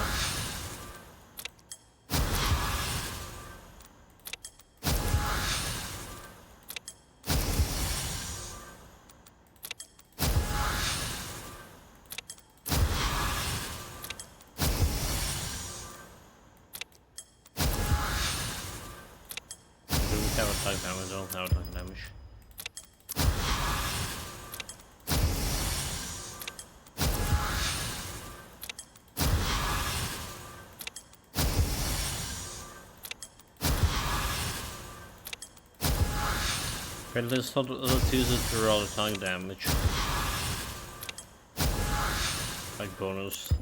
Do we have attack damage? I don't have attack damage. Okay, let's use it to roll attack damage. Like bonus.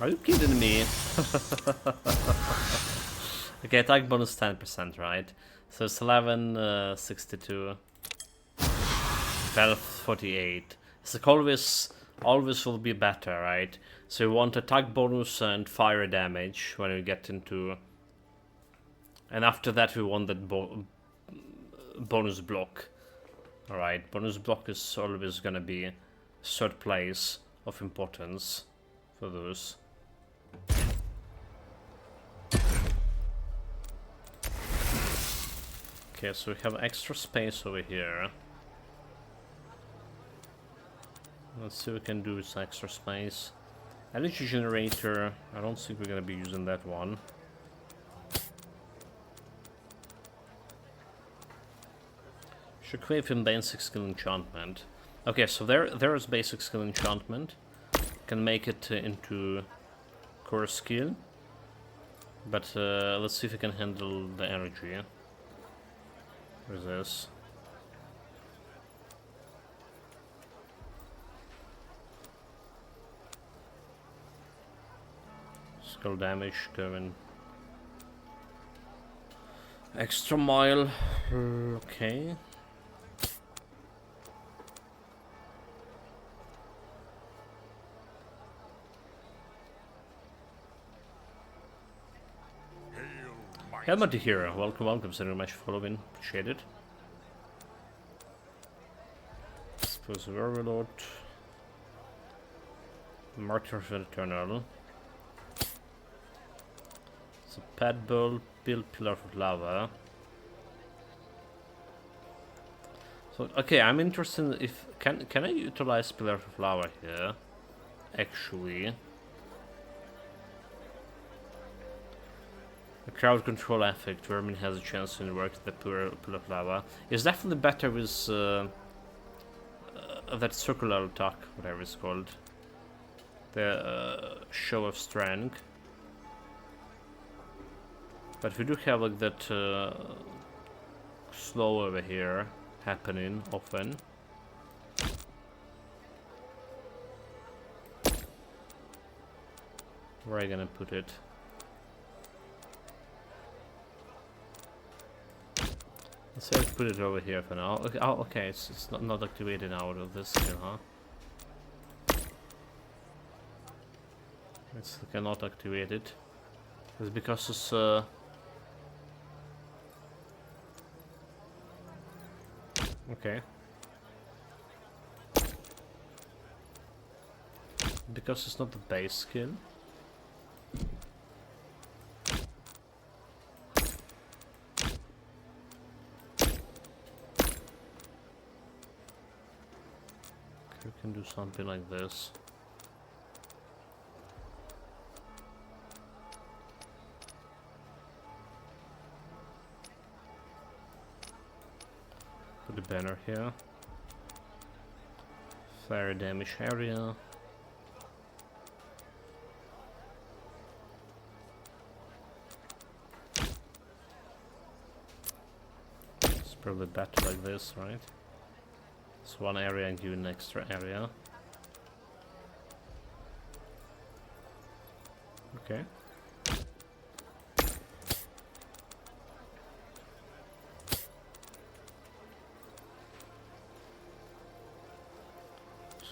Are you kidding me? Okay, attack bonus 10%, right? So it's 1162. 1248. So always will be better, right? So you want attack bonus and fire damage when we get into, and after that we want that bonus block. All right, bonus block is always gonna be third place of importance for those. Okay, so we have extra space over here. Let's see what we can do with extra space. Energy generator, I don't think we're gonna be using that one. Shockwave and basic skill enchantment. Okay, so there is basic skill enchantment. Can make it into core skill. But let's see if we can handle the energy. What is this? Skull damage going. Extra mile. Okay. Helmet to Hero. Welcome, send you much for following. Appreciate it. Explosive Overload. Martyr of Eternal. So Pad Bowl, build Pillar of Lava. So okay, I'm interested if can I utilize Pillar of Lava here? Actually. Crowd control effect. Vermin has a chance to work the pool of lava. It's definitely better with that circular attack, whatever it's called. The show of strength. But we do have like that slow over here happening often. Where are you gonna put it? Let's say put it over here for now. Okay, oh, okay, it's not activated out of this skill, huh? It's cannot activate it. It's because it's okay. Because it's not the base skill. We can do something like this. Put a banner here. Fire damage area. It's probably better like this, right? It's one area and give an extra area. Okay.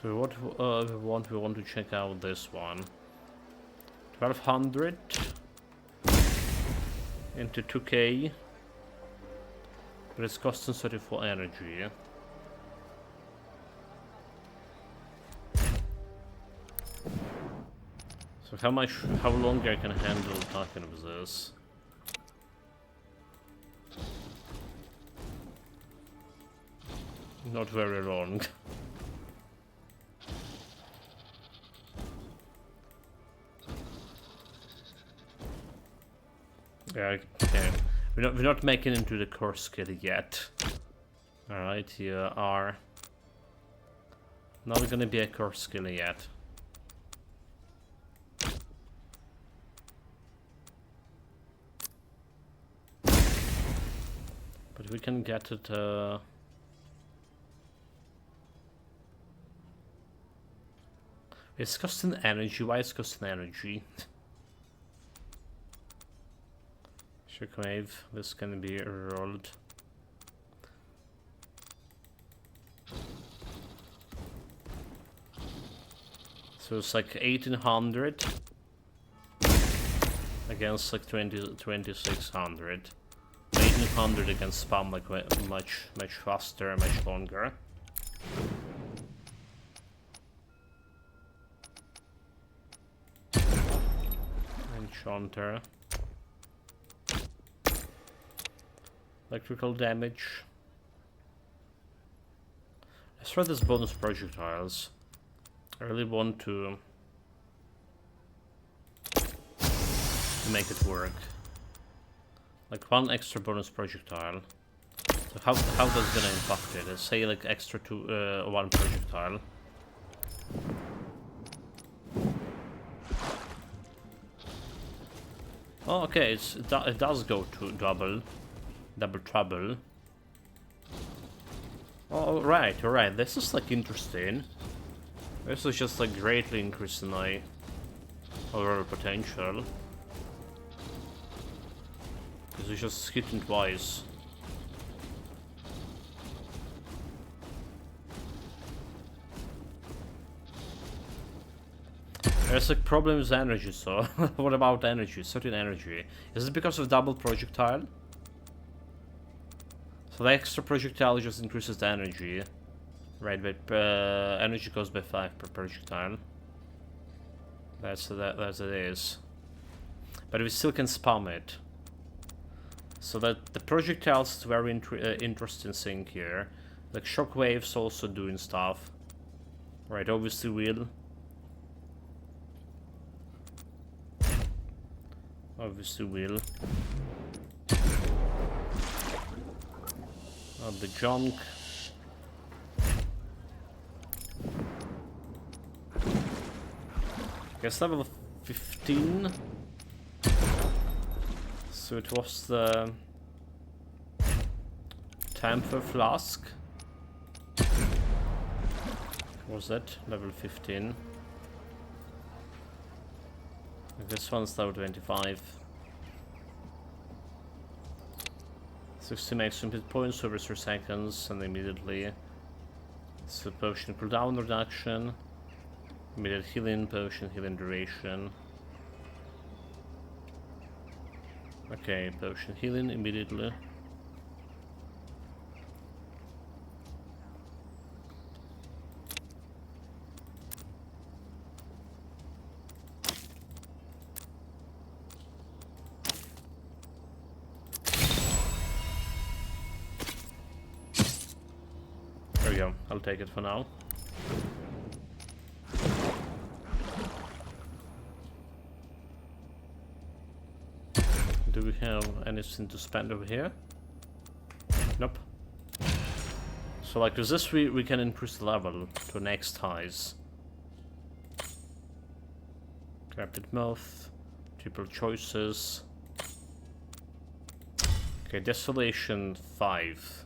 So what we want to check out this one. 1200 into 2k, but it's costing 34 energy. So how long I can handle talking with this? Not very long. Yeah, okay. We're not making it into the core skill yet. Alright, here are not gonna be a core skill yet. But we can get it it's costing energy. Why is it costing energy? Shockwave, this can be rolled. So it's like 1800 against like 2600. 1800 against spam like much faster, much longer. Enchanter. Electrical damage. Let's try this bonus projectiles. I really want to make it work. Like one extra bonus projectile. So how that's gonna impact it? Let's say like extra to one projectile. Oh, okay, it does go to double trouble. Oh, alright, this is like interesting. This is just like greatly increasing my overall potential. Because it's just hitting twice. There's like problems with energy, so what about energy? Certain energy. Is it because of double projectile? So the extra projectile just increases the energy. Right, but energy goes by 5 per projectile. That's it is. But we still can spam it. So that the projectiles is very interesting thing here. Like shockwaves also doing stuff. Right, obviously will. Obviously will. The junk. Guess level 15. So it was the Tamper Flask. Was that level 15? This one's level 25. 60 maximum hit points over 3 seconds and immediately. So potion cooldown reduction. Immediate healing, potion healing duration. Okay, potion healing immediately. There we go, I'll take it for now. Do we have anything to spend over here? Nope. So like with this we can increase the level to next highs. Corrupted Mouth, triple choices. Okay, Desolation 5.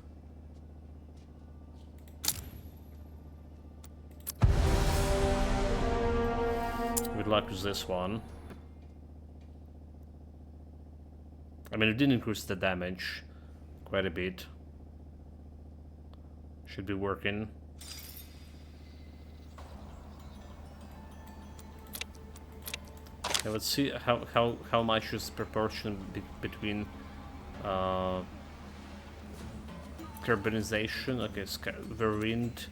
Good luck with this one. I mean, it did increase the damage quite a bit. Should be working. Okay, let's see how much is proportion between carbonization. Okay, Verwind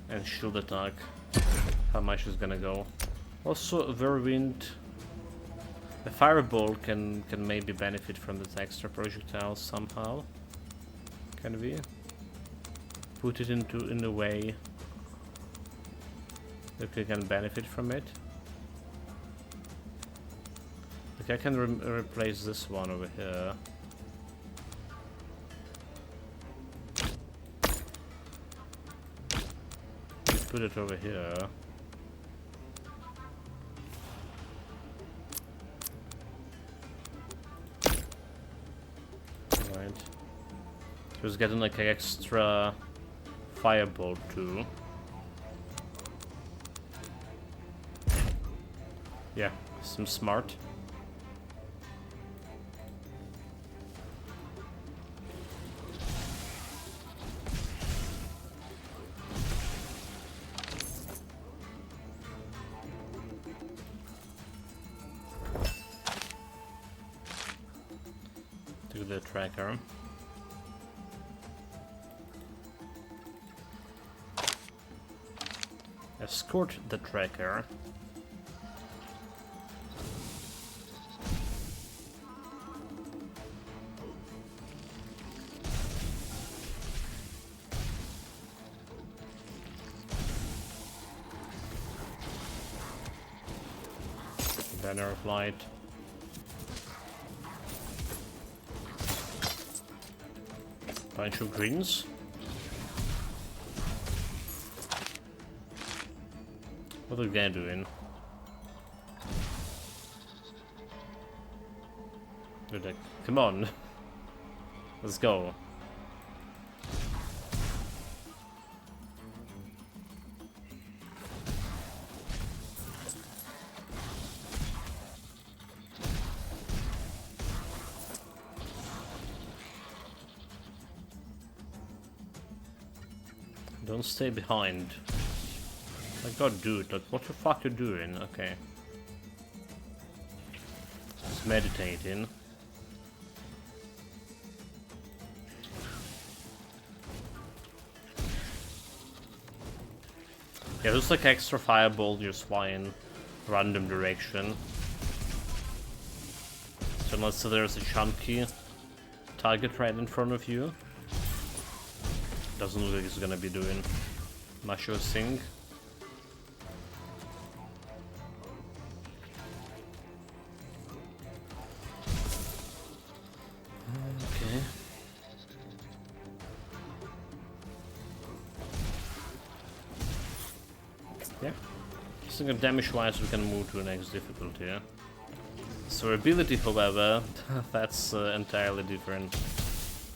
and shield attack. How much is gonna go? Also, Verwind. The fireball can maybe benefit from this extra projectile somehow. Can we put it in a way that we can benefit from it? Okay, I can replace this one over here. Put it over here. Right. He was getting like an extra fireball too. Yeah, seems smart. To the tracker. Escort the tracker. Banner of light. Bunch of greens. What are the guy doing? They're like, come on, let's go. Don't stay behind. Like, God, dude, like, what the fuck you doing? Okay. Just meditating. Yeah, there's like extra fireball just flying random direction. So unless there's a chunky target right in front of you, doesn't look like it's gonna be doing much of a thing. Yeah. I think damage-wise we can move to the next difficulty. Yeah? So ability, however, that's entirely different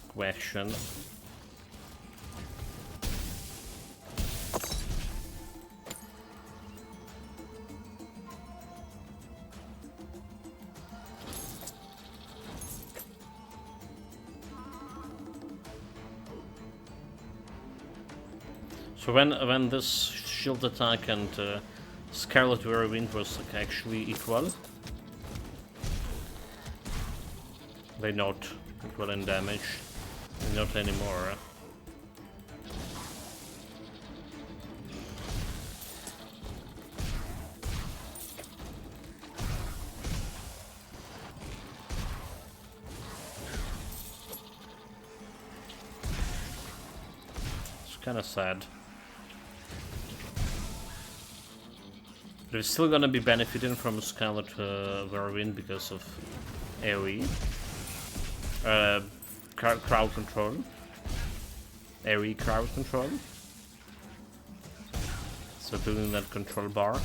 question. So when this shield attack and Scarlet Whirlwind was like, actually equal, they're not equal in damage, not anymore. It's kind of sad. They're still gonna be benefiting from Scarlet Whirlwind because of AoE. Crowd control. AoE crowd control. So building that control bar.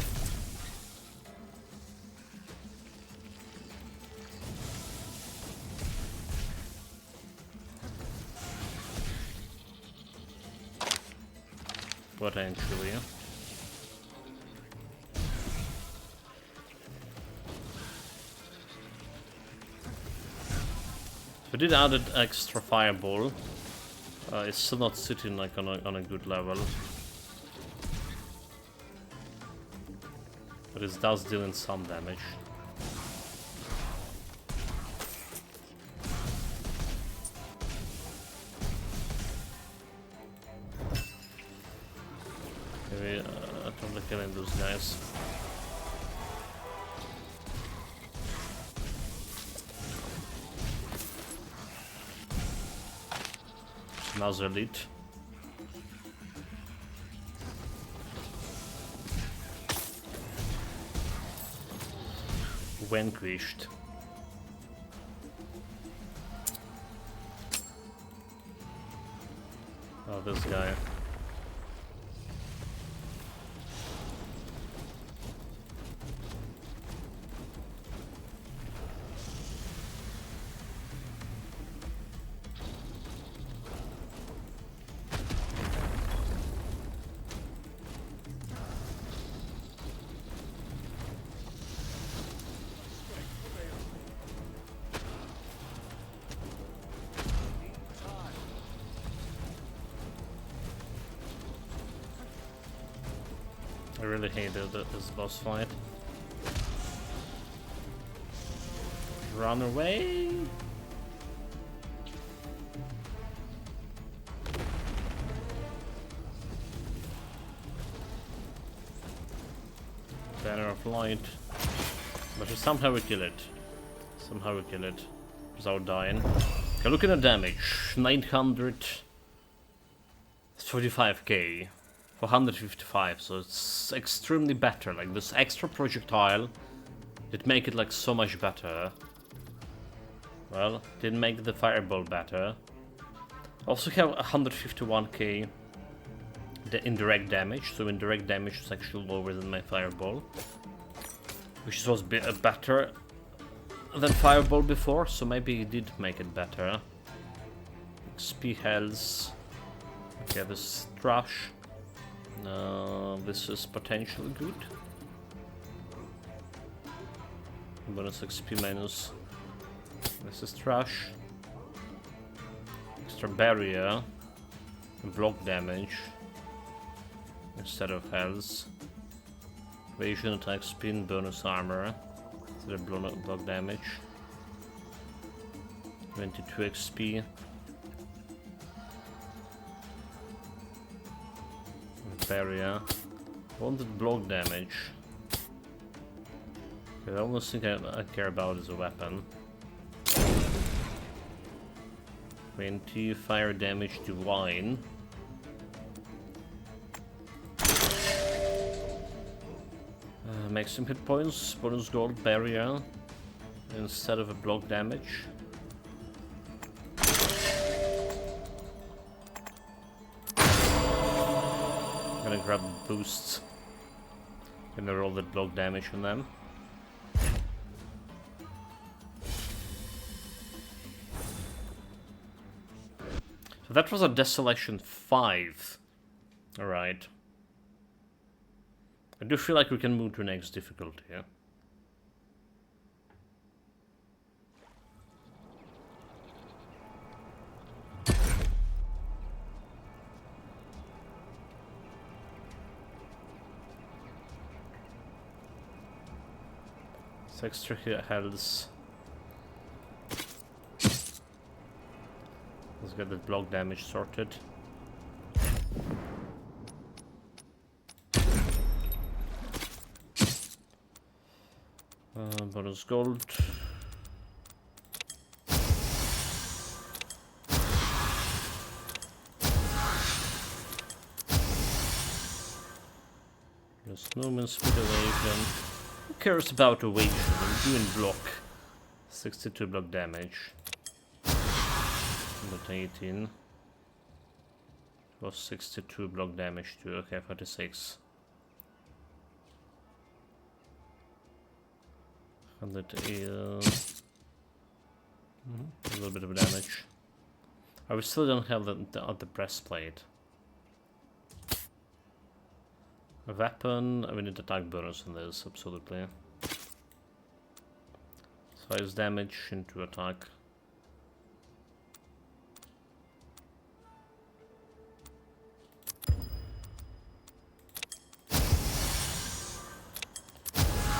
Potentially. If I did add an extra fireball, it's still not sitting like on a good level. But it does dealing some damage. Maybe I'm killing those guys. Another elite. Vanquished. Oh, this guy. I really hated this boss fight. Run away! Banner of Light. But somehow we kill it. Somehow we kill it. Without dying. Okay, look at the damage. 945k. 455, so it's extremely better. Like this extra projectile did make it like so much better. Well, didn't make the fireball better. Also have 151k the indirect damage, so indirect damage is actually lower than my fireball, which was better than fireball before, so maybe it did make it better. XP health. Okay, this is trash. This is potentially good. Bonus XP minus. This is trash. Extra barrier. Block damage. Instead of health. Evasion, attack, spin, bonus armor. Instead of block damage. 22 XP. Barrier. Wanted block damage. Okay, the only thing I care about is a weapon. 20 fire damage to wine. Maximum hit points, bonus gold barrier instead of a block damage. Gonna grab boosts. Gonna roll that block damage on them. So that was a Desolation 5. Alright. I do feel like we can move to next difficulty, yeah? It's extra health. Let's get the block damage sorted. Bonus gold. Just movement speed evasion. Who cares about evasion? We're doing block. 62 block damage. 118. Was 62 block damage too. Okay, 46. 100. A little bit of damage. Oh, we still don't have the breastplate. A weapon. We need attack bonus on this, absolutely. Size damage into attack.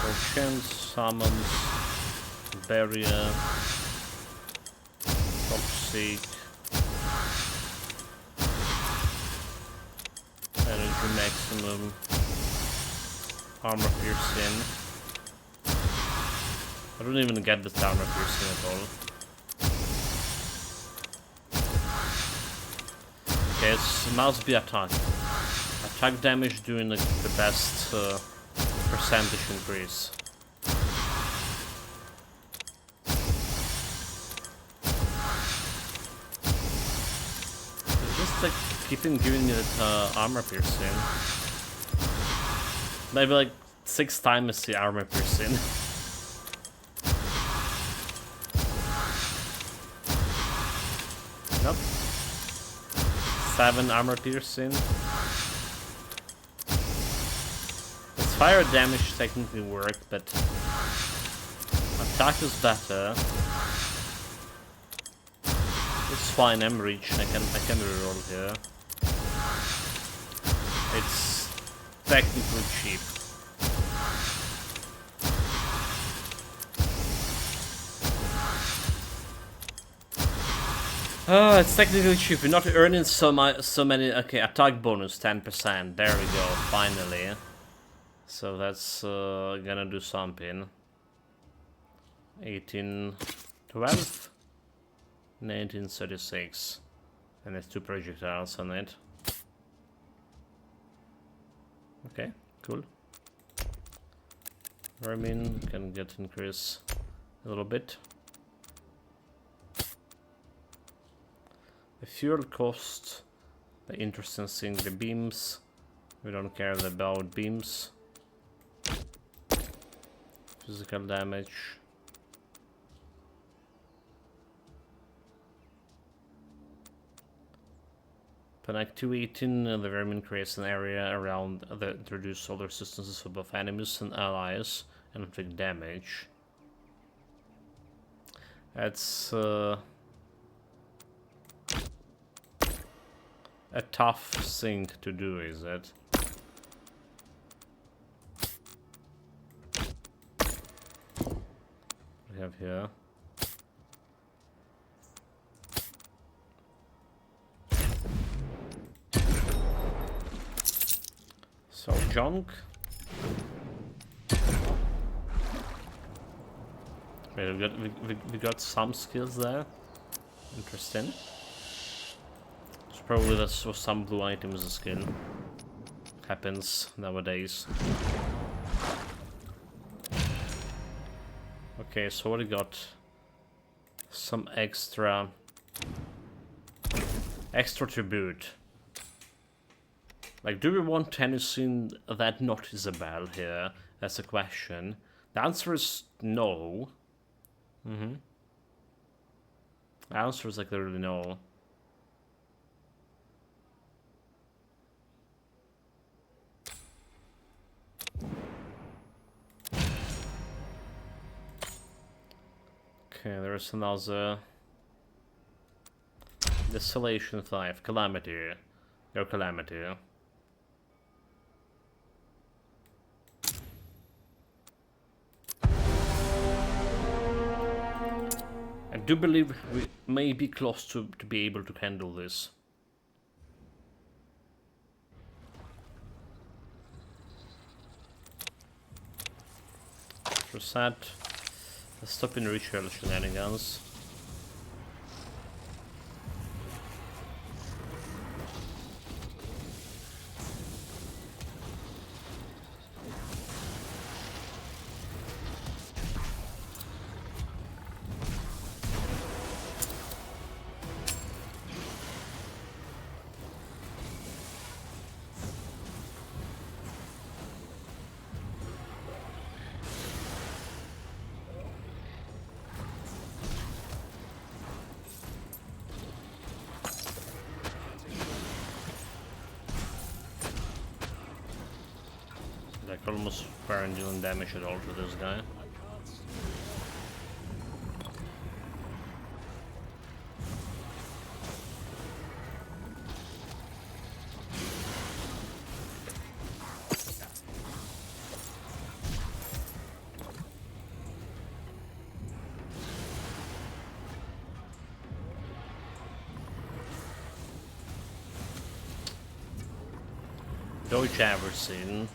Potions, summons, barrier, toxic, energy maximum, armor piercing. I don't even get this armor piercing at all. Okay, it must be attack. Attack damage doing the best percentage increase. Just like keeping giving me that armor piercing. Maybe like 6 times the armor piercing. Nope. 7 armor piercing. Fire damage technically worked, but attack is better. It's fine, I'm reached. I can reroll here. It's technically cheap. It's technically cheap. We're not earning so many. Okay, attack bonus 10%. There we go. Finally. So that's gonna do something. 1812, 1936, and there's 2 projectiles on it. Okay, cool. Vermin can get increase a little bit. The fuel cost, the interesting thing, the beams. We don't care about beams. Physical damage. Panic 218, the vermin creates an area around that reduces all resistances for both enemies and allies and inflict damage. That's a tough thing to do, is it? We have here. So junk. Wait, we got some skills there. Interesting. So probably that's for some blue items a skill. Happens nowadays. Okay, so what do we got? Some extra tribute. Like, do we want anything that noticeable here? That's a question. The answer is no. The answer is like literally no. Okay, there's another. Desolation 5, Calamity. Your Calamity. I do believe we may be close to be able to handle this. Reset. Stop in ritual shenanigans. Like almost weren't dealing damage at all to this guy. Deutsche Everseen.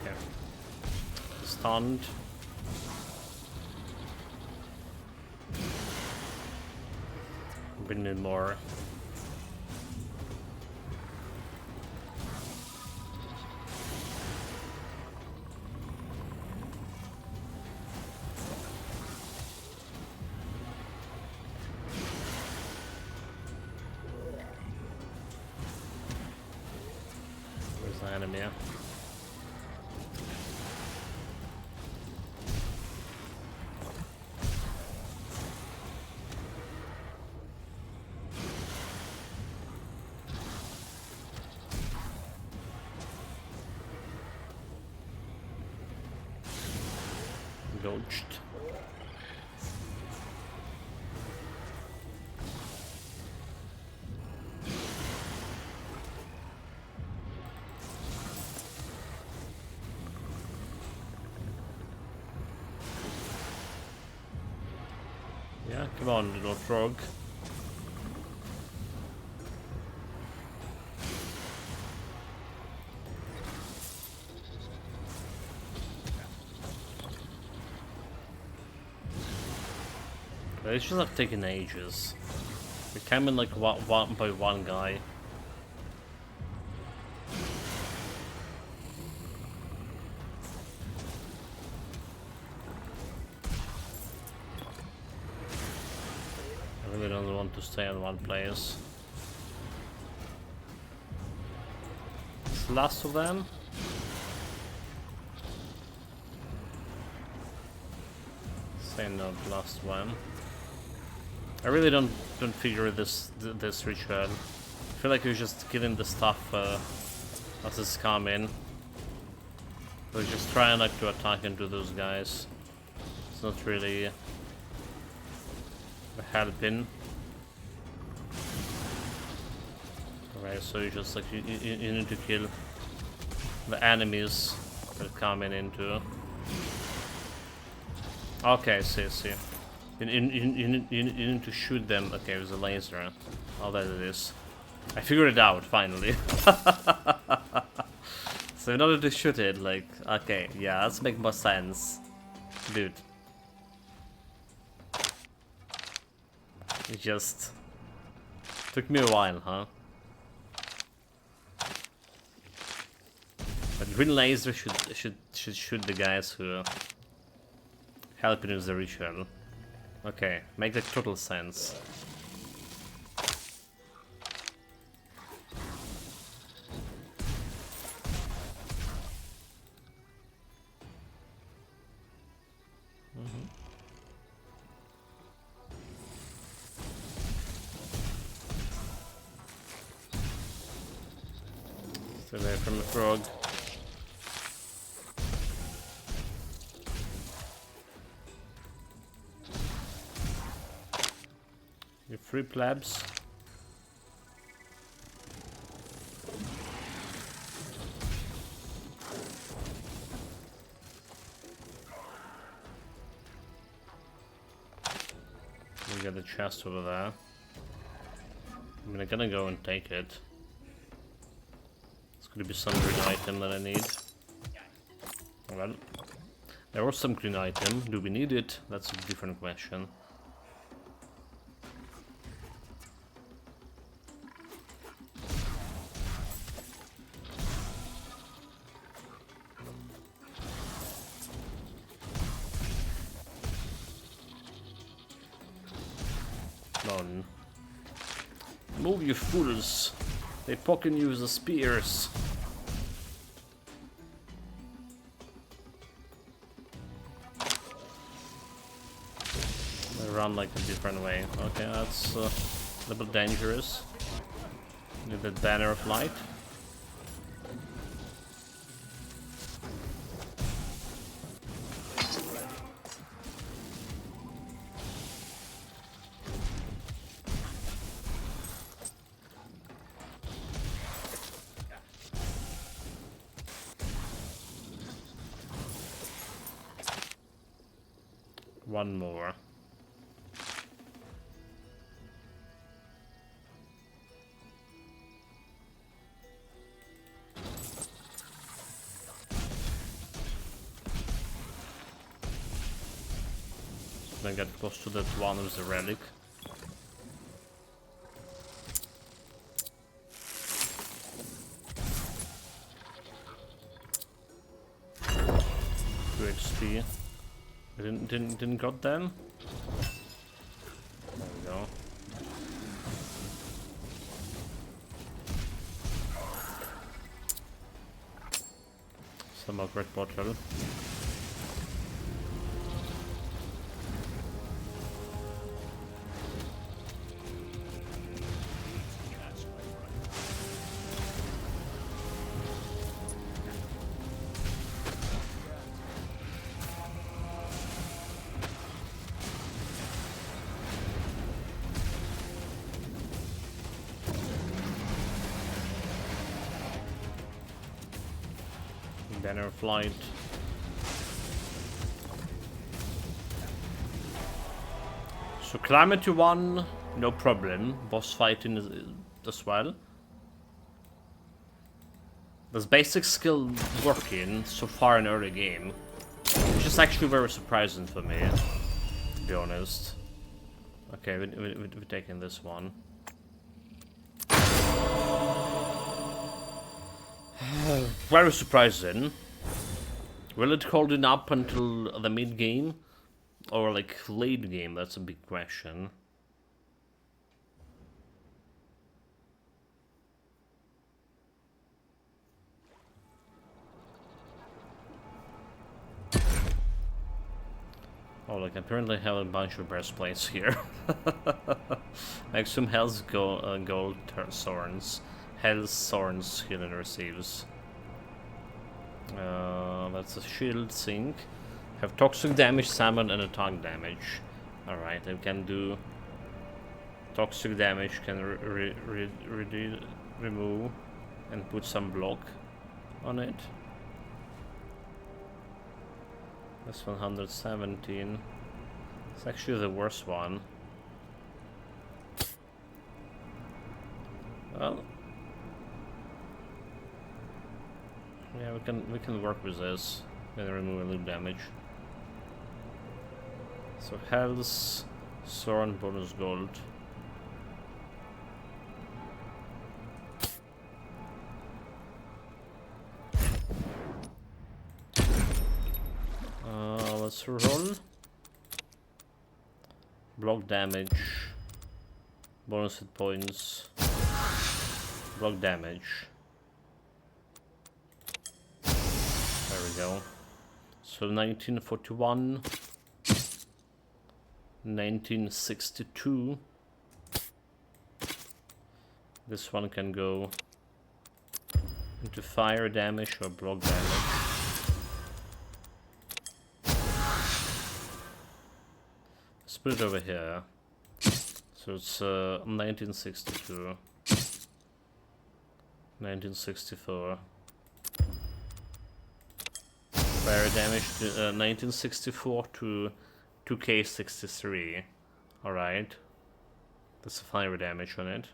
Okay. Stunned. We need more. Where's the enemy? Dodged. Yeah, come on, little frog. It's just like taking ages. We came in like one by one guy. I really don't want to stay in one place. It's the last of them. Say no, the last one. I really don't figure this ritual. I feel like we're just killing the stuff as it's coming. We're just trying like to attack into those guys. It's not really helping. Alright, so you just like you need to kill the enemies that are coming into. Okay, see. You need to shoot them. Okay, there's a laser. Oh, that it is. I figured it out, finally. So in order to shoot it, like, okay, yeah, let's make more sense. Dude. It just took me a while, huh? But green laser should shoot the guys who Helping is the ritual. Okay, make that total sense. Stay away from the frog. You free plebs. We got the chest over there. I'm gonna go and take it. It's gonna be some green item that I need. Well, there was some green item. Do we need it? That's a different question. None. Move, you fools! They poking use the spears. They run like a different way. Okay, that's a little bit dangerous. Need that banner of light. One more. Then get close to that one with the relic. Two XP. Didn't got them. There we go. Some more red bottle. Banner of light. So climate to 1, no problem. Boss fighting is as well. Does basic skill working so far in early game? Which is actually very surprising for me, to be honest. Okay, we're taking this one. Very surprising. Will it hold it up until the mid game? Or like late game? That's a big question. Oh, like apparently I have a bunch of breastplates here. Maximum health gold thorns. Health thorns healing receives. That's a shield sink. Have toxic damage, summon, and attack damage. Alright, I can do toxic damage, can remove and put some block on it. That's 117. It's actually the worst one. Well, yeah, we can work with this and remove a little damage. So health, sword, bonus gold. Let's roll. Block damage. Bonus hit points. Block damage. There we go. So 1941. 1962. This one can go into fire damage or block damage. Let's put it over here. So it's 1962. 1964. Fire damage to 1964 to 2K63. Alright. That's the fire damage on it.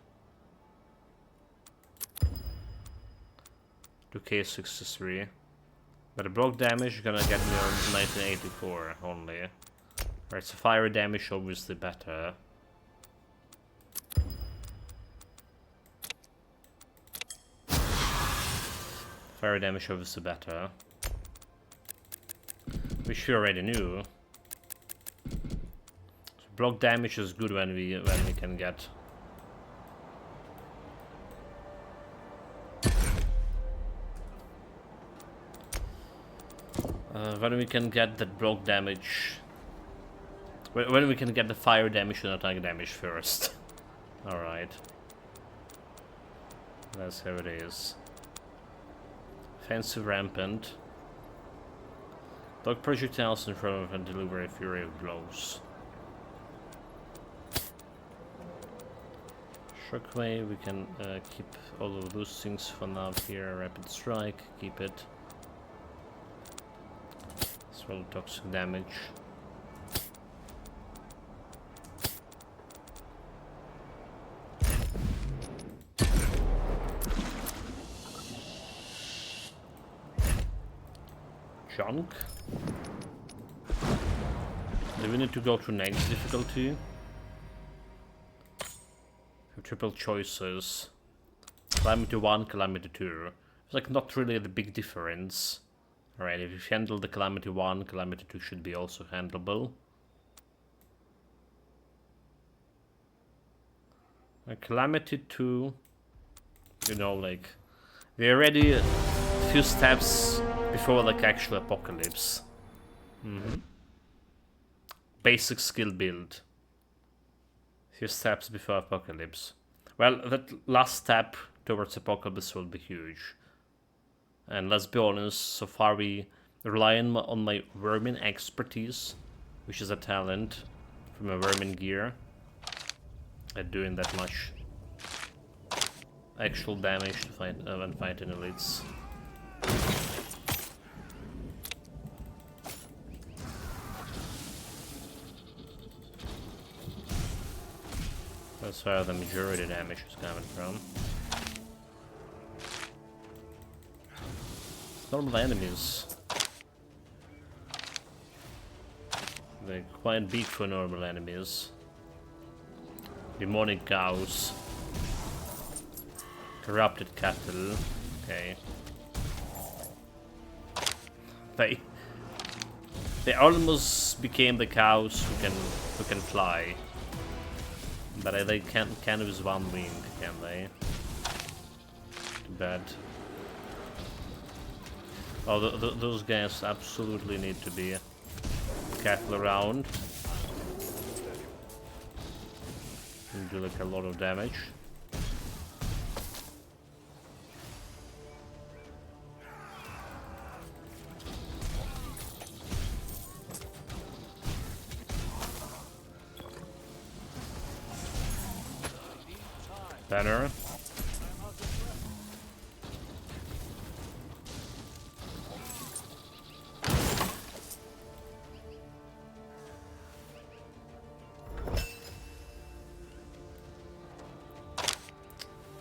2K63. But the block damage is gonna get me on 1984 only. Right, so fire damage obviously better. Fire damage obviously better. Which we already knew. So block damage is good when we can get when we can get that block damage. When we can get the fire damage and attack damage first. Alright. That's how it is. Offensive rampant. Dog projectiles in front of and deliver a fury of blows. Shockwave, we can keep all of those things for now here. Rapid strike, keep it. As well, toxic damage. Junk. Do we need to go to next difficulty? Have triple choices. Calamity 1, Calamity 2. It's like not really the big difference. Alright, if you handle the Calamity 1, Calamity 2 should be also handleable. Calamity 2, you know, like, we're already a few steps before like actual apocalypse. Basic skill build. Few steps before apocalypse. Well, that last step towards apocalypse will be huge. And let's be honest, so far we rely on my vermin expertise, which is a talent from a vermin gear, at doing that much actual damage to fight when fighting elites. That's where the majority damage is coming from. Normal enemies. They're quite big for normal enemies. Demonic cows. Corrupted cattle. Okay. They almost became the cows who can fly. But they can't use one wing, can they? Too bad. Oh, those guys absolutely need to be careful around. And do like a lot of damage. Better.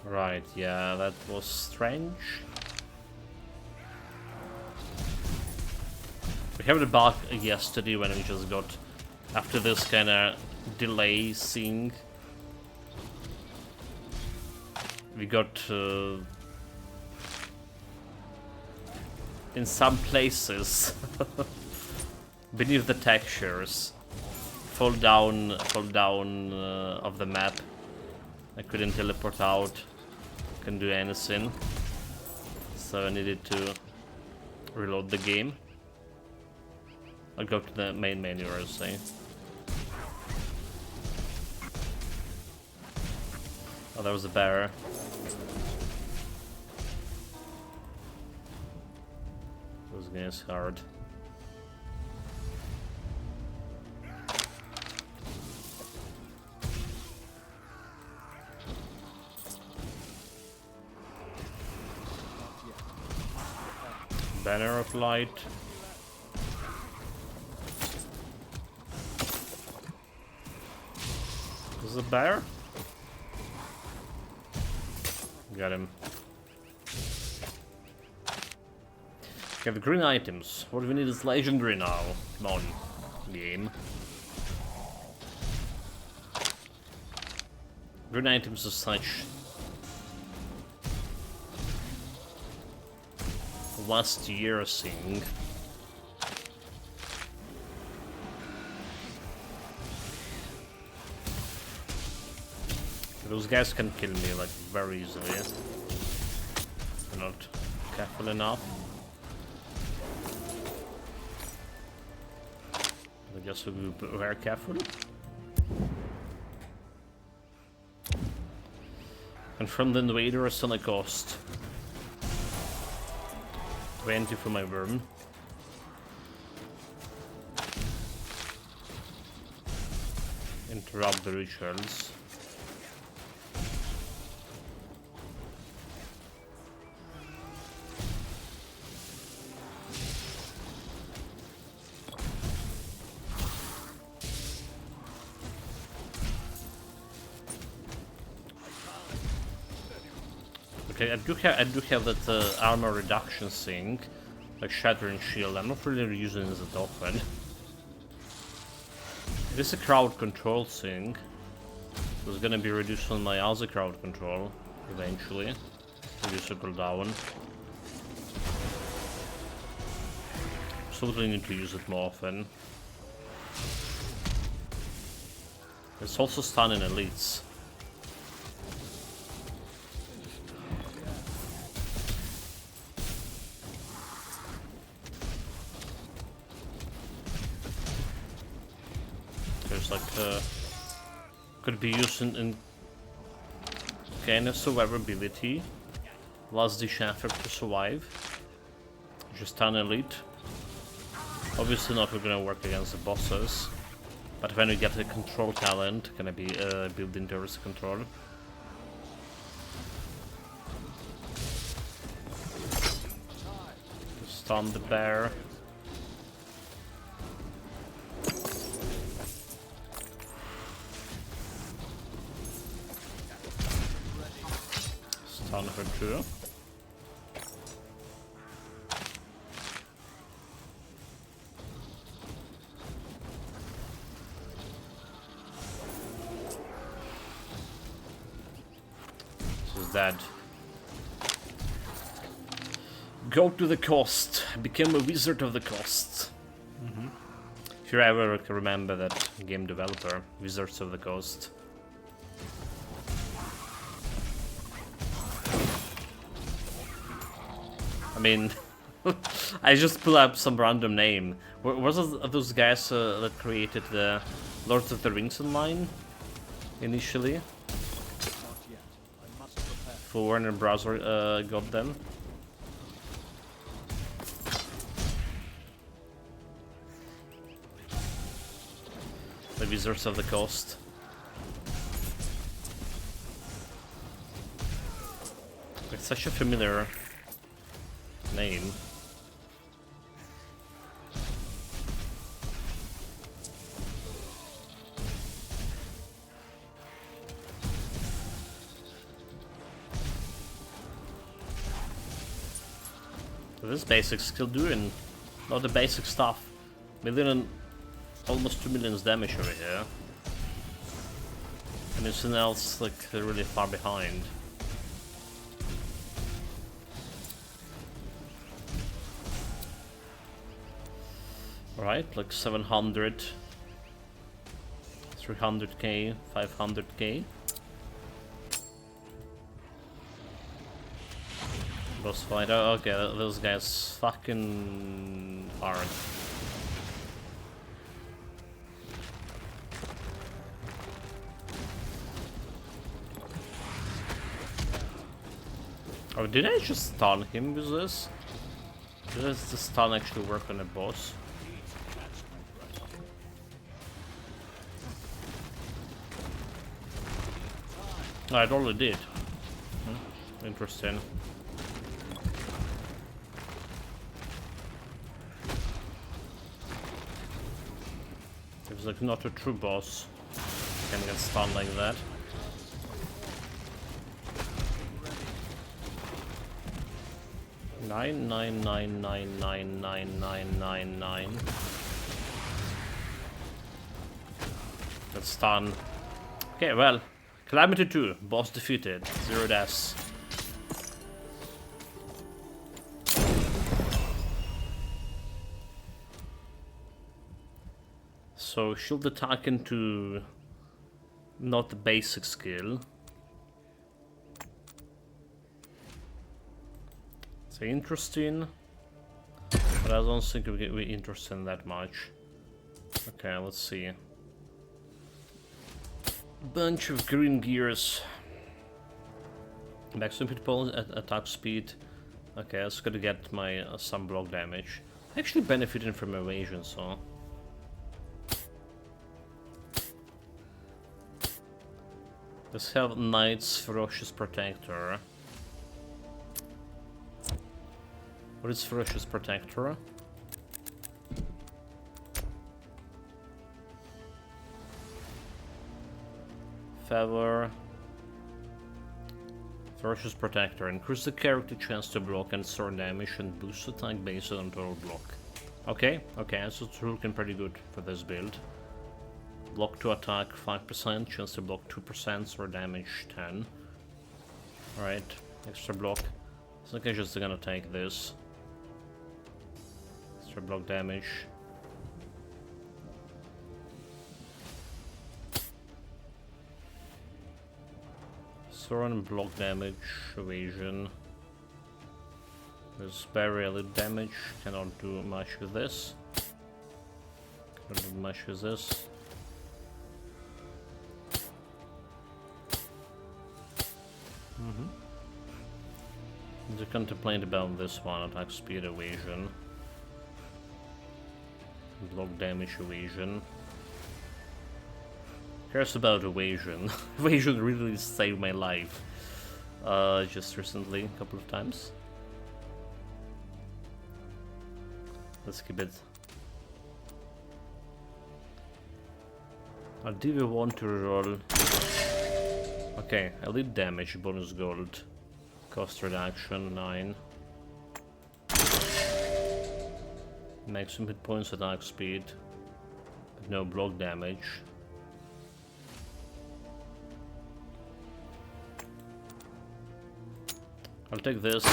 Right, yeah, that was strange. We have the bug yesterday when we just got, after this kind of delay thing, we got in some places beneath the textures fall down of the map. I couldn't teleport out, couldn't do anything, so I needed to reload the game. I'll go to the main menu, I was saying. Oh, there was a bear. This game is hard. Banner of light. Is it a bear? Got him. Okay, the green items. What we need is legendary now. Come on, game. Green items as such. Last year thing. Those guys can kill me like very easily. I'm not careful enough. I guess we'll be very careful. Confront the invader at some cost. 20 for my worm. Interrupt the rituals. Okay, I do have that armor reduction thing, like Shattering Shield. I'm not really using it that often. It is a crowd control thing. So it's gonna be reduced on my other crowd control eventually. Reduce the cooldown. Absolutely need to use it more often. It's also stunning elites. Like could be used in kind of survivability. Last dish effort to survive. Just an elite. Obviously not gonna work against the bosses, but when we get the control talent, gonna be built into risk control. Stun the bear. Stun her too. This is dead. Go to the coast. Become a wizard of the coast. If you ever remember that game developer, Wizards of the Coast. I mean, I just pull up some random name. Was it those guys that created the Lords of the Rings online initially? For Warner Bros. Got them. The Wizards of the Coast. It's such a familiar name. This basic's still doing not the basic stuff. Almost 2 million damage over here. And everything else like they're really far behind. Right, like 700. 300k, 500k. Boss fight. Oh, okay, those guys fucking hard. Oh, did I just stun him with this? Does the stun actually work on a boss? Oh, it already did. Interesting. It's like not a true boss can get stunned like that. Nine. That's stun. Okay, well, Calamity 2, boss defeated, 0 deaths. So shield attack into not the basic skill. It's interesting, but I don't think we're interested in that much. Okay, let's see. Bunch of green gears. Maximum hit points at attack speed. Okay, that's gonna get my some block damage. Actually benefiting from evasion, so. Let's have Knight's Ferocious Protector. What is Ferocious Protector? Favor. Ferocious Protector. Increase the character chance to block and store damage and boost attack based on total block. Okay, so it's looking pretty good for this build. Block to attack 5%, chance to block 2%, store damage 10. Alright, extra block. I think I'm just gonna take this. Extra block damage. Thrown block damage, evasion. There's barely damage, cannot do much with this. Cannot do much with this. To contemplate about this one, attack speed, evasion. Block damage, evasion. Cares about evasion. Evasion really saved my life. Just recently, a couple of times. Let's keep it. Or do we want to roll? Okay, elite damage, bonus gold. Cost reduction, 9. Maximum hit points, attack speed. But no block damage. I'll take this.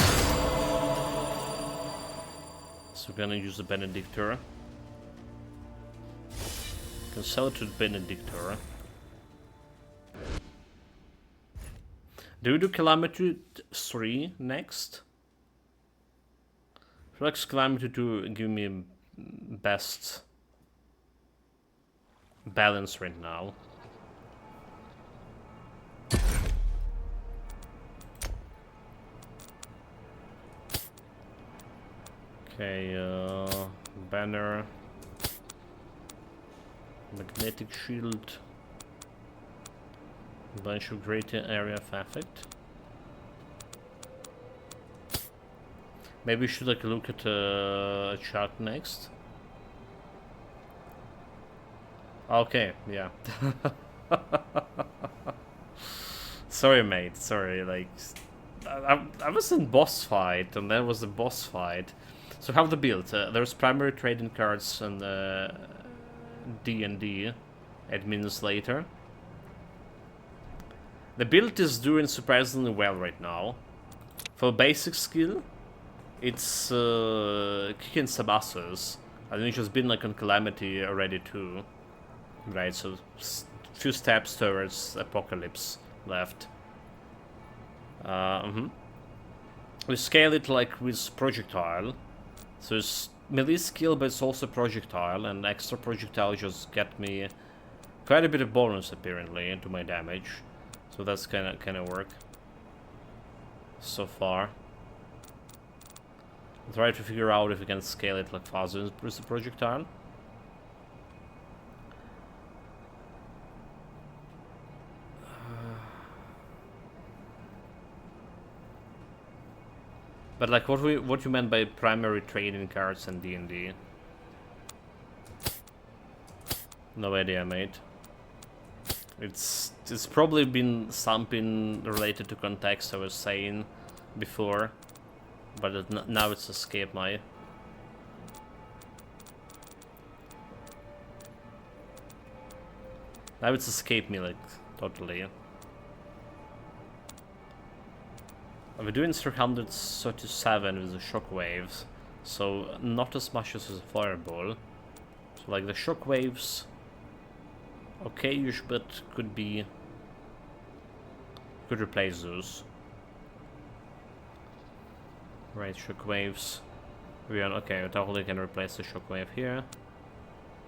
So we're gonna use the Benedictor. Can sell it to the Benedictor. Do we do Calamity 3 next? I feel like Calamity 2 give me best balance right now. Okay, banner, magnetic shield. Bunch of greater area of effect. Maybe we should like look at a chart next. Okay, yeah. Sorry, mate. Sorry, like I was in boss fight, and then was the boss fight. So how the build? There's primary trading cards and D&D admins later. The build is doing surprisingly well right now. For basic skill, it's kicking some asses. I think it's just been like on Calamity already too. Right, so few steps towards Apocalypse left. We scale it like with projectile, so it's melee skill, but it's also projectile, and extra projectile just get me quite a bit of bonus apparently to my damage. So that's kind of work so far. I'll try to figure out if we can scale it like faster with the projectile. But like, what you meant by primary trading cards and D&D? No idea, mate. It's probably been something related to context I was saying before, but now it's escaped my. Now it's escaped me like totally. We're doing 337 with the shockwaves, so not as much as a fireball. So like the shockwaves, okay-ish, but could replace those. Right, shockwaves. Okay, we totally can replace the shockwave here.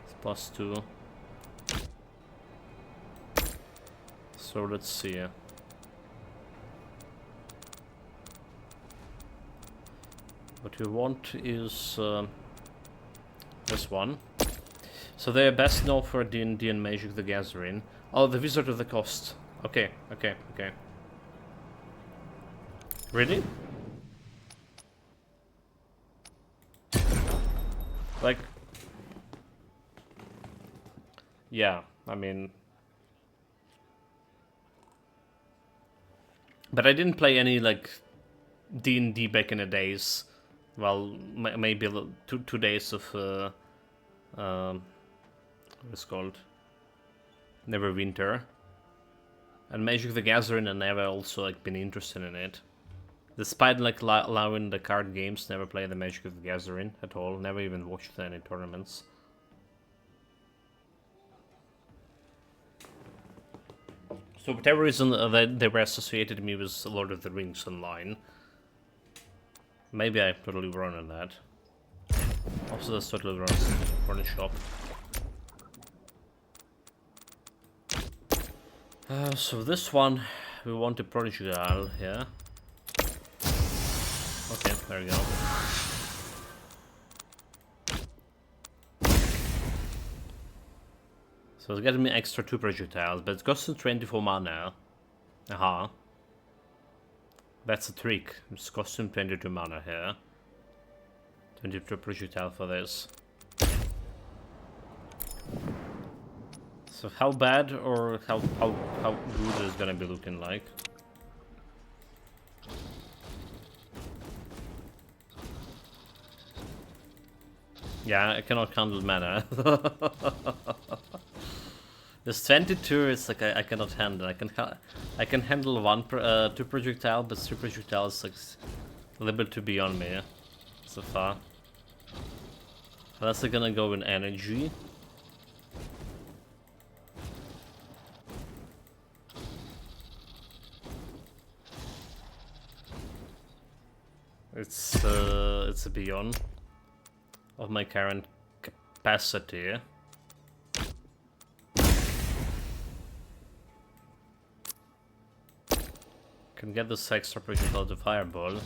It's +2. So let's see. What we want is this one. So they are best known for D&D and Magic the Gathering. Oh, the Wizard of the Coast. Okay. Really? Like... yeah, I mean... But I didn't play any, like, D&D back in the days. Well, maybe 2 days of what it's called, Neverwinter, and Magic the Gathering. I never also like been interested in it, despite like allowing the card games. Never played the Magic of the Gathering at all. Never even watched any tournaments. So for whatever reason, they were associated me with Lord of the Rings Online. Maybe I'm totally wrong on that. Also, that's totally wrong for the shop. So this one, we want a projectile, yeah. Okay, there we go. So it's getting me extra 2 projectiles, but it costs 24 mana. Aha. That's a trick. It's costing 22 mana here. 22 projectile for this. So how bad or how good is gonna be looking like? Yeah, I cannot handle mana. This 22 is like I cannot handle. I can handle 2 projectile, but 3 projectiles like a little bit too beyond me so far. Unless they're gonna go in energy. It's a beyond of my current capacity. Can get this extra projectile to fireball.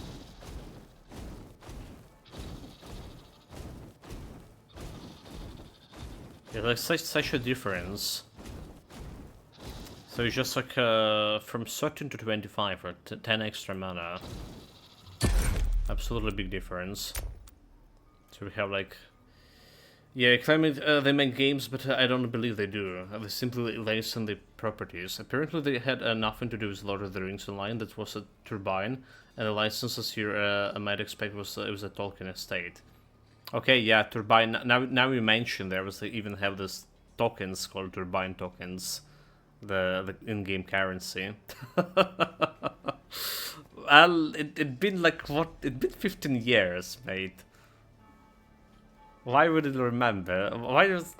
Yeah, like such a difference. So it's just like from 13 to 25 or 10 extra mana. Absolutely big difference. So we have like, yeah, claiming they make games, but I don't believe they do. They simply license the properties. Apparently they had nothing to do with Lord of the Rings Online. That was a turbine, and the licenses here I might expect was it was a Tolkien estate. Okay, yeah, turbine. Now you mentioned there was they even have this tokens called turbine tokens, the in-game currency. Well, it'd been like what? It'd been 15 years, mate. Why would it remember? Why does?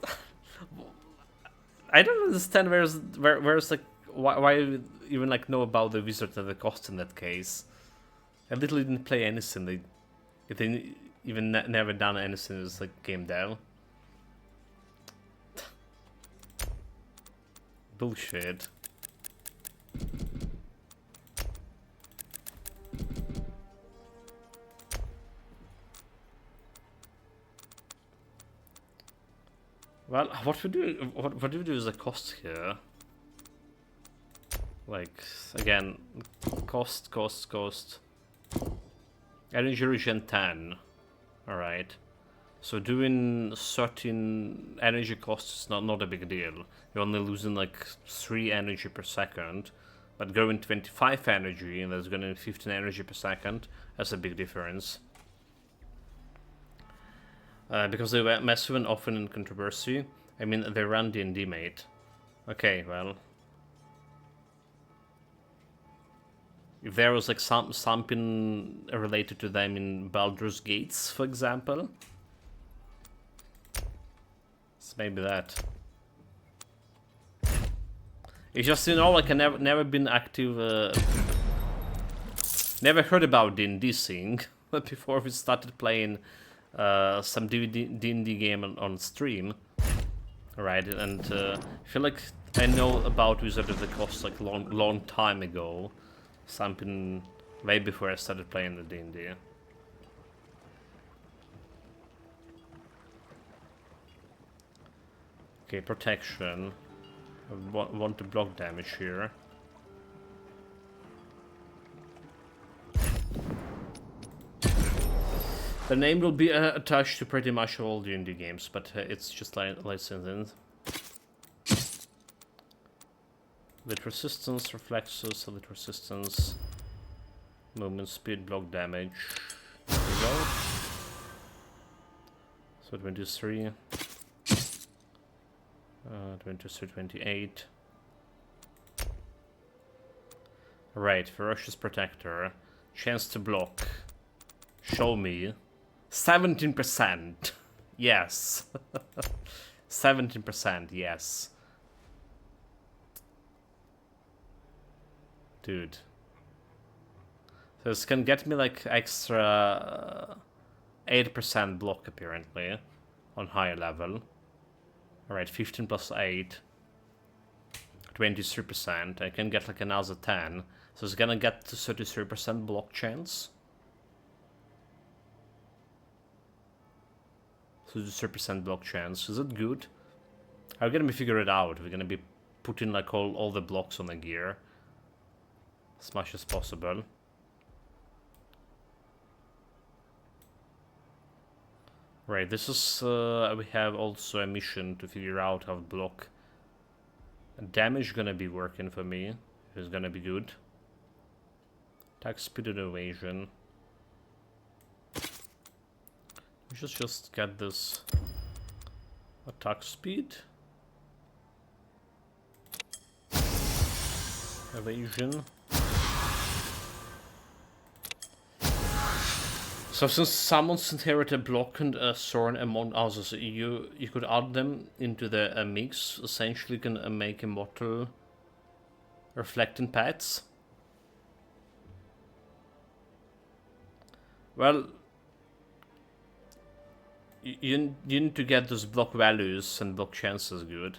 I don't understand where's like why you even like know about the wizard and the cost in that case. I literally didn't play anything. They even never done anything in this like game dev. Bullshit. Well, what do we do is the cost here? Like again, cost. Energy regen 10. All right. So doing 13 energy costs is not a big deal. You're only losing like 3 energy per second, but going 25 energy and that's going to 15 energy per second. That's a big difference. Because they were massive and often in controversy. I mean, they ran D&D, mate. Okay, well, if there was like something related to them in Baldur's Gates, for example, it's maybe that. It's just, you know, like I never been active, never heard about D&D thing, but before we started playing some D&D game on stream, right? And I feel like I know about Wizard of the Coast like long time ago, something way before I started playing the D&D. Okay, protection. I want to block damage here. The name will be attached to pretty much all D&D games, but it's just licensed. Lit resistance, reflexes, lit resistance, movement speed, block damage. There we go. So 23. 23, 28. Right, Ferocious Protector. Chance to block. Show me. 17%. Yes. 17%, yes. Dude. So this can get me like extra 8% block apparently on higher level. Alright, 15 plus 8. 23%. I can get like another 10. So it's gonna get to 33% block chance. 33% block chance. Is it good? How are we gonna figure it out? We're gonna be putting like all the blocks on the gear as much as possible. Right, this is we have also a mission to figure out how to block. Damage gonna be working for me. It's gonna be good. Attack speed and evasion. We should just get this attack speed. Evasion. So since summons inherit a block and a thorn among others, you could add them into the mix. Essentially, you can make immortal reflecting pads. Well, you need to get those block values and block chances good.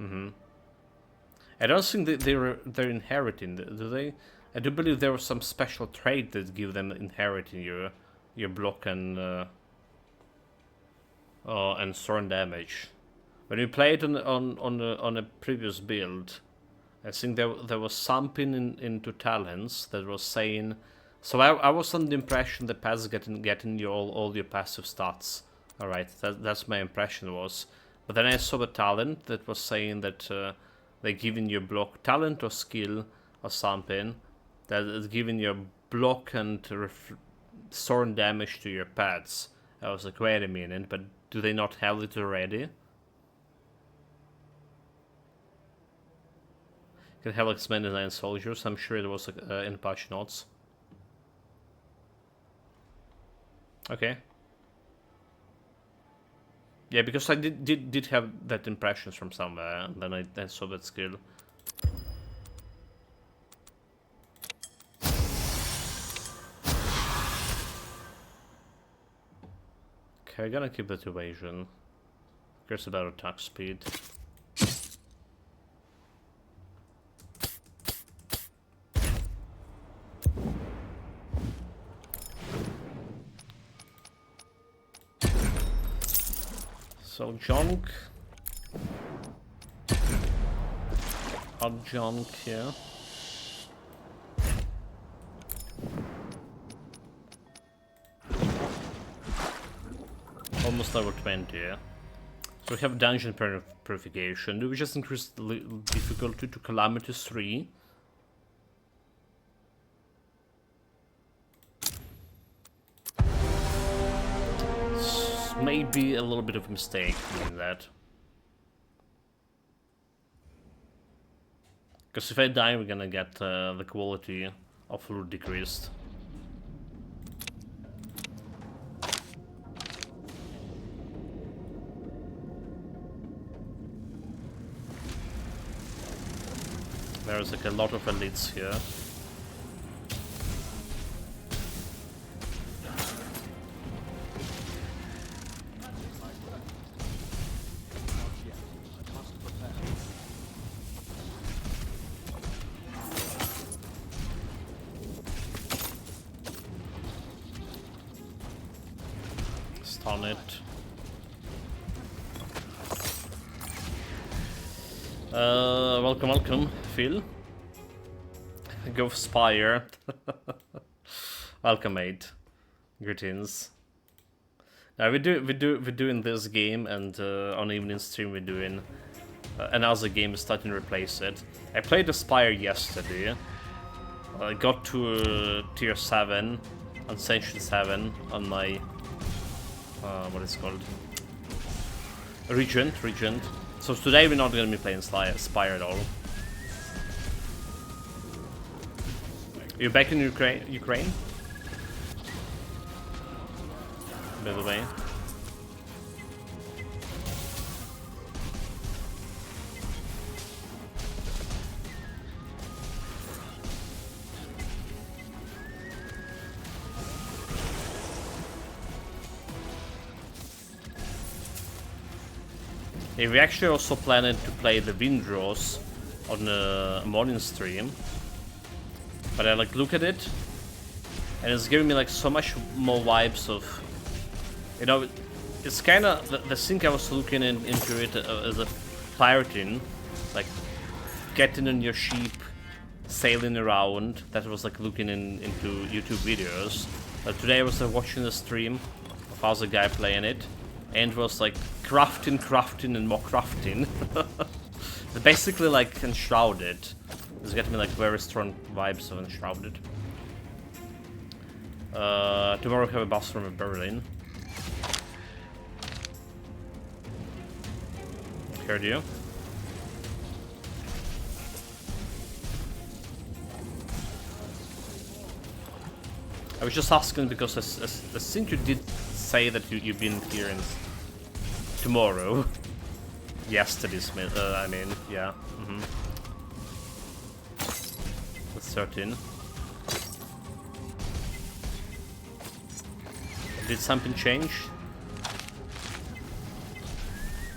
I don't think they're inheriting, do they? I do believe there was some special trait that give them inheriting your block and thorn damage. When we played on a previous build, I think there was something into talents that was saying. So I was under the impression that pads getting you all your passive stats. All right, that's my impression was. But then I saw a talent that was saying that they're giving you block talent or skill or something that is giving you block and thorn damage to your pads. I was like, wait a minute, but do they not have it already? Can have like many 9 soldiers. I'm sure it was like, in patch notes. Okay. Yeah, because I did have that impressions from somewhere, and then I saw that skill. Okay, I'm gonna keep that evasion. Cares about attack speed. So junk. Hard junk here. Almost level 20, yeah. So we have dungeon purification. We just increased the difficulty to Calamity 3. Maybe a little bit of a mistake doing that. Because if I die, we're gonna get the quality of loot decreased. There's like a lot of elites here. Stun it. Welcome, Phil. Go Spire. Welcome, mate. Greetings. Now we're doing this game, and on evening stream we're doing another game starting to replace it. I played the Spire yesterday. I got to tier 7 on Ascension 7 on my what is it called? Regent. So today we're not gonna be playing Spire at all. You're back in Ukraine? By the way. Yeah, we actually also planned to play the Windrose on the morning stream. But I like look at it, and it's giving me like so much more vibes of, you know, it's kind of the thing I was looking into it as a pirating, like getting on your ship, sailing around. That was like looking into YouTube videos. But today I was watching the stream of other guy playing it, and it was like crafting and more crafting. Basically like Enshrouded. It's getting me like very strong vibes of Enshrouded. Tomorrow we have a boss from Berlin. Heard you. I was just asking because I think you did say that you've been here in tomorrow. Yesterday, I mean, yeah. That's 13. Did something change?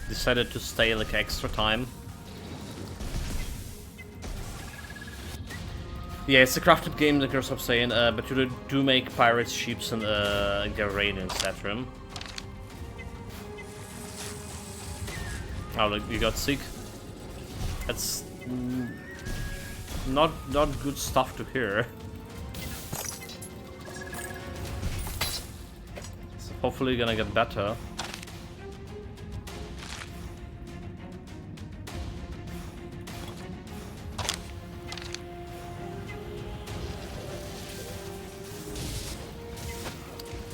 Decided to stay like extra time. Yeah, it's a crafted game, the girls are saying, but you do make pirates, ships, and get raid, etc. Oh, look, you got sick. That's not good stuff to hear. So hopefully you're gonna get better.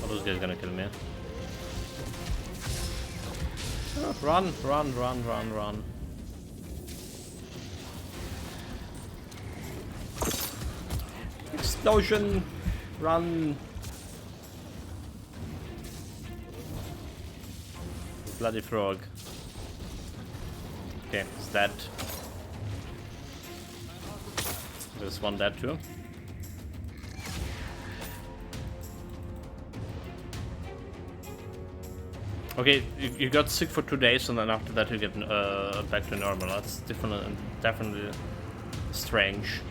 Oh, those guys gonna kill me. Run. Explosion! Run! Bloody frog. Okay, it's dead. There's one dead too. Okay, you got sick for 2 days, and then after that you get back to normal. That's definitely strange.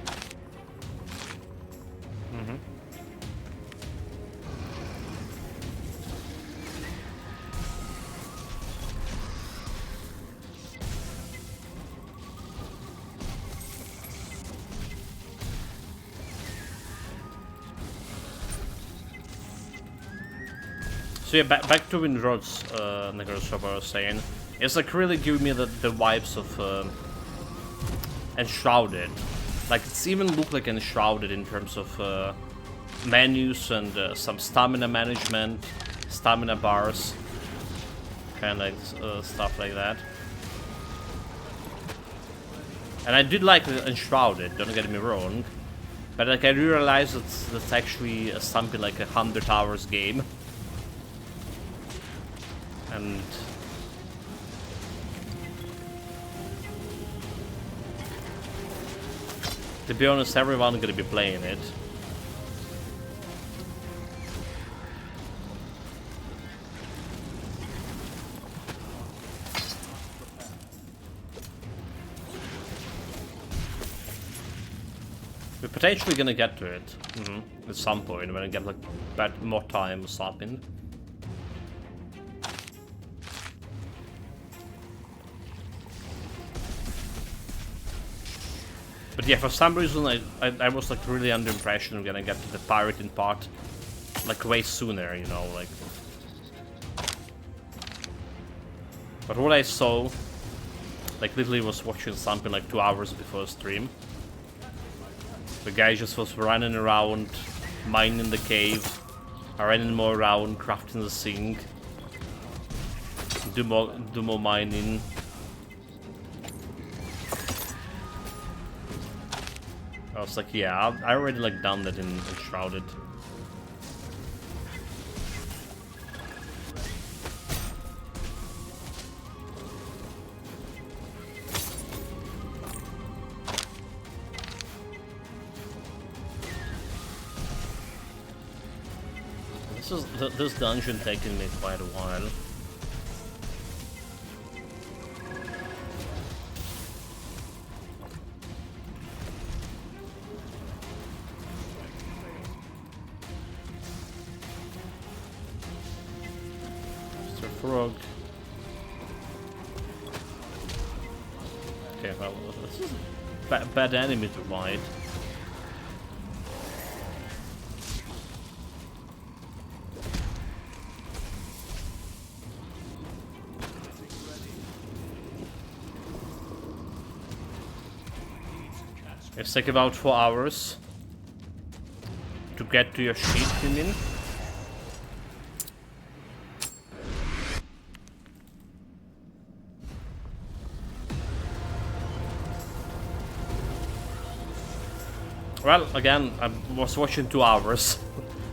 So yeah, back to Windrod's Shop I was saying. It's like really giving me the vibes of Enshrouded. Like it's even looked like Enshrouded in terms of menus and some stamina management, stamina bars, kind of like stuff like that. And I did like Enshrouded, don't get me wrong, but like I realized that's actually something like 100 hours game. And to be honest, everyone's gonna be playing it. We're potentially gonna get to it at some point when I get like more time or something. But yeah, for some reason I was like really under impression we're gonna get to the pirating part like way sooner, you know, like. But what I saw, like literally was watching something like 2 hours before stream. The guy just was running around, mining the cave, running more around, crafting the sink, do more mining. I was like, yeah, I already like done that in Shrouded. This dungeon taking me quite a while. Frog. Okay, well, this is a bad enemy to fight. It's like about 4 hours to get to your sheet, you mean? Well, again, I was watching 2 hours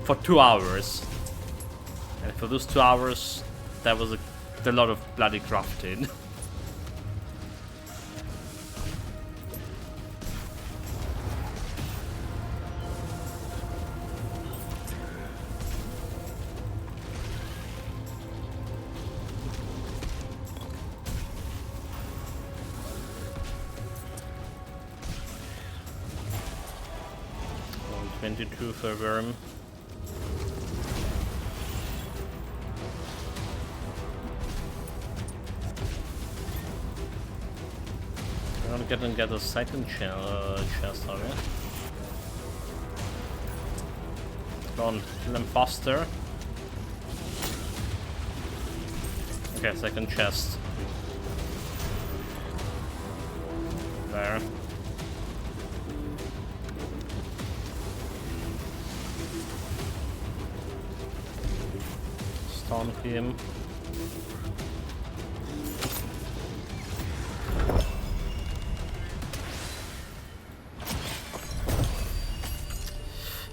for 2 hours, and for those 2 hours, that was a lot of bloody crafting. For worm. I'm gonna get a second chest on it. Go on, kill them faster. Okay, second chest. There. On him.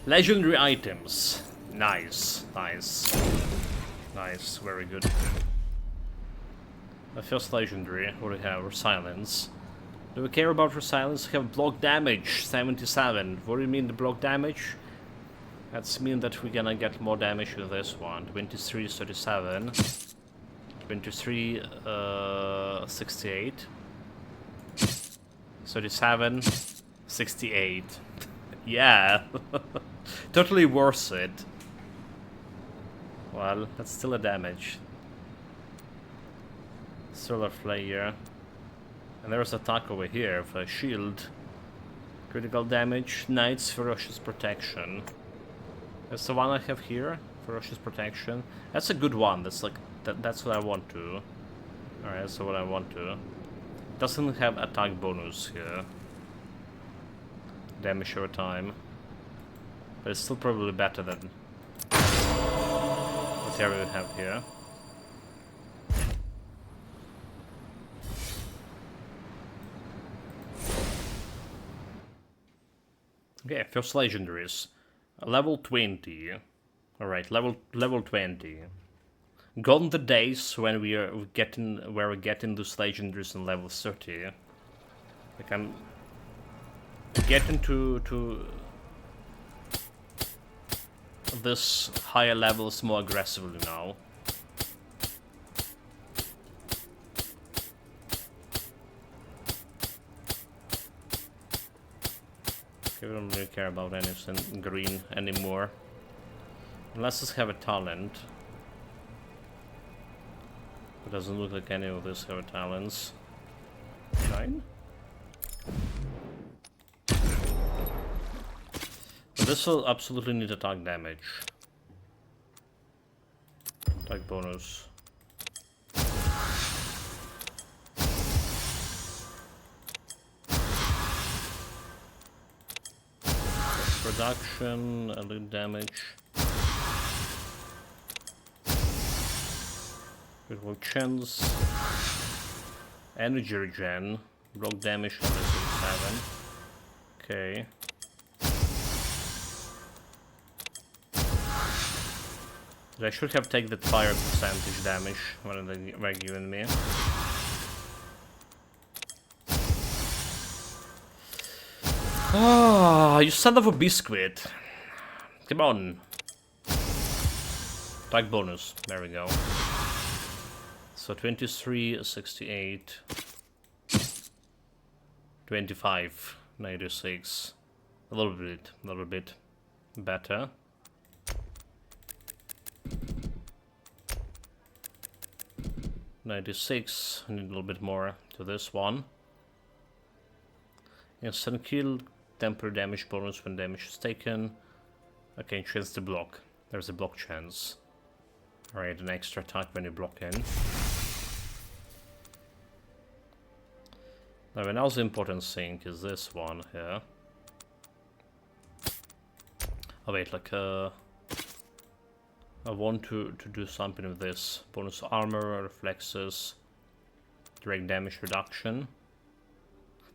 Legendary items. Nice, nice, nice, very good. The first legendary, what do we have? Resilience. Do we care about resilience? We have block damage, 77. What do you mean the block damage? That's mean that we're gonna get more damage with this one. 23, 37. 23, 68. 37, 68. Yeah. Totally worth it. Well, that's still a damage. Solar Flare. And there's attack over here for a shield. Critical damage, Knight's Ferocious Protection. That's the one I have here, Ferocious Protection. That's a good one, that's like, that's what I want to. Alright, that's what I want to. Doesn't have attack bonus here. Damage over time. But it's still probably better than whatever we have here. Okay, first legendaries. Level 20. Alright, level 20. Gone the days when we're getting those legendaries in level 30. Like I'm getting to this higher levels more aggressively now. Okay, we don't really care about anything green anymore. Unless this have a talent. It doesn't look like any of these have talents. 9? But this will absolutely need attack damage. Attack bonus. Production, elite damage. Critical chance. Energy regen. Block damage on the 7. Okay. I should have taken that fire percentage damage when they were giving me. Ah, you son of a biscuit. Come on. Attack bonus. There we go. So 23, 68, 25, 96. A little bit better. $96. I need a little bit more to this one. Instant kill, temporary damage bonus when damage is taken. Okay, chance to block. There's a block chance. Alright, an extra attack when you block in. Now the important thing is this one here. Oh wait, like I want to do something with this. Bonus armor, reflexes, direct damage reduction.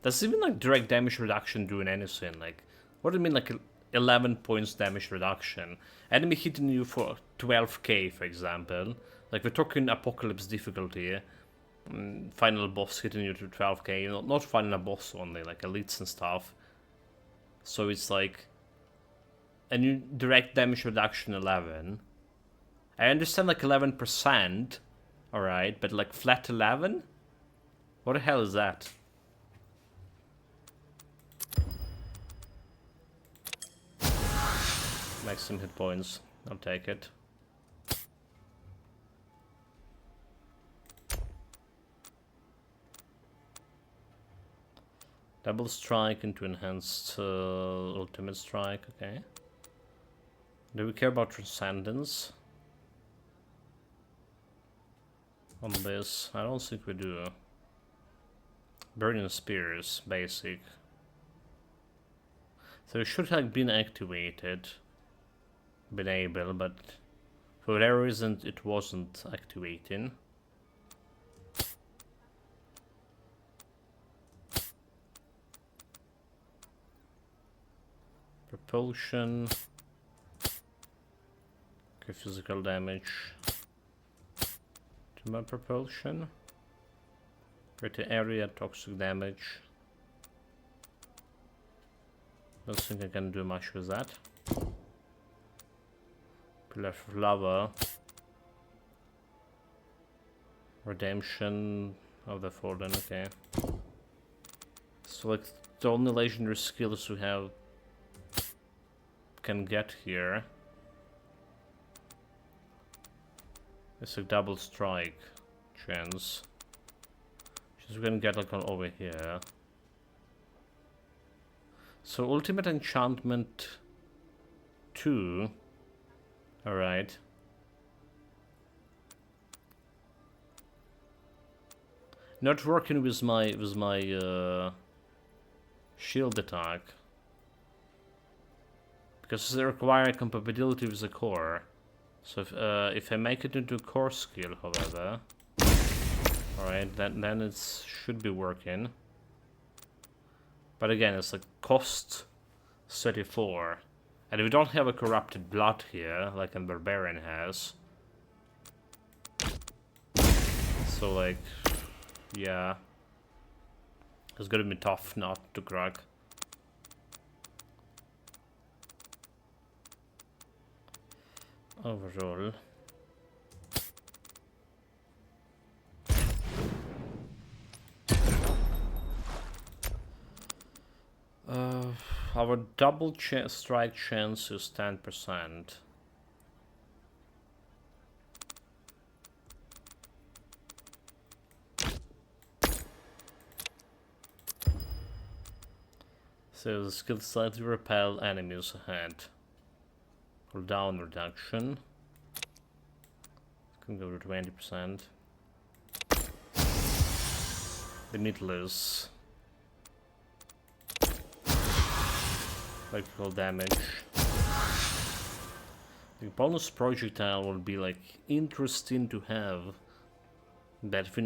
Does even like direct damage reduction doing anything? Like, what do you mean like 11 points damage reduction? Enemy hitting you for 12k, for example. Like we're talking apocalypse difficulty. Final boss hitting you to 12k, not final boss only, like elites and stuff. So it's like a new direct damage reduction 11. I understand like 11%, alright, but like flat 11? What the hell is that? Maximum hit points, I'll take it. Double strike into enhanced ultimate strike, okay. Do we care about transcendence? On this, I don't think we do. Burning spears, basic. So it should have been activated, been able, but for whatever reason it wasn't activating. Propulsion. Okay, physical damage. To my propulsion. Greater area, toxic damage. Don't think I can do much with that. Pillar of lava. Redemption of the Fallen, okay. So like the only legendary skills we have can get here is a double strike chance. Which we're gonna get like on over here. So ultimate enchantment 2. Alright. Not working with my shield attack. Because they require compatibility with the core. So if I make it into a core skill, however, alright, then it should be working. But again, it's like cost 34. And we don't have a corrupted blood here, like a barbarian has. So like, yeah. It's gonna be tough not to crack. Overall. Our double strike chance is 10%. So the skill slightly repel enemies ahead. Or down reduction. Can go to 20%. Limitless. Electrical damage. The bonus projectile will be like interesting to have, but we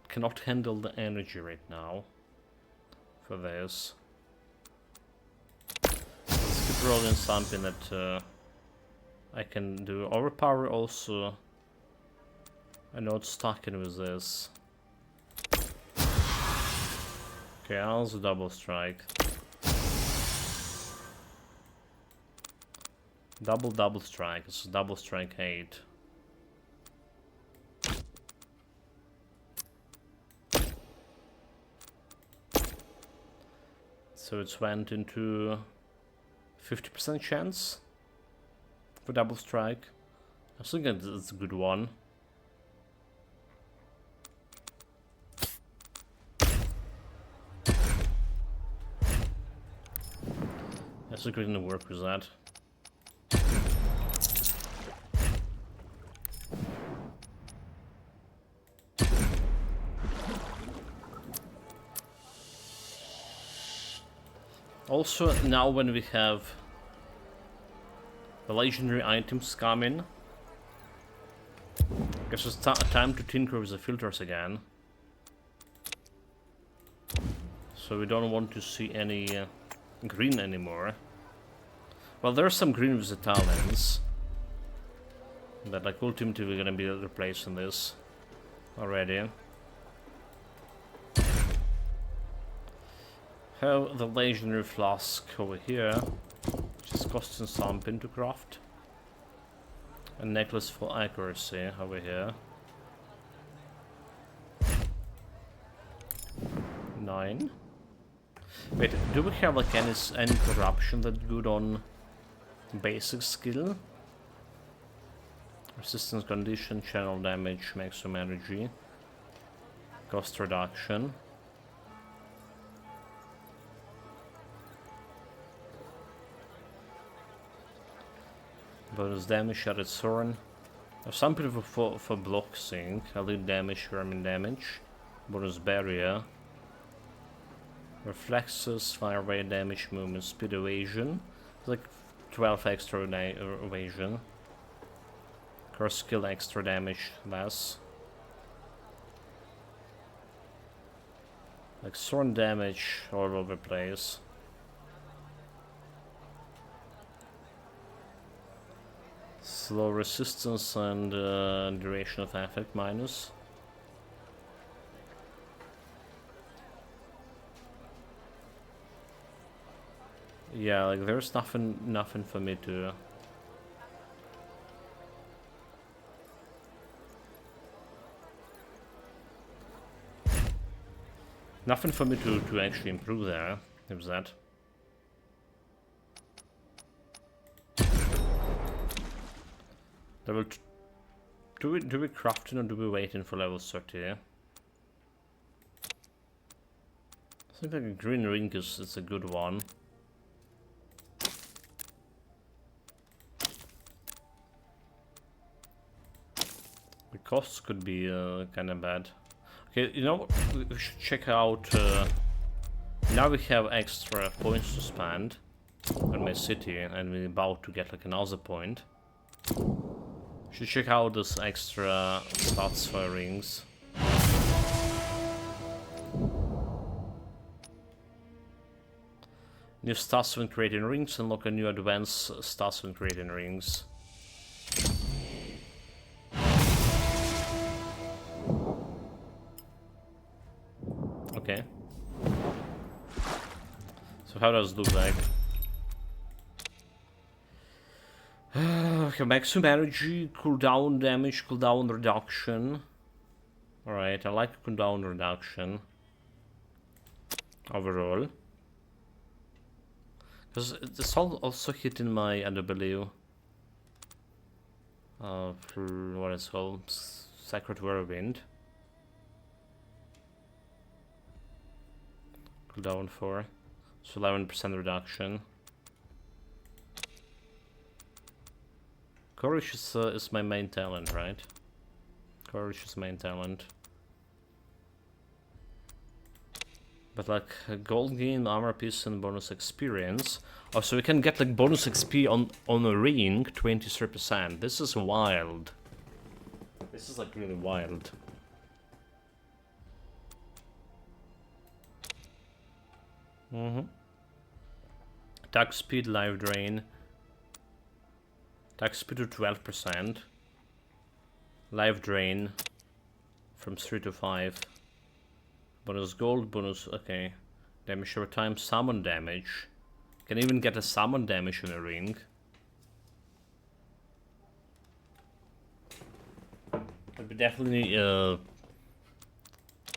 cannot handle the energy right now for this. Let's keep rolling something that I can do. Overpower also. I know it's stuck in with this. Okay, also double strike. Double strike. It's double strike 8. So it's went into 50% chance for double strike. I think that's a good one. I think we're gonna work with that. Also, now when we have the legendary items coming, I guess it's time to tinker with the filters again. So we don't want to see any green anymore. Well, there's some green with the talents, but like ultimately we're gonna be replacing this already. Have the legendary flask over here, which is costing something to craft. A necklace for accuracy over here. 9. Wait, do we have like any corruption that's good on basic skill? Resistance condition, channel damage, maximum energy, cost reduction. Bonus damage, shattered thorn. Some people for block sync, elite damage, vermin damage, bonus barrier, reflexes, fire rate damage, movement speed, evasion. It's like 12 extra evasion. Curse skill extra damage less. Like thorn damage all over the place. Slow resistance and duration of effect minus. Yeah, like there's nothing for me to. Nothing for me to actually improve there. It was that. Level do we crafting or do we waiting for level 30? I think like a green ring is a good one. The costs could be kind of bad. Okay, you know what? We should check out. Now we have extra points to spend on my city, and we're about to get like another point. Should check out this extra stats for rings. New stats when creating rings, unlock a new advanced stats when creating rings. Okay. So how does it look like? Okay, maximum energy, cooldown damage, cooldown reduction. Alright, I like cooldown reduction. Overall. Because it's also hitting my NW. What is it called? Sacred Whirlwind. Cooldown 4. So 11% reduction. Courage is my main talent, right? Courage is main talent. But like gold gain, armor piece, and bonus experience. Oh, so we can get like bonus XP on a ring, 23%. This is wild. This is like really wild. Attack speed, life drain. Attack speed to 12%. Life drain from 3 to 5. Bonus gold, bonus, okay. Damage over time, summon damage. Can even get a summon damage in a ring. It'd be definitely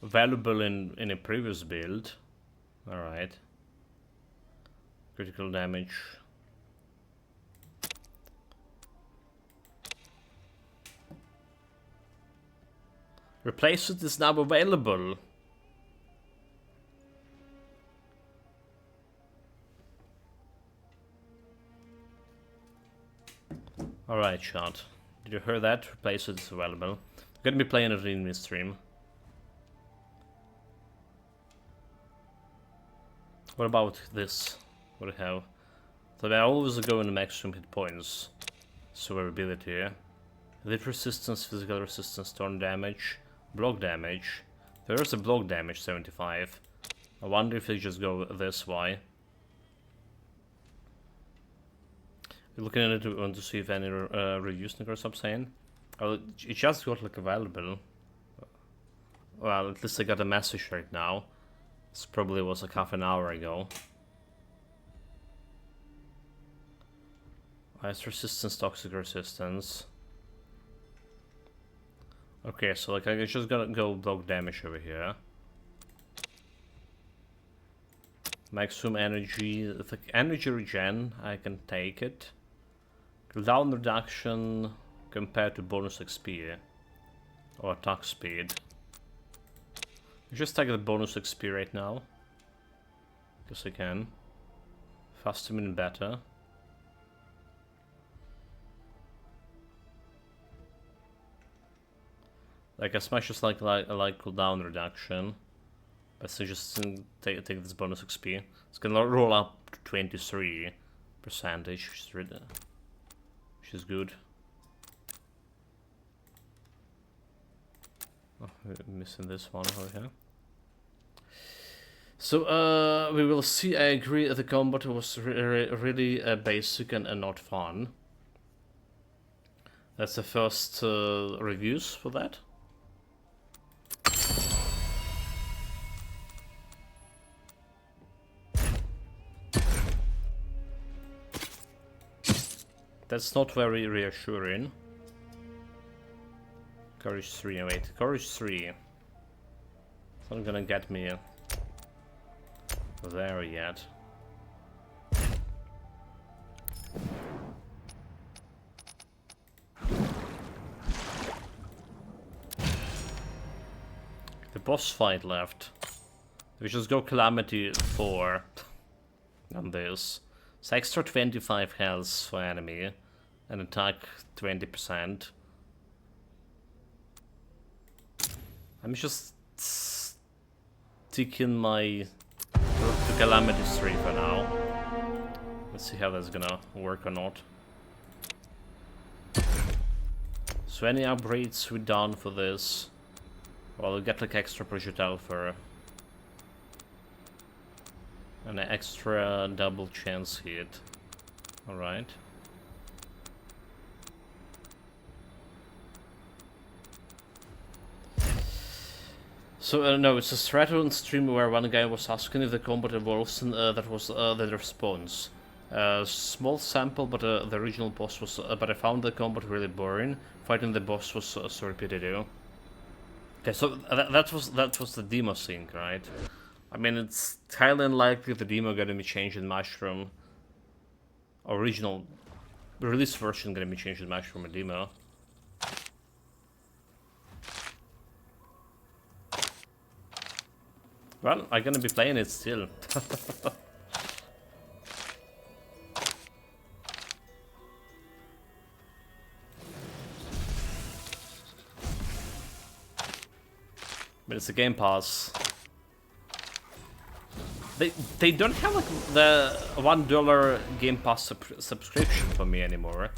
valuable in a previous build. Alright. Critical damage. Replace it is now available. Alright, chat. Did you hear that? Replace it is available. I'm gonna be playing it in this stream. What about this? What do we have? So I always go in the maximum hit points. Survivability. Hit resistance, physical resistance, turn damage, block damage. There is a block damage, 75. I wonder if they just go this way. You're looking at it, want to see if any reviews or something. Oh, it just got like available. Well, at least I got a message right now. This probably was like half an hour ago. Ice resistance, toxic resistance. Okay, so like I just gotta go block damage over here. Maximum energy, it's like energy regen, I can take it. Cooldown reduction compared to bonus XP or attack speed. Just take the bonus XP right now. Guess I can. Faster means better. Like as much as like I like cooldown reduction, but so just take this bonus XP. It's gonna roll up to 23%, which is good. Oh, we're missing this one over here. So we will see. I agree. The combat was really basic and not fun. That's the first reviews for that. That's not very reassuring. Courage 3, wait, Courage 3. It's not gonna get me there yet. The boss fight left. We just go Calamity 4 on this. It's extra 25 health for enemy and attack 20%. I'm just sticking my to Calamity 3 for now. Let's see how that's gonna work or not. So any upgrades we done for this? Well, we'll get like extra projectile for an extra double chance hit. Alright. So no, it's a thread on stream where one guy was asking if the combat evolves, and that was the response. Small sample, but the original boss was. But I found the combat really boring. Fighting the boss was so repetitive. Okay, so that was the demo thing, right? I mean, it's highly unlikely the demo gonna be changed in Mushroom. Original release version gonna be changed in Mushroom and demo. Well, I'm gonna be playing it still. But it's a Game Pass. They don't have like the $1 Game Pass subscription for me anymore.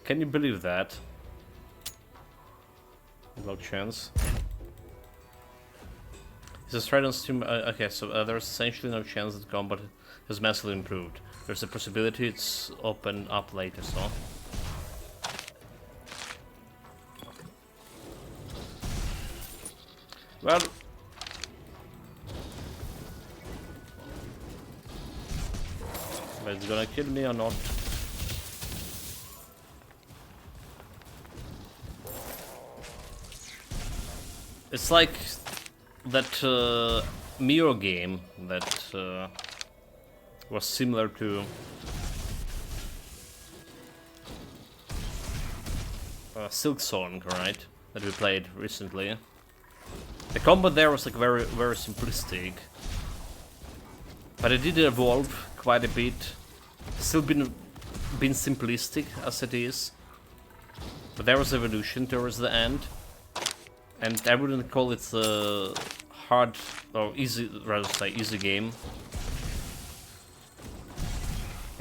Can you believe that? No chance. It's a straight on stream. Okay, so there's essentially no chance that combat has massively improved. There's a possibility it's open up later, so. Well, but it's gonna kill me or not? It's like that Mio game that was similar to Silk Song, right? That we played recently. The combat there was like very simplistic, but it did evolve quite a bit. Still been simplistic as it is, but there was evolution towards the end, and I wouldn't call it a hard or easy, rather say easy game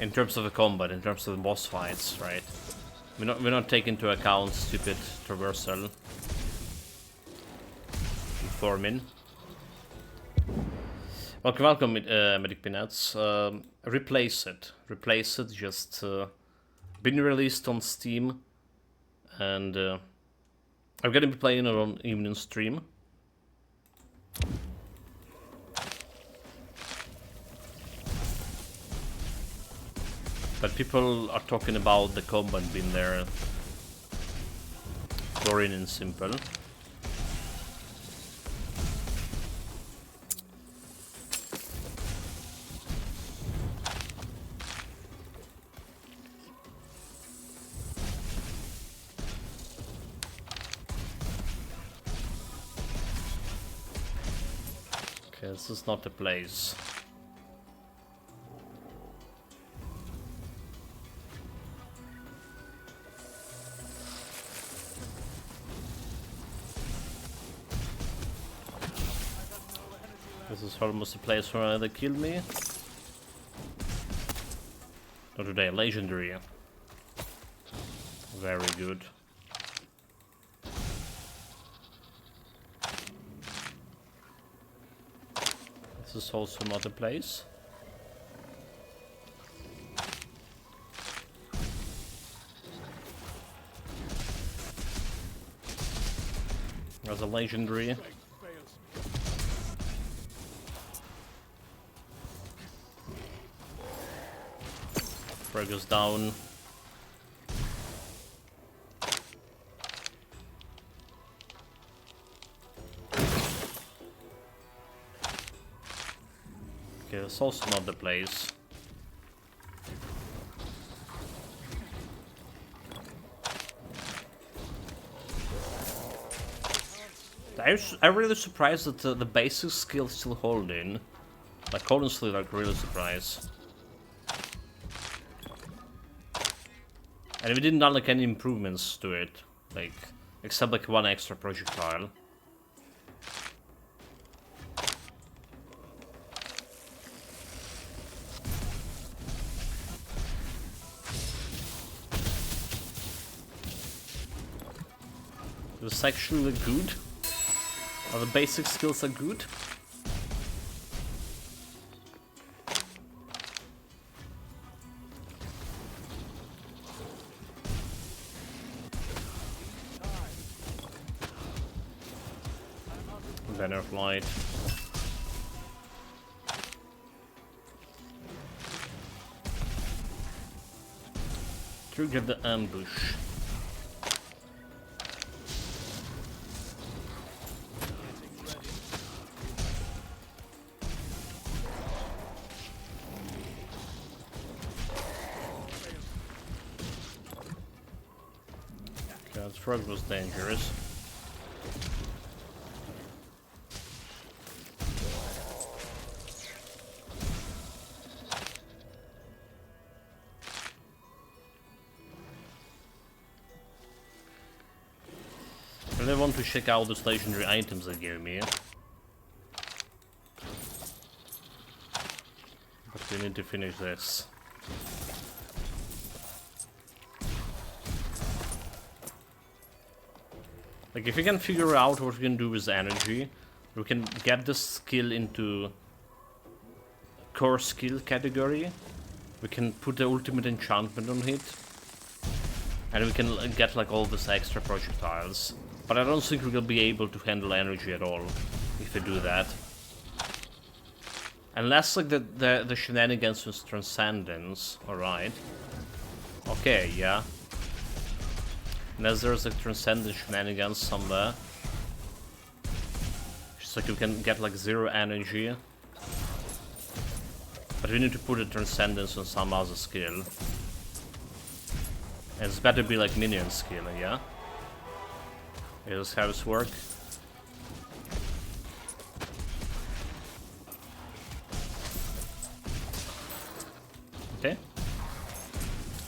in terms of the combat, in terms of the boss fights, right? We're not taking into account stupid traversal. Forming. Welcome, Medic Peanuts. Replace it. Just been released on Steam, and I'm gonna be playing it on evening stream. But people are talking about the combat being there, boring and simple. This is not the place. This is almost a place where they kill me. Not today, legendary. Very good. This is also not a place. There's a legendary. Frog goes down. Okay, that's also not the place. I'm really surprised that the basic skills still holding. Like, honestly, like, really surprised. And we didn't unlock any improvements to it. Like, except like one extra projectile. This actually look good. Are the basic skills are good? Banner of Light. Trigger the ambush. That frog was dangerous. I really want to check out those legendary items they gave me. But we need to finish this. Like, if we can figure out what we can do with energy, we can get this skill into core skill category. We can put the ultimate enchantment on it. And we can get like all these extra projectiles. But I don't think we will be able to handle energy at all if we do that. Unless like the shenanigans with Transcendence, alright. Okay, yeah. Unless there's like Transcendence shenanigans somewhere. Just like you can get like 0 energy. But we need to put a Transcendence on some other skill. And it's better be like minion skill, yeah? Here's how this work. Okay.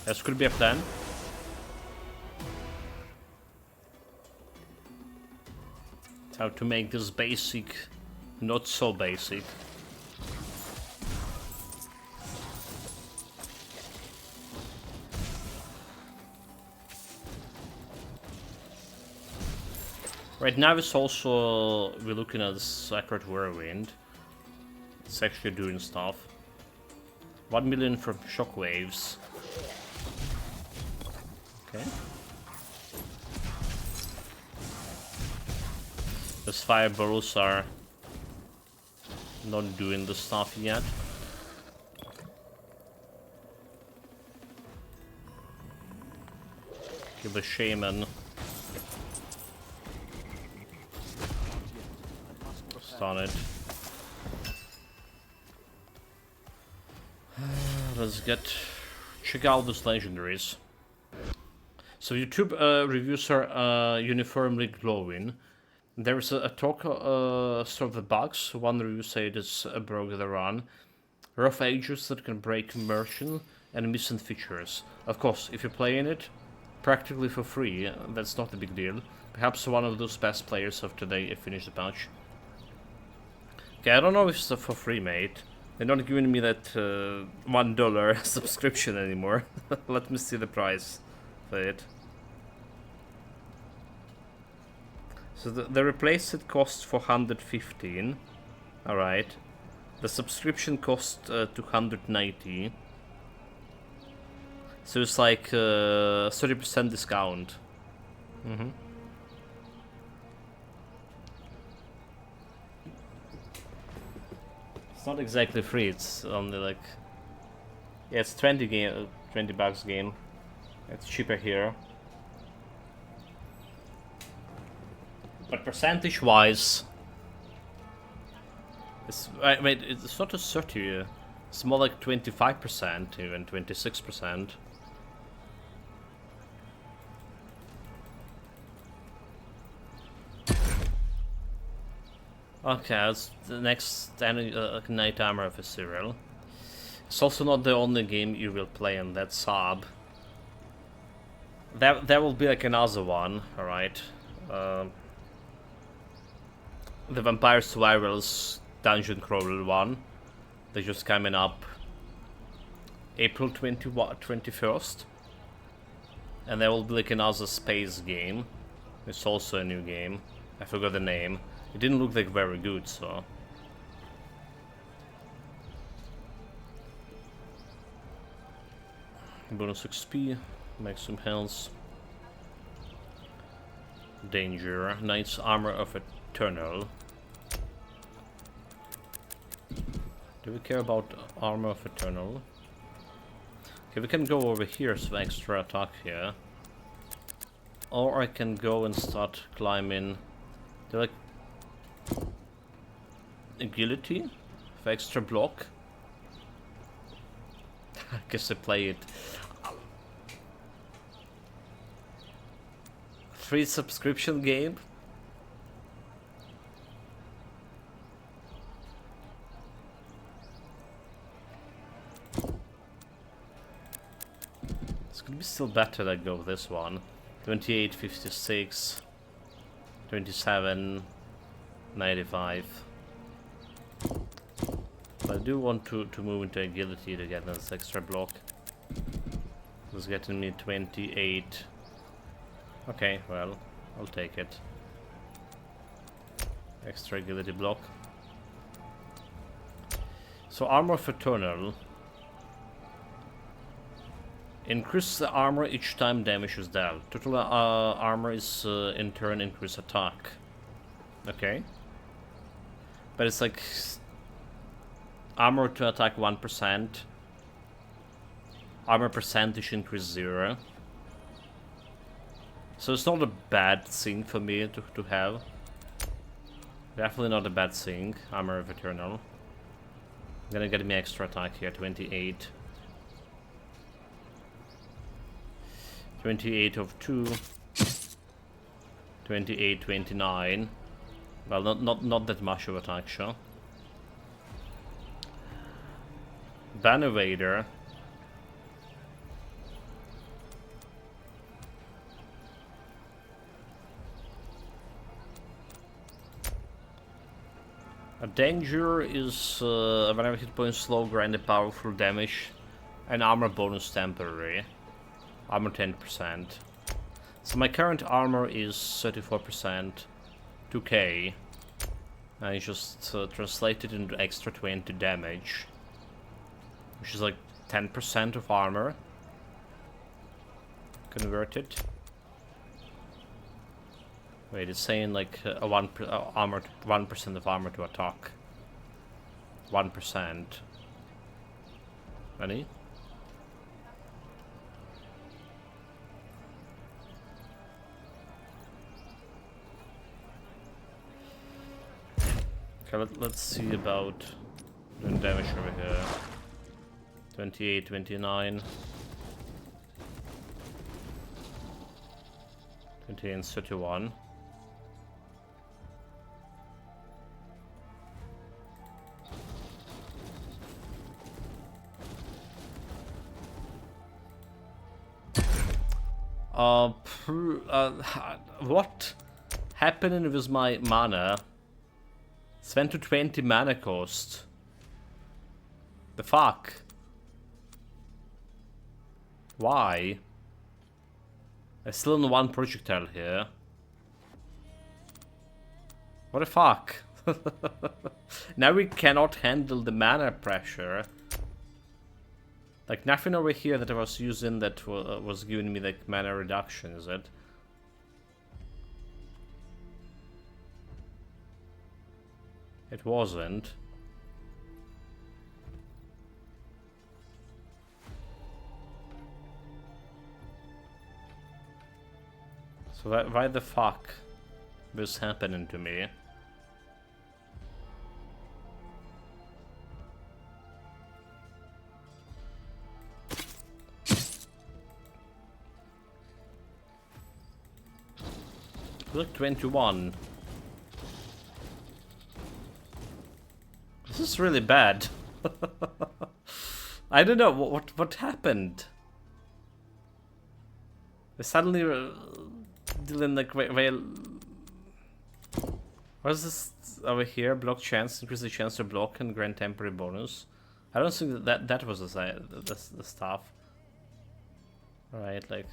This could be a plan. How to make this basic not so basic. Right now it's also, we're looking at the Sacred Whirlwind. It's actually doing stuff. 1 million from shockwaves. Okay. Those fireballs are not doing the stuff yet. Kill the shaman. Stun it. Let's check out those legendaries. So YouTube reviews are uniformly glowing. There's a talk sort of the bugs. One review said it's broke the run. Rough edges that can break immersion and missing features. Of course, if you're playing it practically for free, that's not a big deal. Perhaps one of those best players of today finished the patch. Okay, I don't know if it's for free, mate. They're not giving me that $1 subscription anymore. Let me see the price for it. So the replaced cost 415. Alright. The subscription cost 290. So it's like 30% discount. Mm-hmm. It's not exactly free, it's only like... Yeah, it's 20 $20 game. It's cheaper here. But percentage-wise, it's wait. It's not a 30. It's more like 25%, even 26%. Okay, that's the next Knight Armor of a serial. It's also not the only game you will play in that sub. There will be like another one, alright. The Vampire Survivors Dungeon Crawler one. They're just coming up April 21st. And there will be like another space game. It's also a new game. I forgot the name. It didn't look like very good, so... Bonus XP, maximum health. Danger, Knight's Armor of Eternal. Do we care about Armor of Eternal? Okay, we can go over here, so extra attack here. Or I can go and start climbing. They're like agility for extra block. I guess I play it. Free subscription game. It's gonna be still better that I go with this one. 28, 56, 27, 95. But I do want to move into agility to get this extra block. It's getting me 28. Okay, well, I'll take it. Extra agility block. So Armor of Eternal. Increase the armor each time damage is dealt. Total armor is in turn increase attack. Okay. But it's like armor to attack 1%. Armor percentage increase 0. So it's not a bad thing for me to have. Definitely not a bad thing. Armor of Eternal. Gonna get me extra attack here, 28. 28 of 2. 28, 29. Well, not that much of attack, sure. Bannervader. A danger is whenever hit points slow, grant powerful damage, and armor bonus temporary. Armor 10%. So my current armor is 34%, 2k. I just translated into extra 20 damage, which is like 10% of armor converted. Wait, it's saying like armor, 1% of armor to attack. 1%. Any? Okay, let's see about doing damage over here. 28, 29. 28 and 31. What happened with my mana? It's went to 20 mana cost. The fuck? Why? I still only one projectile here. What the fuck? Now we cannot handle the mana pressure. Like nothing over here that I was using that was giving me like mana reduction, is it? It wasn't. So why the fuck this happening to me? Look, 21. This is really bad. I don't know what happened. I suddenly dealing like well. What is this over here? Block chance, increase the chance to block and grant temporary bonus. I don't think that was the stuff. Right, like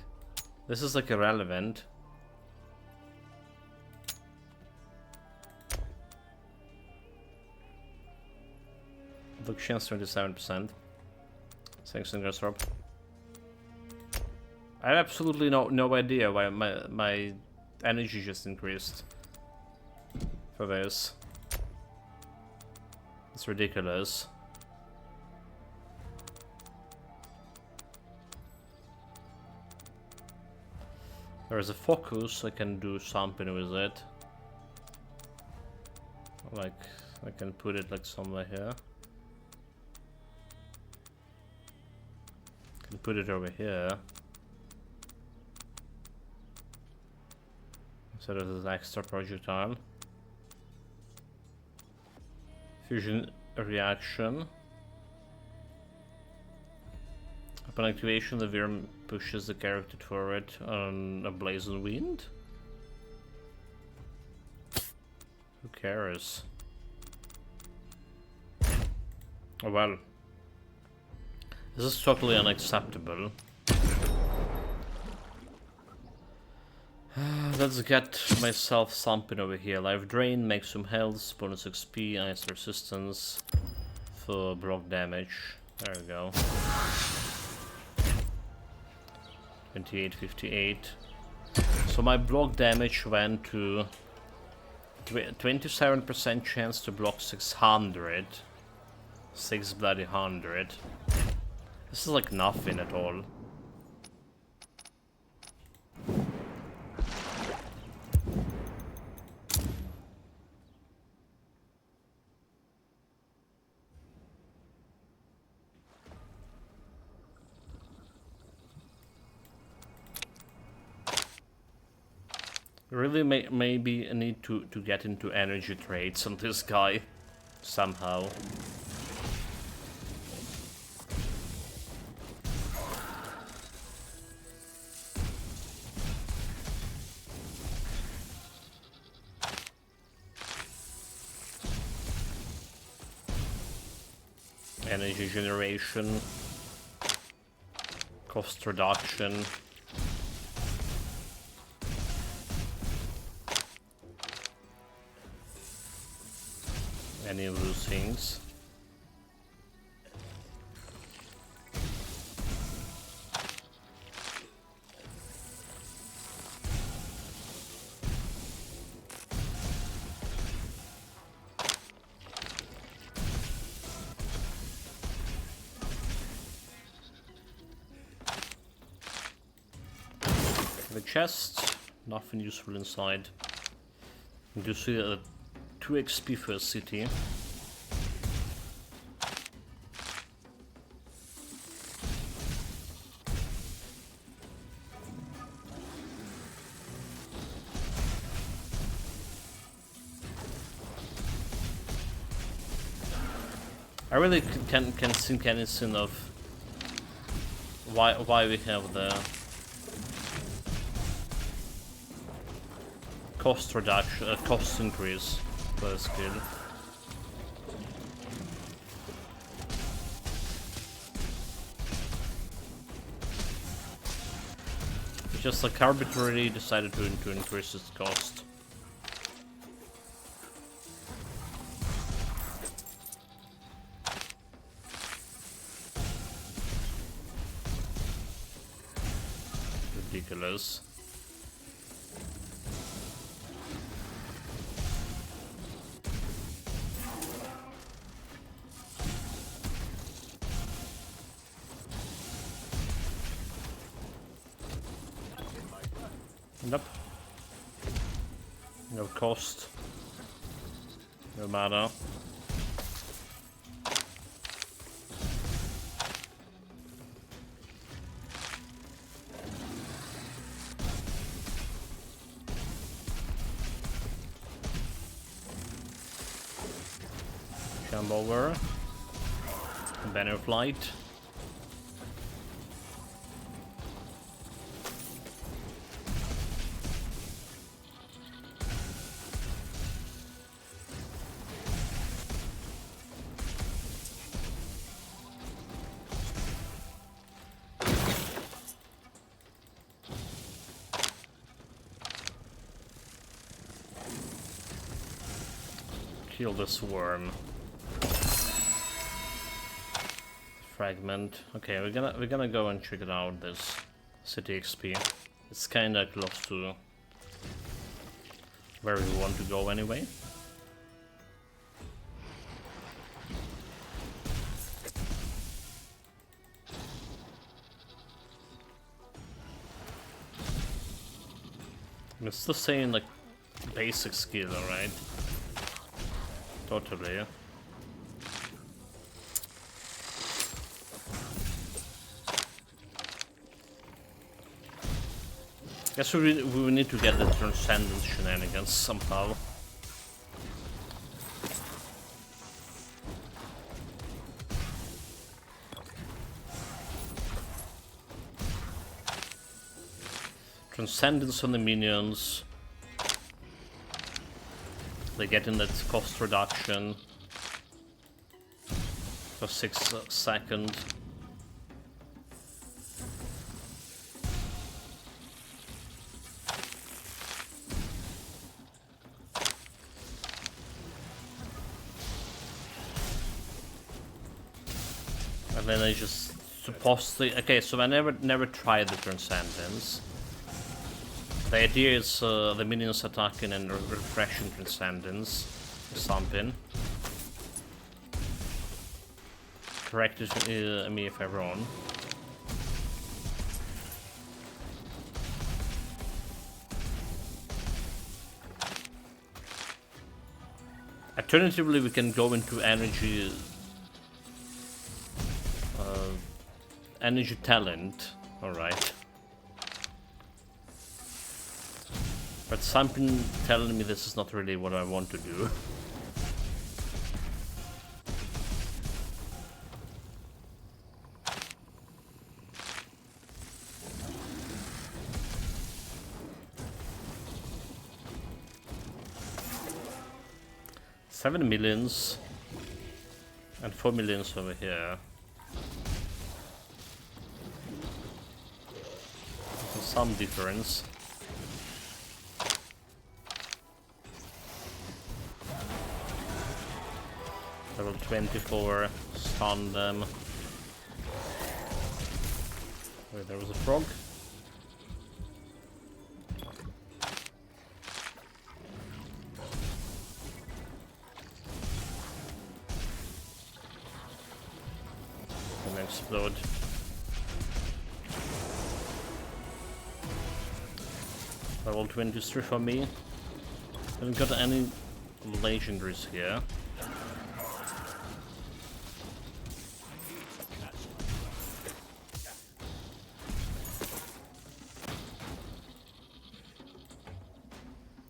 this is like irrelevant. Block chance 27%. Thanks, Ingersrop. I have absolutely no idea why my energy just increased for this. It's ridiculous. There's a focus, I can do something with it. Like, I can put it like somewhere here. Can put it over here. So there's an extra projectile. Fusion reaction. Upon activation, the worm pushes the character forward on a blazing wind. Who cares? Oh well. This is totally unacceptable. Let's get myself something over here. Life Drain, Maximum Health, bonus XP, Ice Resistance for block damage. There we go. 2858. So my block damage went to 27% chance to block 600. 6 bloody 100. This is like nothing at all. Really, maybe I need to get into energy trades on this guy somehow. Energy generation, cost reduction. Any of those things. The chest, nothing useful inside. You see 2 XP for a city. I really can think anything of why we have the cost reduction, cost increase for the skill. It's just like arbitrarily decided to increase its cost. Ridiculous. Nope. No cost. No matter. Jump over. Banner flight. Kill this worm. Fragment. Okay, we're gonna go and check it out. This city XP. It's kinda close to where we want to go anyway. It's the same like basic skill, right? Totally. Guess we need to get the transcendence shenanigans somehow. Transcendence on the minions. They get in that cost reduction for 6 seconds. And then I just supposedly... Okay, so I never tried the Transcendence. The idea is the minions attacking and refreshing Transcendence or something. Correct me if I'm wrong. Alternatively, we can go into energy talent. Alright. But something telling me this is not really what I want to do. $7 million and 4 million over here. So some difference. Level 24, stun them. Wait, there was a frog. And explode. Level 23 for me. Haven't got any legendaries here.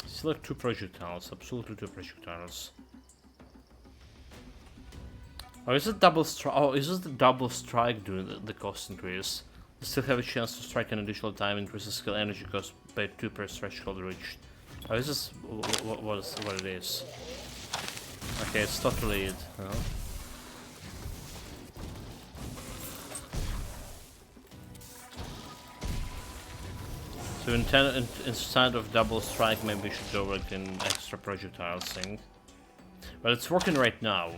Still have 2 projectiles, absolutely 2 projectiles. Oh, is it double strike? Oh, is this the double strike doing the cost increase? You still have a chance to strike an additional time, increases skill energy cost by 2 per threshold reached. Oh, is this what it is? Okay, it's totally it. Huh? So instead of double strike, maybe we should go like an extra projectile thing. But it's working right now.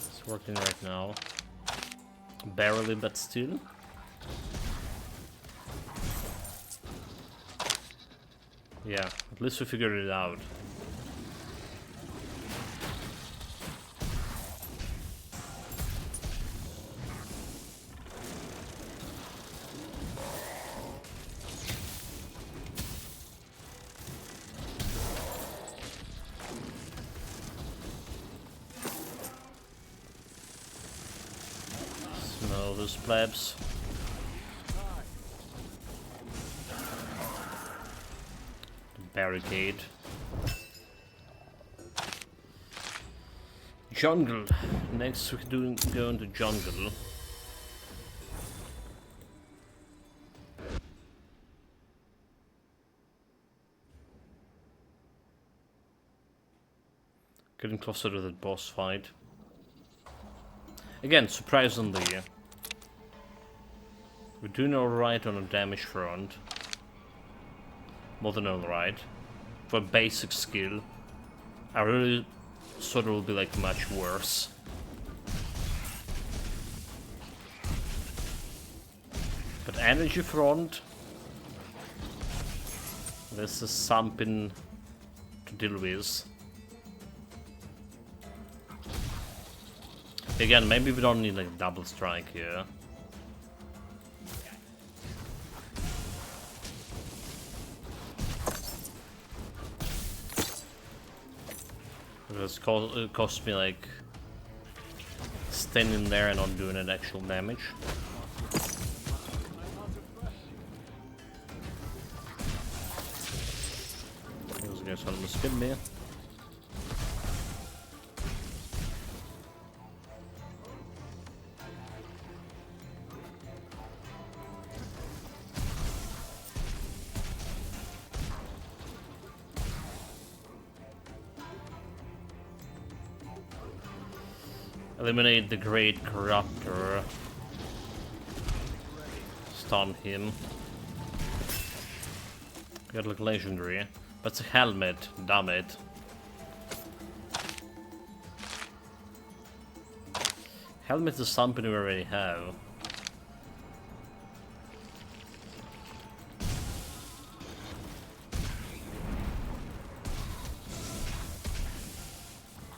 It's working right now. Barely, but still. Yeah, at least we figured it out. those plebs. Barricade. Jungle. Next we're go into jungle. Getting closer to the boss fight. Again, surprisingly, we're doing alright on a damage front. More than alright. For basic skill. I really thought it would be like much worse. But energy front, this is something to deal with. Again, maybe we don't need like double strike here. It cost me like standing there and not doing an actual damage. Those guys want to skip me. Eliminate the Great Corruptor. Stun him. Got like legendary. But it's a helmet, damn it. Helmet is something we already have.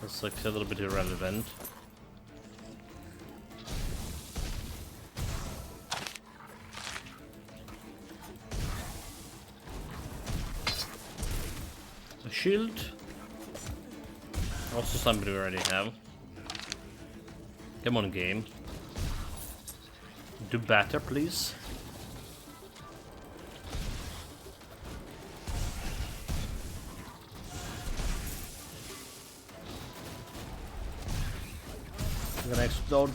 It's like a little bit irrelevant. Shield. Also somebody we already have. Come on, game. Do better, please. I'm gonna explode.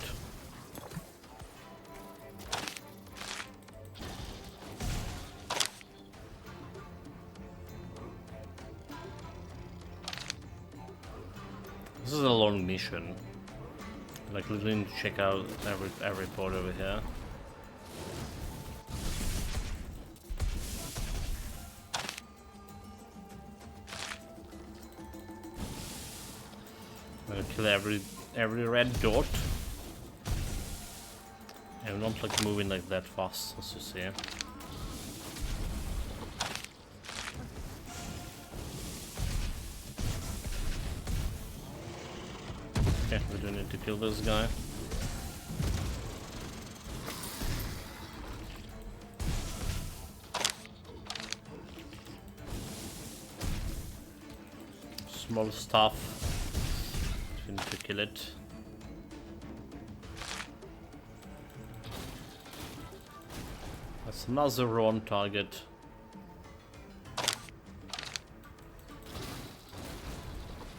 This is a long mission. Like, literally need to check out every port over here. I'm gonna kill every red dot. I'm not like moving like that fast, as you see. Okay, we do need to kill this guy. Small stuff. We need to kill it. That's another wrong target.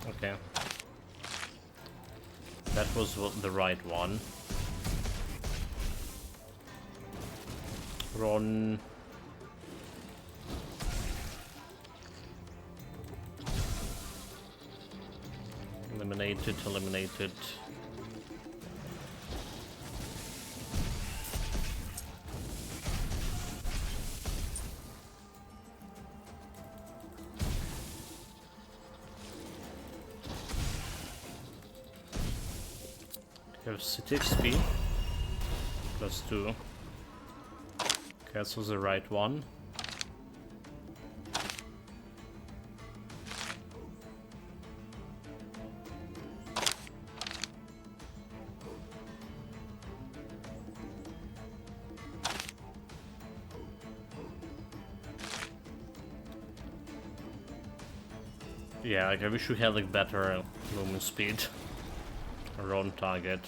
Okay. That was the right one. Run. Eliminate it, eliminate it. We have city XP +2. Okay, this was the right one. Yeah, like I wish we had like better movement speed around target.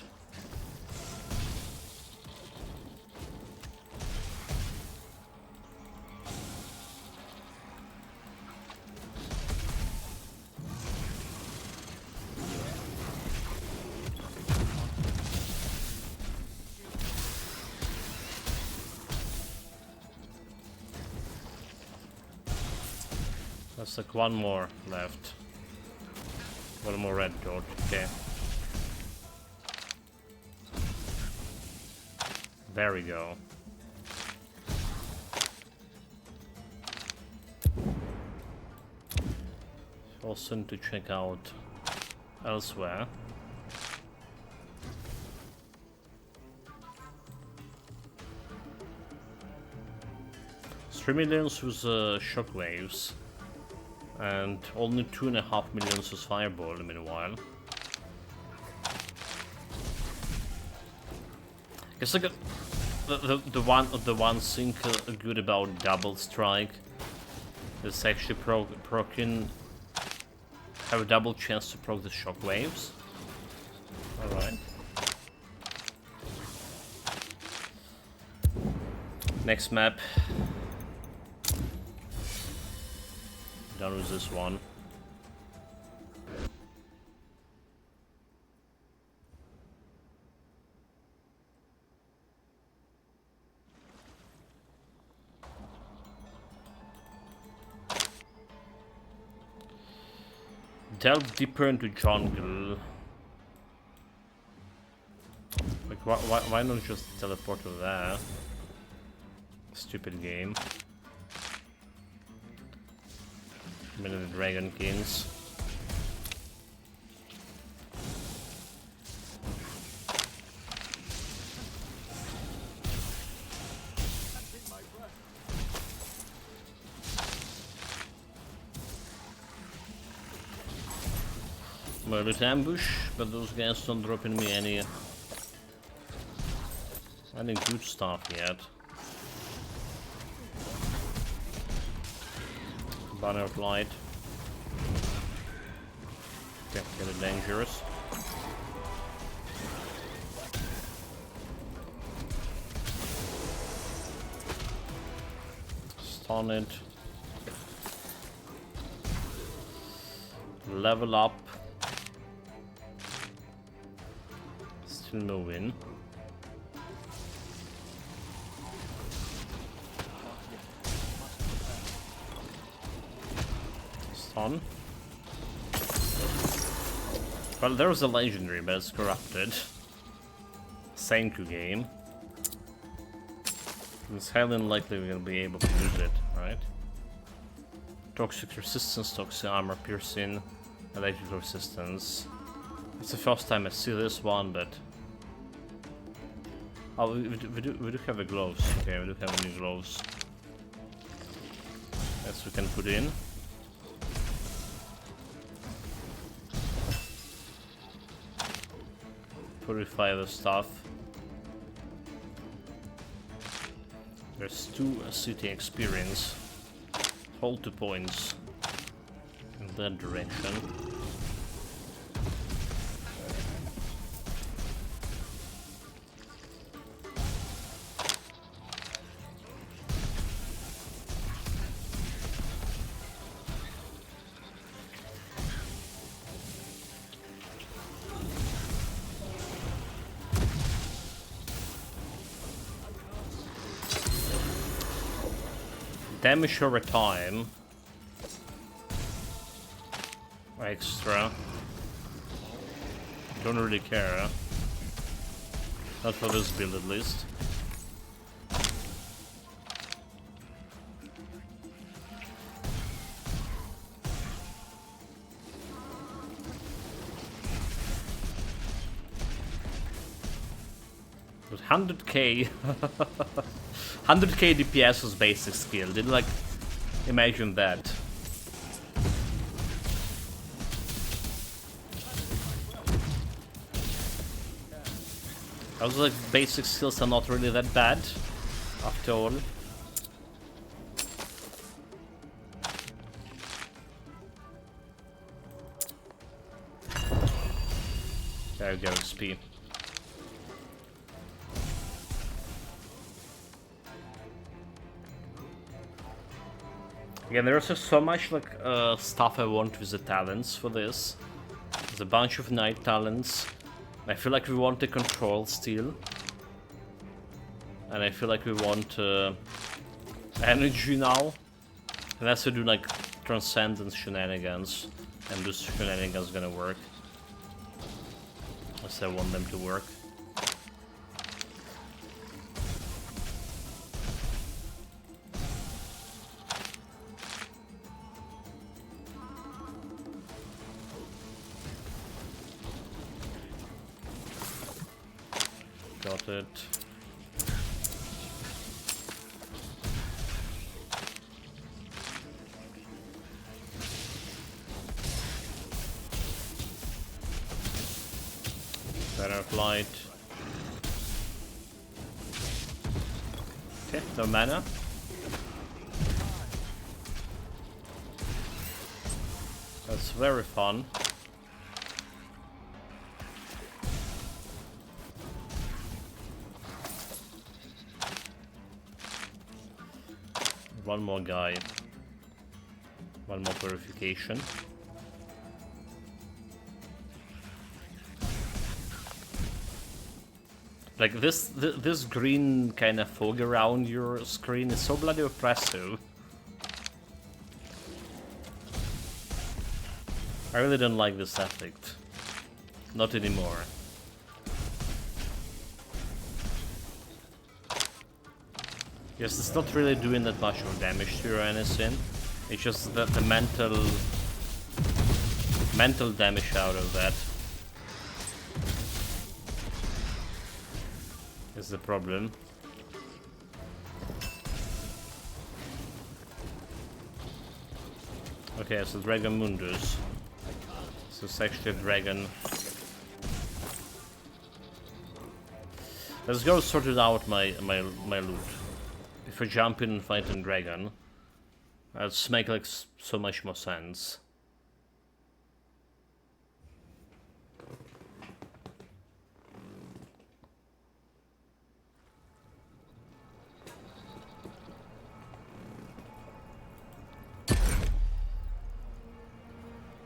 There's like one more left. One more red dot, okay. There we go. Also need to check out elsewhere. It's 3 millions with shockwaves, and only 2.5 millions with fireball. Meanwhile, guess like the one thing good about double strike is actually procking. Have a double chance to proc the shockwaves. Alright. Next map. Done with this one. Delve deeper into jungle. Like, why not just teleport to there? Stupid game. Many of the Dragonkins. Well, it's ambush, but those guys don't drop in me any good stuff yet. Banner of light. Okay, get it dangerous. Stun it. Level up. Still no win. Stun. Well, there's a legendary, but it's corrupted. Senku game. It's highly unlikely we're gonna be able to use it, right? Toxic resistance, toxic armor piercing, electric resistance. It's the first time I see this one, but oh, we do have the gloves. Okay, we do have new gloves. Yes, we can put in. Purify the stuff. There's 2 city experience. Hold 2 points in that direction. Damage over time. Extra. Don't really care. Not for this build at least. But 100k 100k DPS was basic skill. Didn't like imagine that. I was like, basic skills are not really that bad after all. There you go, XP. Again, there's just so much like stuff I want with the talents for this. There's a bunch of night talents. I feel like we want the control still. And I feel like we want energy now. Unless we do like Transcendence shenanigans, and those shenanigans gonna work. As I want them to work. Got it. Better flight. Okay, no mana. That's very fun. One more guy. One more purification. Like this green kind of fog around your screen is so bloody oppressive. I really don't like this effect. Not anymore. Yes, it's not really doing that much of damage to your anything. It's just that the mental damage out of that is the problem. Okay, so Dragon Mundus. So it's actually a dragon. Let's go sort it out my loot. If I jump in and fight a dragon, that's make like so much more sense.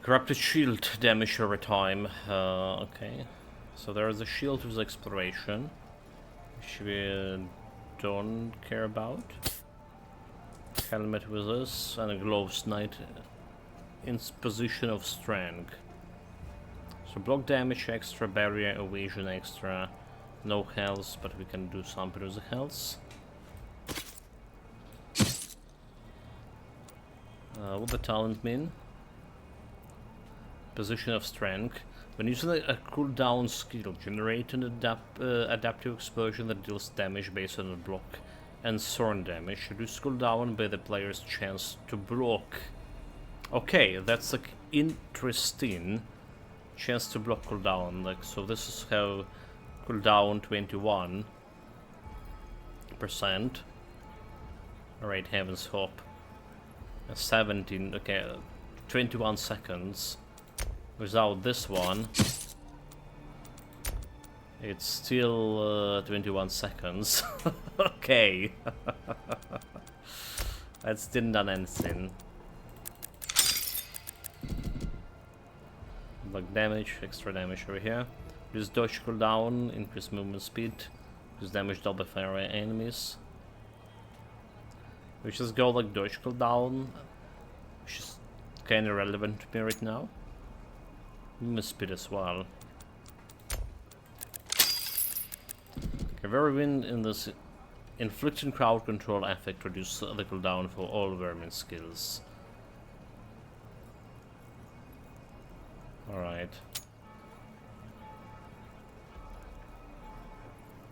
Corrupted shield damage over time. Okay, so there is a shield with exploration, which we don't care about. Helmet with us and a gloves knight in position of strength. So block damage extra, barrier evasion extra, no health, but we can do something with the health. What the talent mean? Position of strength. When using a cooldown skill, generate an adaptive explosion that deals damage based on the block and thorn damage. Reduce cooldown by the player's chance to block. Okay, that's like interesting. Chance to block cooldown. Like, so this is how cooldown 21%. Alright, Heaven's Hope. 17, okay, 21 seconds. Without this one, it's still 21 seconds. Okay. That didn't done anything. Block damage, extra damage over here. Reduce dodge cooldown, increase movement speed, reduce damage dealt by fire enemies. We just go like dodge cooldown, which is kinda relevant to me right now. Movement speed as well. Okay, very win in this inflicting crowd control effect reduce the cooldown for all vermin skills. Alright.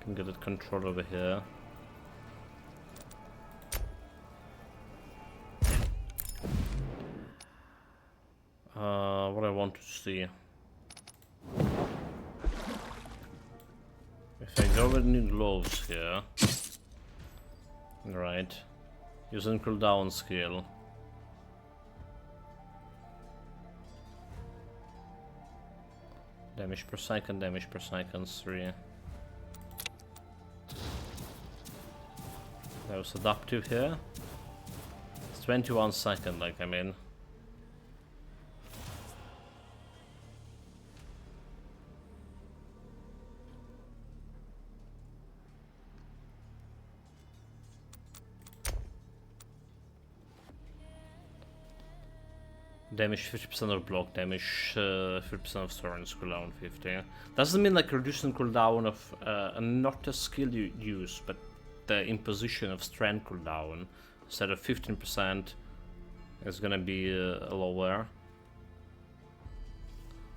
Can get it control over here. What I want to see. If I go with new gloves here. Right. Using cooldown skill. Damage per second, 3. That was adaptive here. It's 21 seconds, like I mean. Damage 50% of block damage, 50% of turns, cooldown 50. Doesn't mean like reducing cooldown of not a skill you use, but the imposition of strength cooldown. Instead of 15%, is gonna be lower.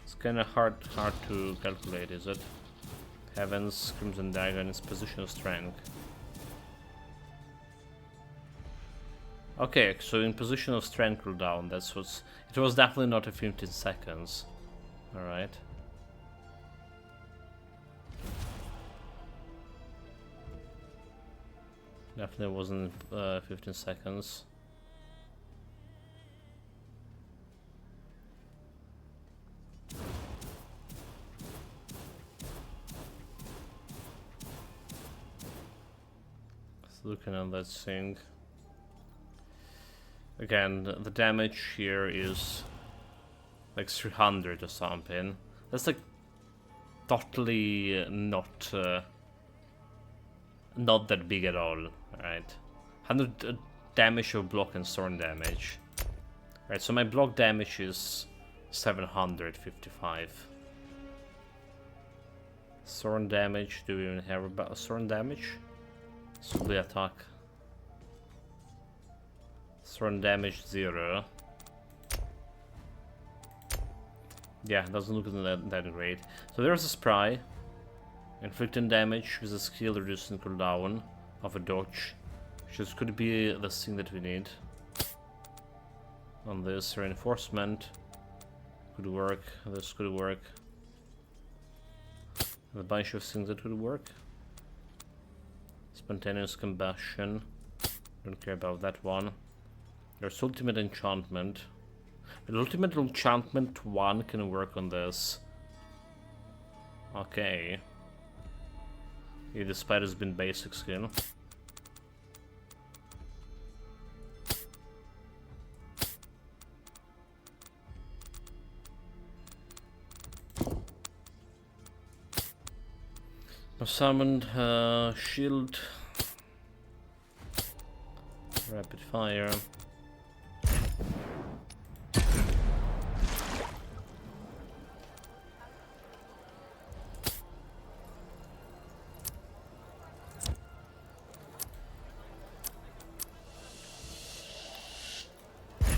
It's kinda hard to calculate, is it? Heavens, Crimson Dagger, its position of strength. Okay, so in position of strength cooldown, that's what's... It was definitely not a 15 seconds. Alright. Definitely wasn't 15 seconds. Looking at that thing. Again, the damage here is like 300 or something. That's like totally not that big at all, right? 100 damage of block and thorn damage. Right, so my block damage is 755. Thorn damage, do we even have about thorn damage? Simply attack. Thorn damage 0. Yeah, doesn't look that great. So there's a spry. Inflicting damage with a skill reducing cooldown of a dodge. Which could be the thing that we need. On this, reinforcement could work. This could work. A bunch of things that could work. Spontaneous combustion. Don't care about that one. There's ultimate enchantment. But ultimate enchantment 1 can work on this. Okay. Yeah, the spider's been basic skill. Summoned shield. Rapid fire.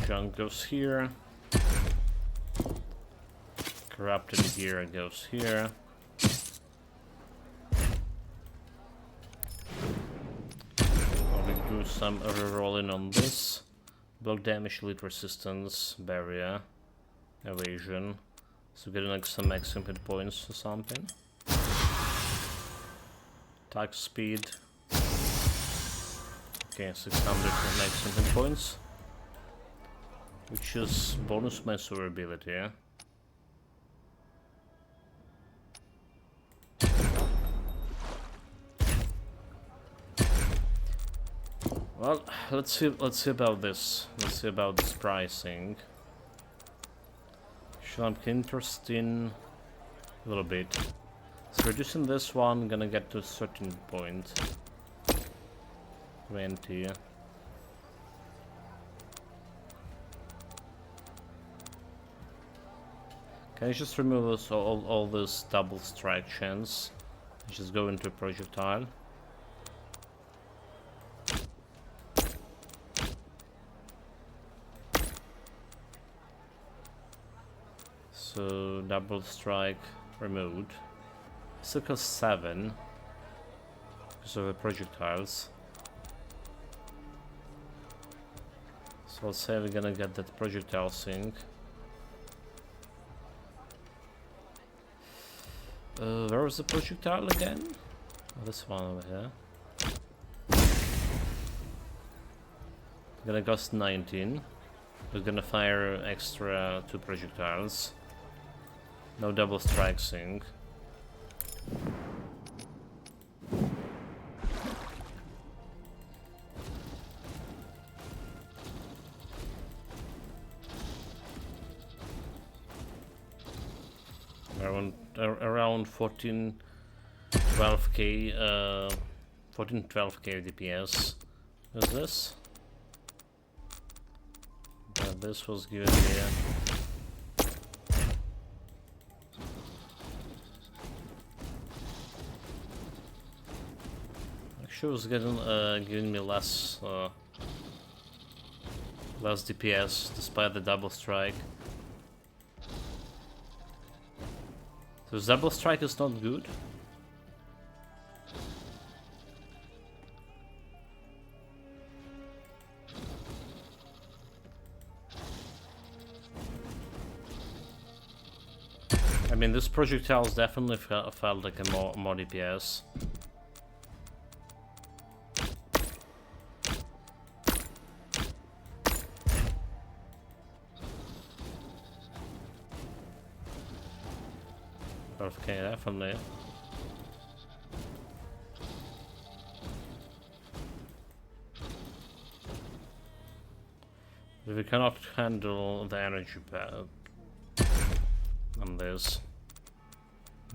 Junk goes here. Corrupted gear goes here. Do some rerolling on this. Block damage, elite resistance, barrier, evasion. So getting like some maximum hit points or something. Attack speed. Okay, 600 maximum hit points. Which is bonus my survivability, yeah? Well, let's see about this. Let's see about this pricing. Should I'm interesting a little bit. So reducing this one, gonna get to a certain point. 20. Can I just remove this, all those double strike chance? Just go into projectile. So double strike removed. Still costs 7 because of the projectiles. So I'll say we're gonna get that projectile thing. Where was the projectile again? Oh, this one over here. Gonna cost 19. We're gonna fire extra 2 projectiles. No double strike thing. Around 14, 12k, 12k DPS. Is this? This was given me. Actually, it was giving me less DPS despite the double strike. So double strike is not good. I mean, this projectiles definitely felt like a more DPS. Okay, definitely. But we cannot handle the energy on this.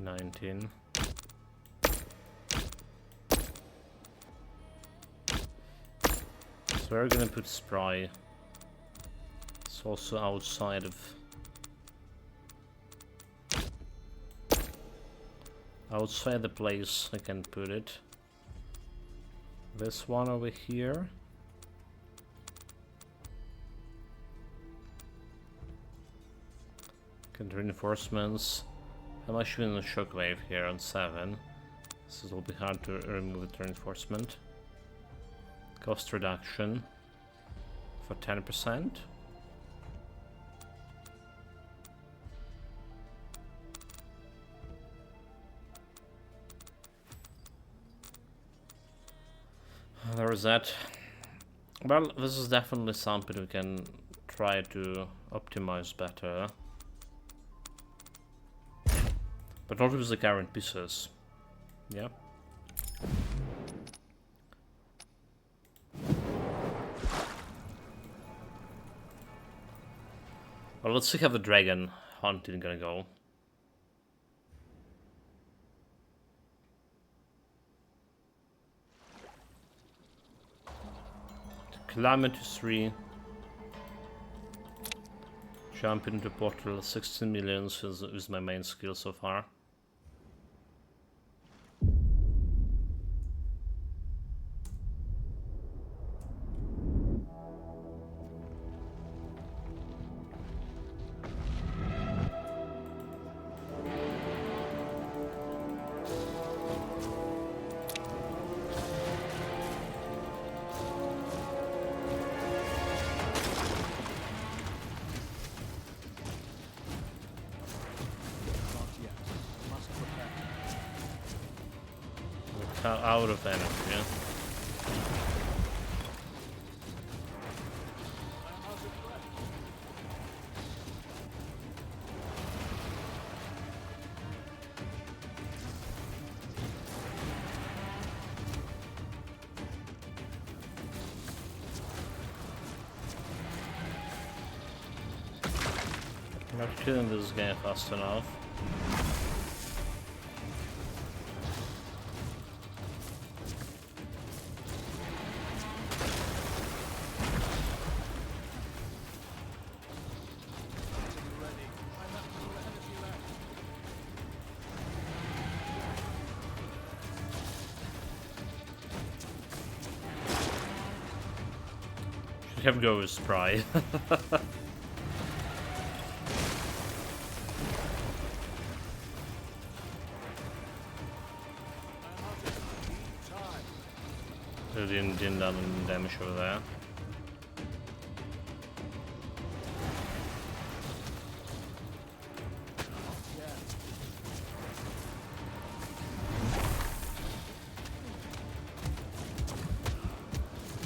19. So we're gonna put spray. It's also outside of the place I can put it. This one over here. Can reinforcements. I'm actually in a shockwave here on 7. This will be hard to remove the reinforcement. Cost reduction for 10%. There is that. Well, this is definitely something we can try to optimize better. But not with the current pieces. Yeah. Well, let's see how the dragon hunting gonna go. Climate to 3. Jump into portal 16 millions is my main skill so far. Out of energy, yeah? I'm not killing this guy fast enough. Should have go with spray. Didn't do any damage over there.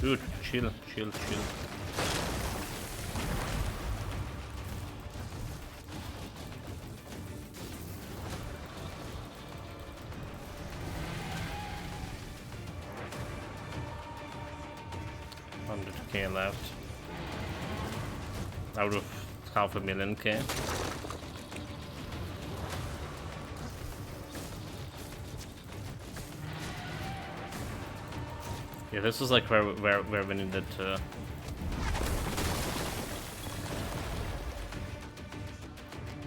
Dude, chill. K left. Out of 500,000 K. Yeah, this is like where we needed to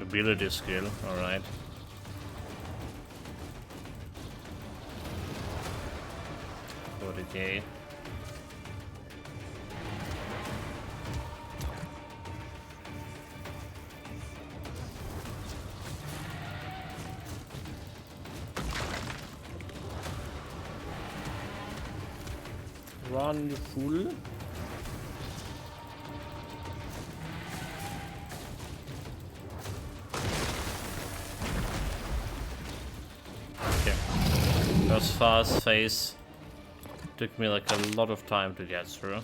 Ability skill, alright. $40K. Run, you fool. Okay. Those fast phase took me like a lot of time to get through.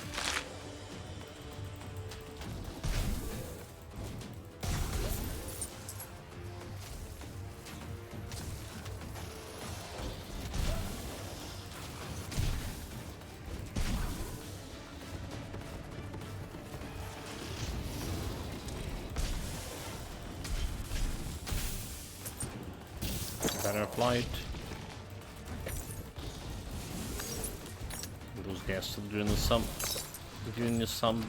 Better flight. Those guys still doing some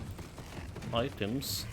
items.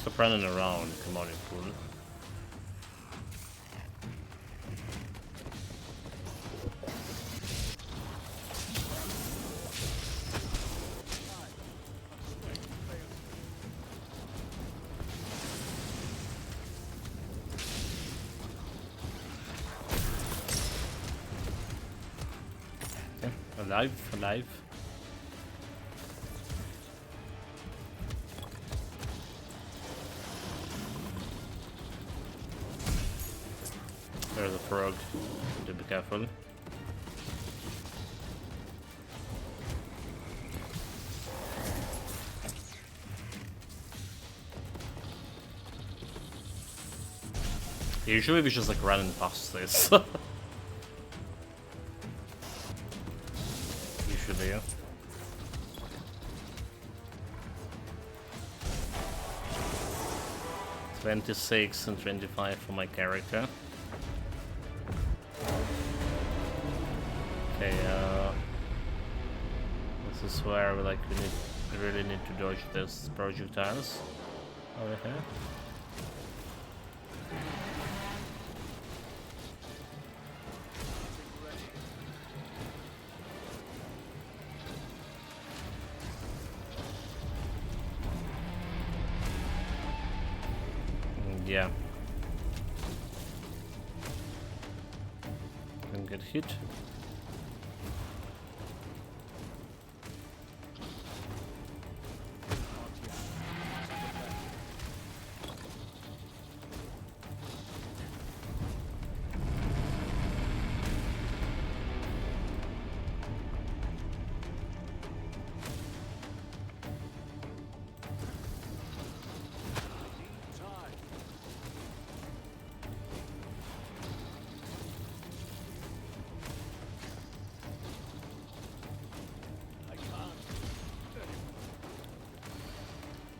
Stop running around, come on, you fool. Okay, alive. There's a frog. To be careful. Usually we just like running past this. Usually, yeah. $26 and $25 for my character. Okay, this is where we really need to dodge this projectiles over here. Yeah. Can get hit.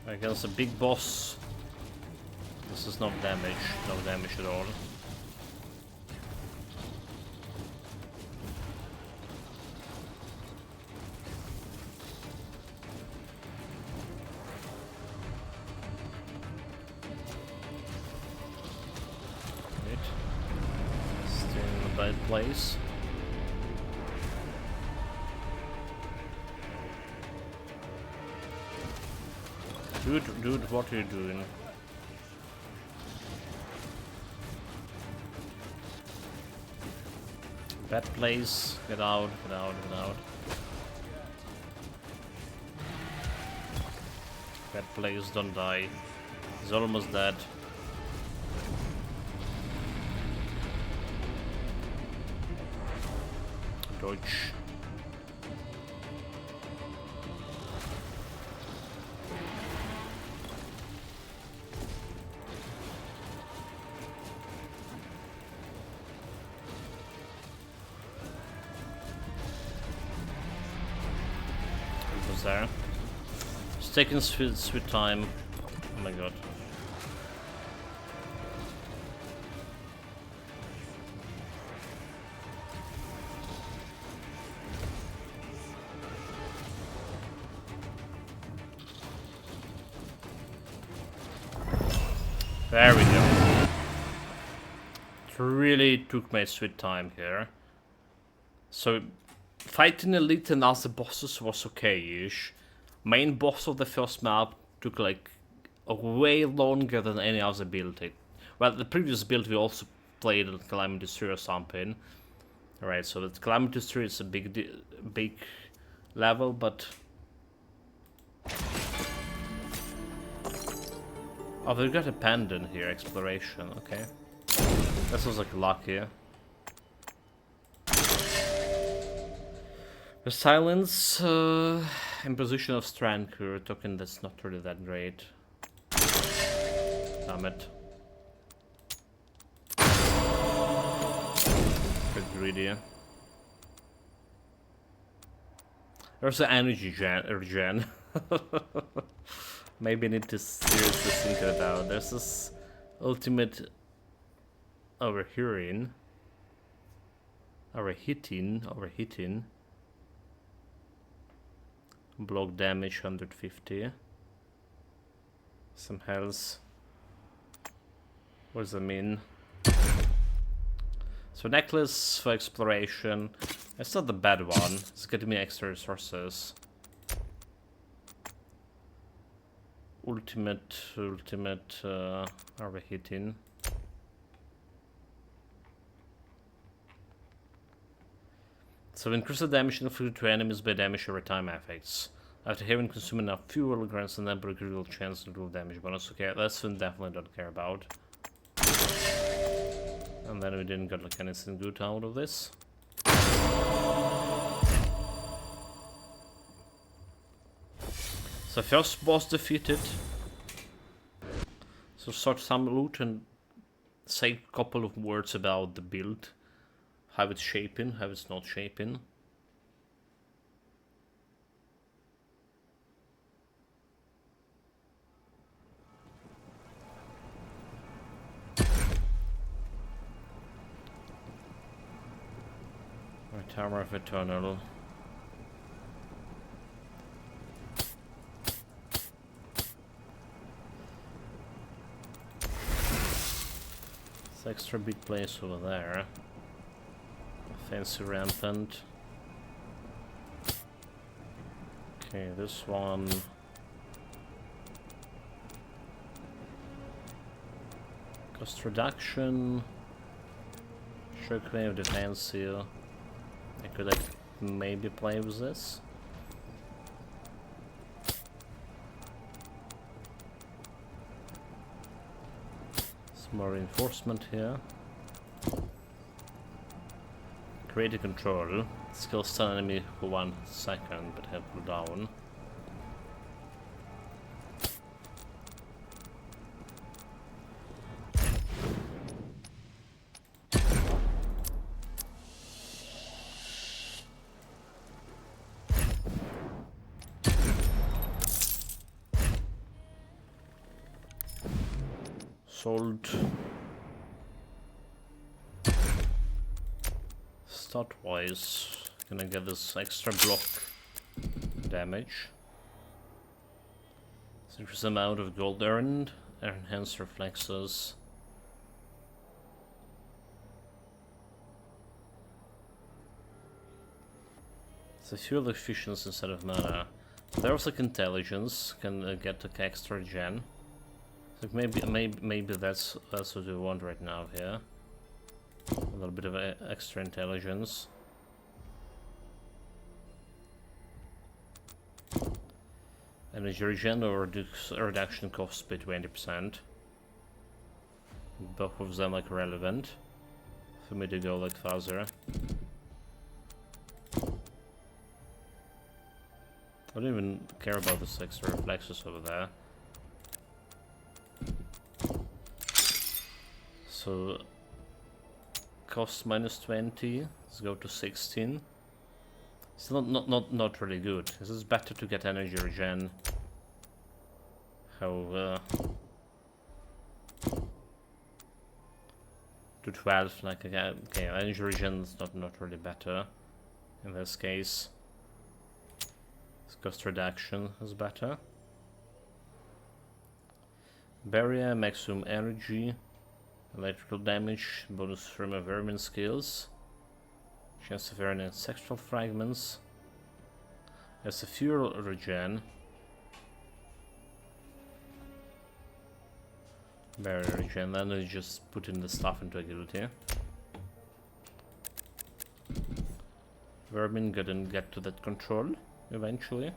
Against a big boss, this is no damage at all. Wait. Still in a bad place. Dude, what are you doing? Bad place. Get out. Bad place, don't die. He's almost dead. Dodge. seconds there. It's taking sweet time. Oh my god. There we go. It really took my sweet time here. So, fighting Elite and other bosses was okay-ish. Main boss of the first map took like way longer than any other build. Well, the previous build we also played Calamity 3 or something. Alright, so the Calamity 3 is a big level, but... Oh, we got a pendant here, exploration, okay. This was like lucky. The silence, imposition of strength, we're talking that's not really that great. Damn it. Bit greedy. There's an energy regen. Maybe I need to seriously think it out. There's this ultimate overheating. Overheating. Block damage 150. Some health. What does that mean? So necklace for exploration. It's not the bad one. It's getting me extra resources. Ultimate overheating. So increase the damage inflicted to enemies by damage over time effects. After having consumed enough fuel, grants an emperor critical chance to do damage bonus. Okay, that's one definitely don't care about. And then we didn't get like anything good out of this. So first boss defeated. So sort some loot and say a couple of words about the build. How it's shaping, how it's not shaping. Tower of Eternal. It's extra big place over there. Fancy rampant. Okay, this one. Cost reduction. Shockwave defense here. I could like maybe play with this. Some more reinforcement here. Create a control. Skill stun enemy for 1 second, but have cooldown. Sold. Start wise, gonna get this extra block damage. Increase amount of gold earned, enhance reflexes. So fuel efficiency instead of mana. There's like intelligence, can get like extra gen. So maybe that's what we want right now here. A little bit of extra intelligence. Energy regen or reduction costs by 20%. Both of them like relevant for me to go like faster. I don't even care about this extra reflexes over there. So cost minus 20, let's go to 16. It's not really good. This is better to get energy regen. How to 12, like okay, energy regen is not really better in this case. Cost reduction is better. Barrier, maximum energy, electrical damage, bonus from a vermin skills, chance of earning sexual fragments. There's a fuel regen. Barrier regen, then I just put in the stuff into agility. Vermin couldn't get to that control eventually.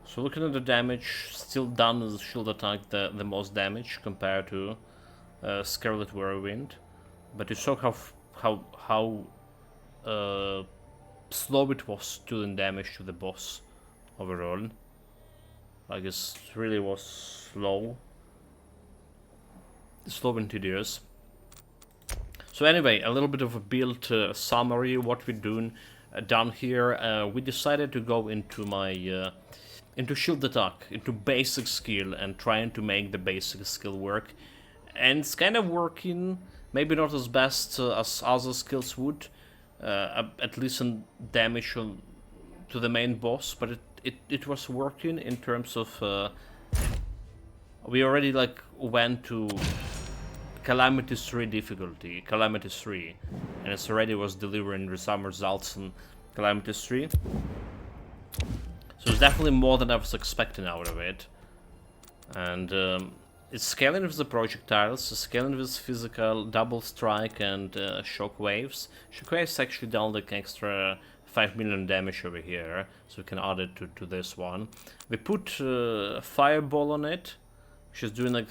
So looking at the damage, still done as shield attack the most damage compared to Scarlet Whirlwind, but you saw how slow it was doing damage to the boss overall. Like it really was slow and tedious. So anyway, a little bit of a build summary. What we're doing down here. We decided to go into my into shield attack, into basic skill, and trying to make the basic skill work. And it's kind of working, maybe not as best as other skills would, at least in damage to the main boss, but it was working in terms of, we already like went to Calamity 3 difficulty, Calamity 3, and it already was delivering some results in Calamity 3. So it's definitely more than I was expecting out of it. And it's scaling with the projectiles, scaling with physical, double strike and shockwaves. Shockwaves actually done like extra 5 million damage over here, so we can add it to this one. We put fireball on it, which is doing like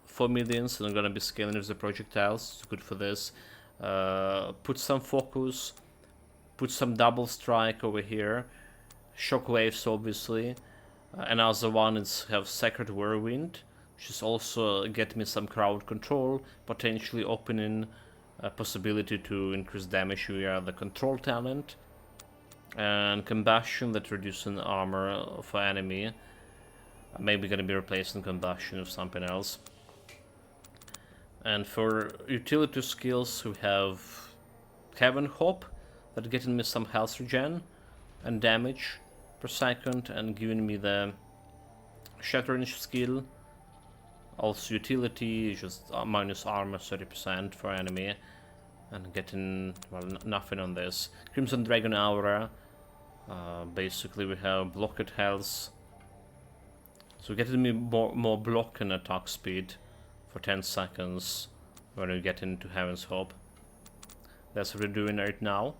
4 million, so I'm gonna be scaling with the projectiles, it's good for this. Put some focus, put some double strike over here. Shockwaves, obviously. Another one is have Sacred Whirlwind, which is also get me some crowd control, potentially opening a possibility to increase damage via the control talent. And Combustion that reducing armor for enemy. Maybe gonna be replacing Combustion with something else. And for utility skills we have Heaven Hope that getting me some health regen and damage per second, and giving me the Shattering skill. Also utility, just minus armor 30% for enemy, and getting, well, nothing on this. Crimson Dragon Aura, basically we have blocked health, so getting me more block and attack speed for 10 seconds when we get into Heaven's Hope. That's what we're doing right now.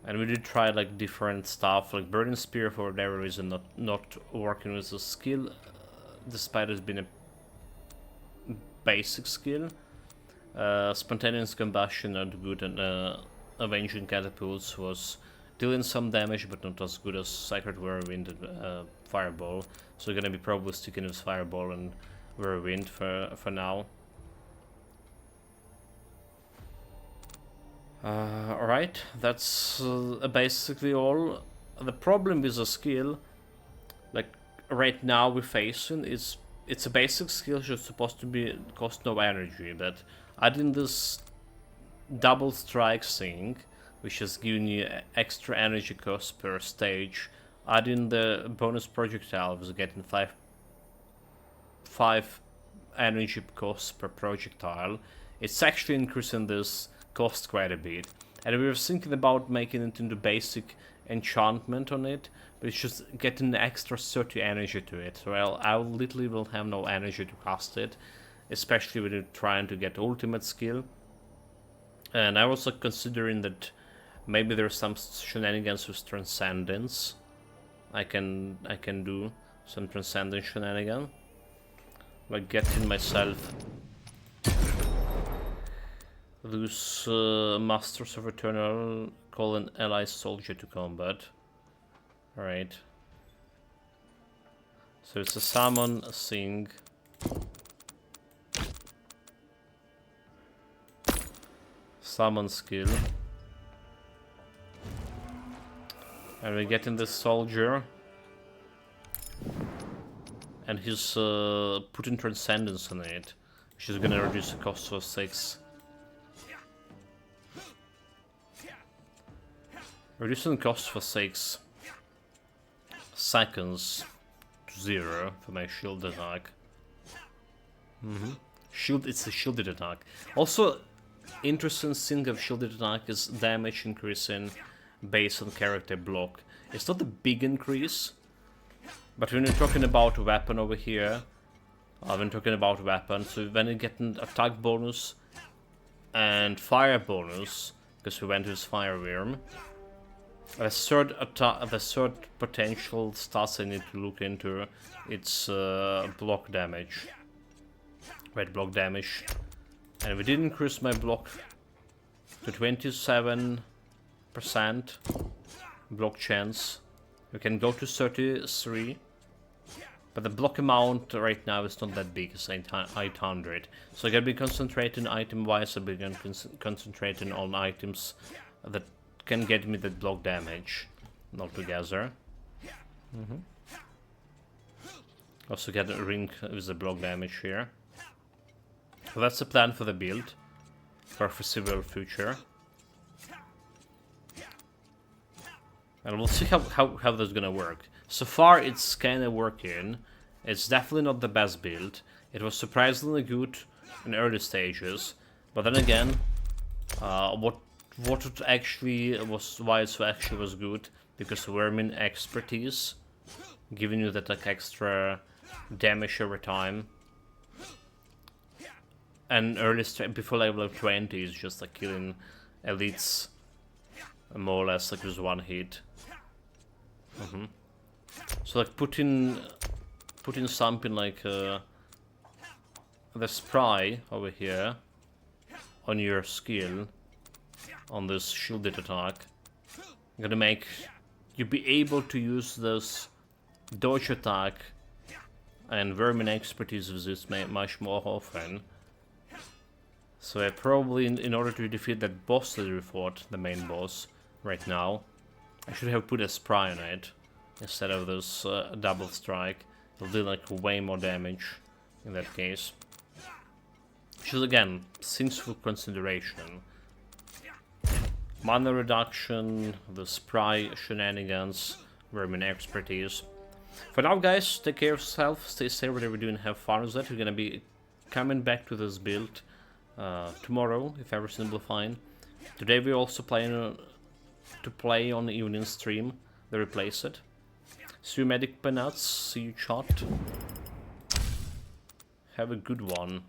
And we did try like different stuff, like Burning Spear for whatever reason not working with the skill, despite it being a basic skill. Spontaneous Combustion not good, and Avenging Catapults was dealing some damage but not as good as Sacred Whirlwind and Fireball. So we're gonna be probably sticking with Fireball and Whirlwind for now. Alright, that's basically all. The problem with the skill, like right now we're facing, is it's a basic skill just supposed to be cost no energy, but adding this double strike thing, which is giving you extra energy cost per stage, adding the bonus projectile was getting 5 energy costs per projectile. It's actually increasing this cost quite a bit, and we were thinking about making it into basic enchantment on it, but it's just getting extra 30 energy to it. Well, I literally will have no energy to cast it, especially when you're trying to get ultimate skill. And I was like considering that maybe there's some shenanigans with Transcendence. I can do some Transcendence shenanigan, like getting myself lose Masters of Eternal, call an ally soldier to combat. Alright. So it's a summon, a sing. Summon skill. And we get in this soldier. And he's putting Transcendence on it. Which is gonna reduce the cost for 6. Reducing the cost for 6 seconds to 0 for my shield attack. It's a shielded attack. Also, interesting thing of shielded attack is damage increasing based on character block. It's not a big increase, but when you're talking about weapon over here, when talking about weapon, so when you get an attack bonus and fire bonus, because we went with Fire Worm, the third potential stats I need to look into, it's block damage. Red block damage. And we did increase my block to 27% block chance. We can go to 33. But the block amount right now is not that big, it's 800. So I gotta be concentrating item-wise, I'll be concentrating on items that can get me that block damage altogether. Also get a ring with the block damage here. So that's the plan for the build for foreseeable future. And we'll see how that's gonna work. So far it's kinda working. It's definitely not the best build. It was surprisingly good in early stages. But then again, what it actually was, why it actually was good, because Vermin expertise, giving you that like extra damage every time. And early before level 20 is just like killing elites more or less like with one hit. So like putting something like the spry over here on your skill on this shielded attack, gonna make you be able to use this dodge attack and Vermin expertise with this much more often. So I probably, in order to defeat that boss that we fought, the main boss, right now, I should have put a spry on it instead of this double strike. It'll do like way more damage in that case. Which is again, things for consideration. Mana reduction, the spry shenanigans, Vermin expertise. For now guys, take care of yourself, stay safe, whatever you're doing, have fun with that. We're gonna be coming back to this build tomorrow, if everything will be fine. Today we're also planning to play on the evening stream, they replace it. See you medic peanuts, see you chat. Have a good one.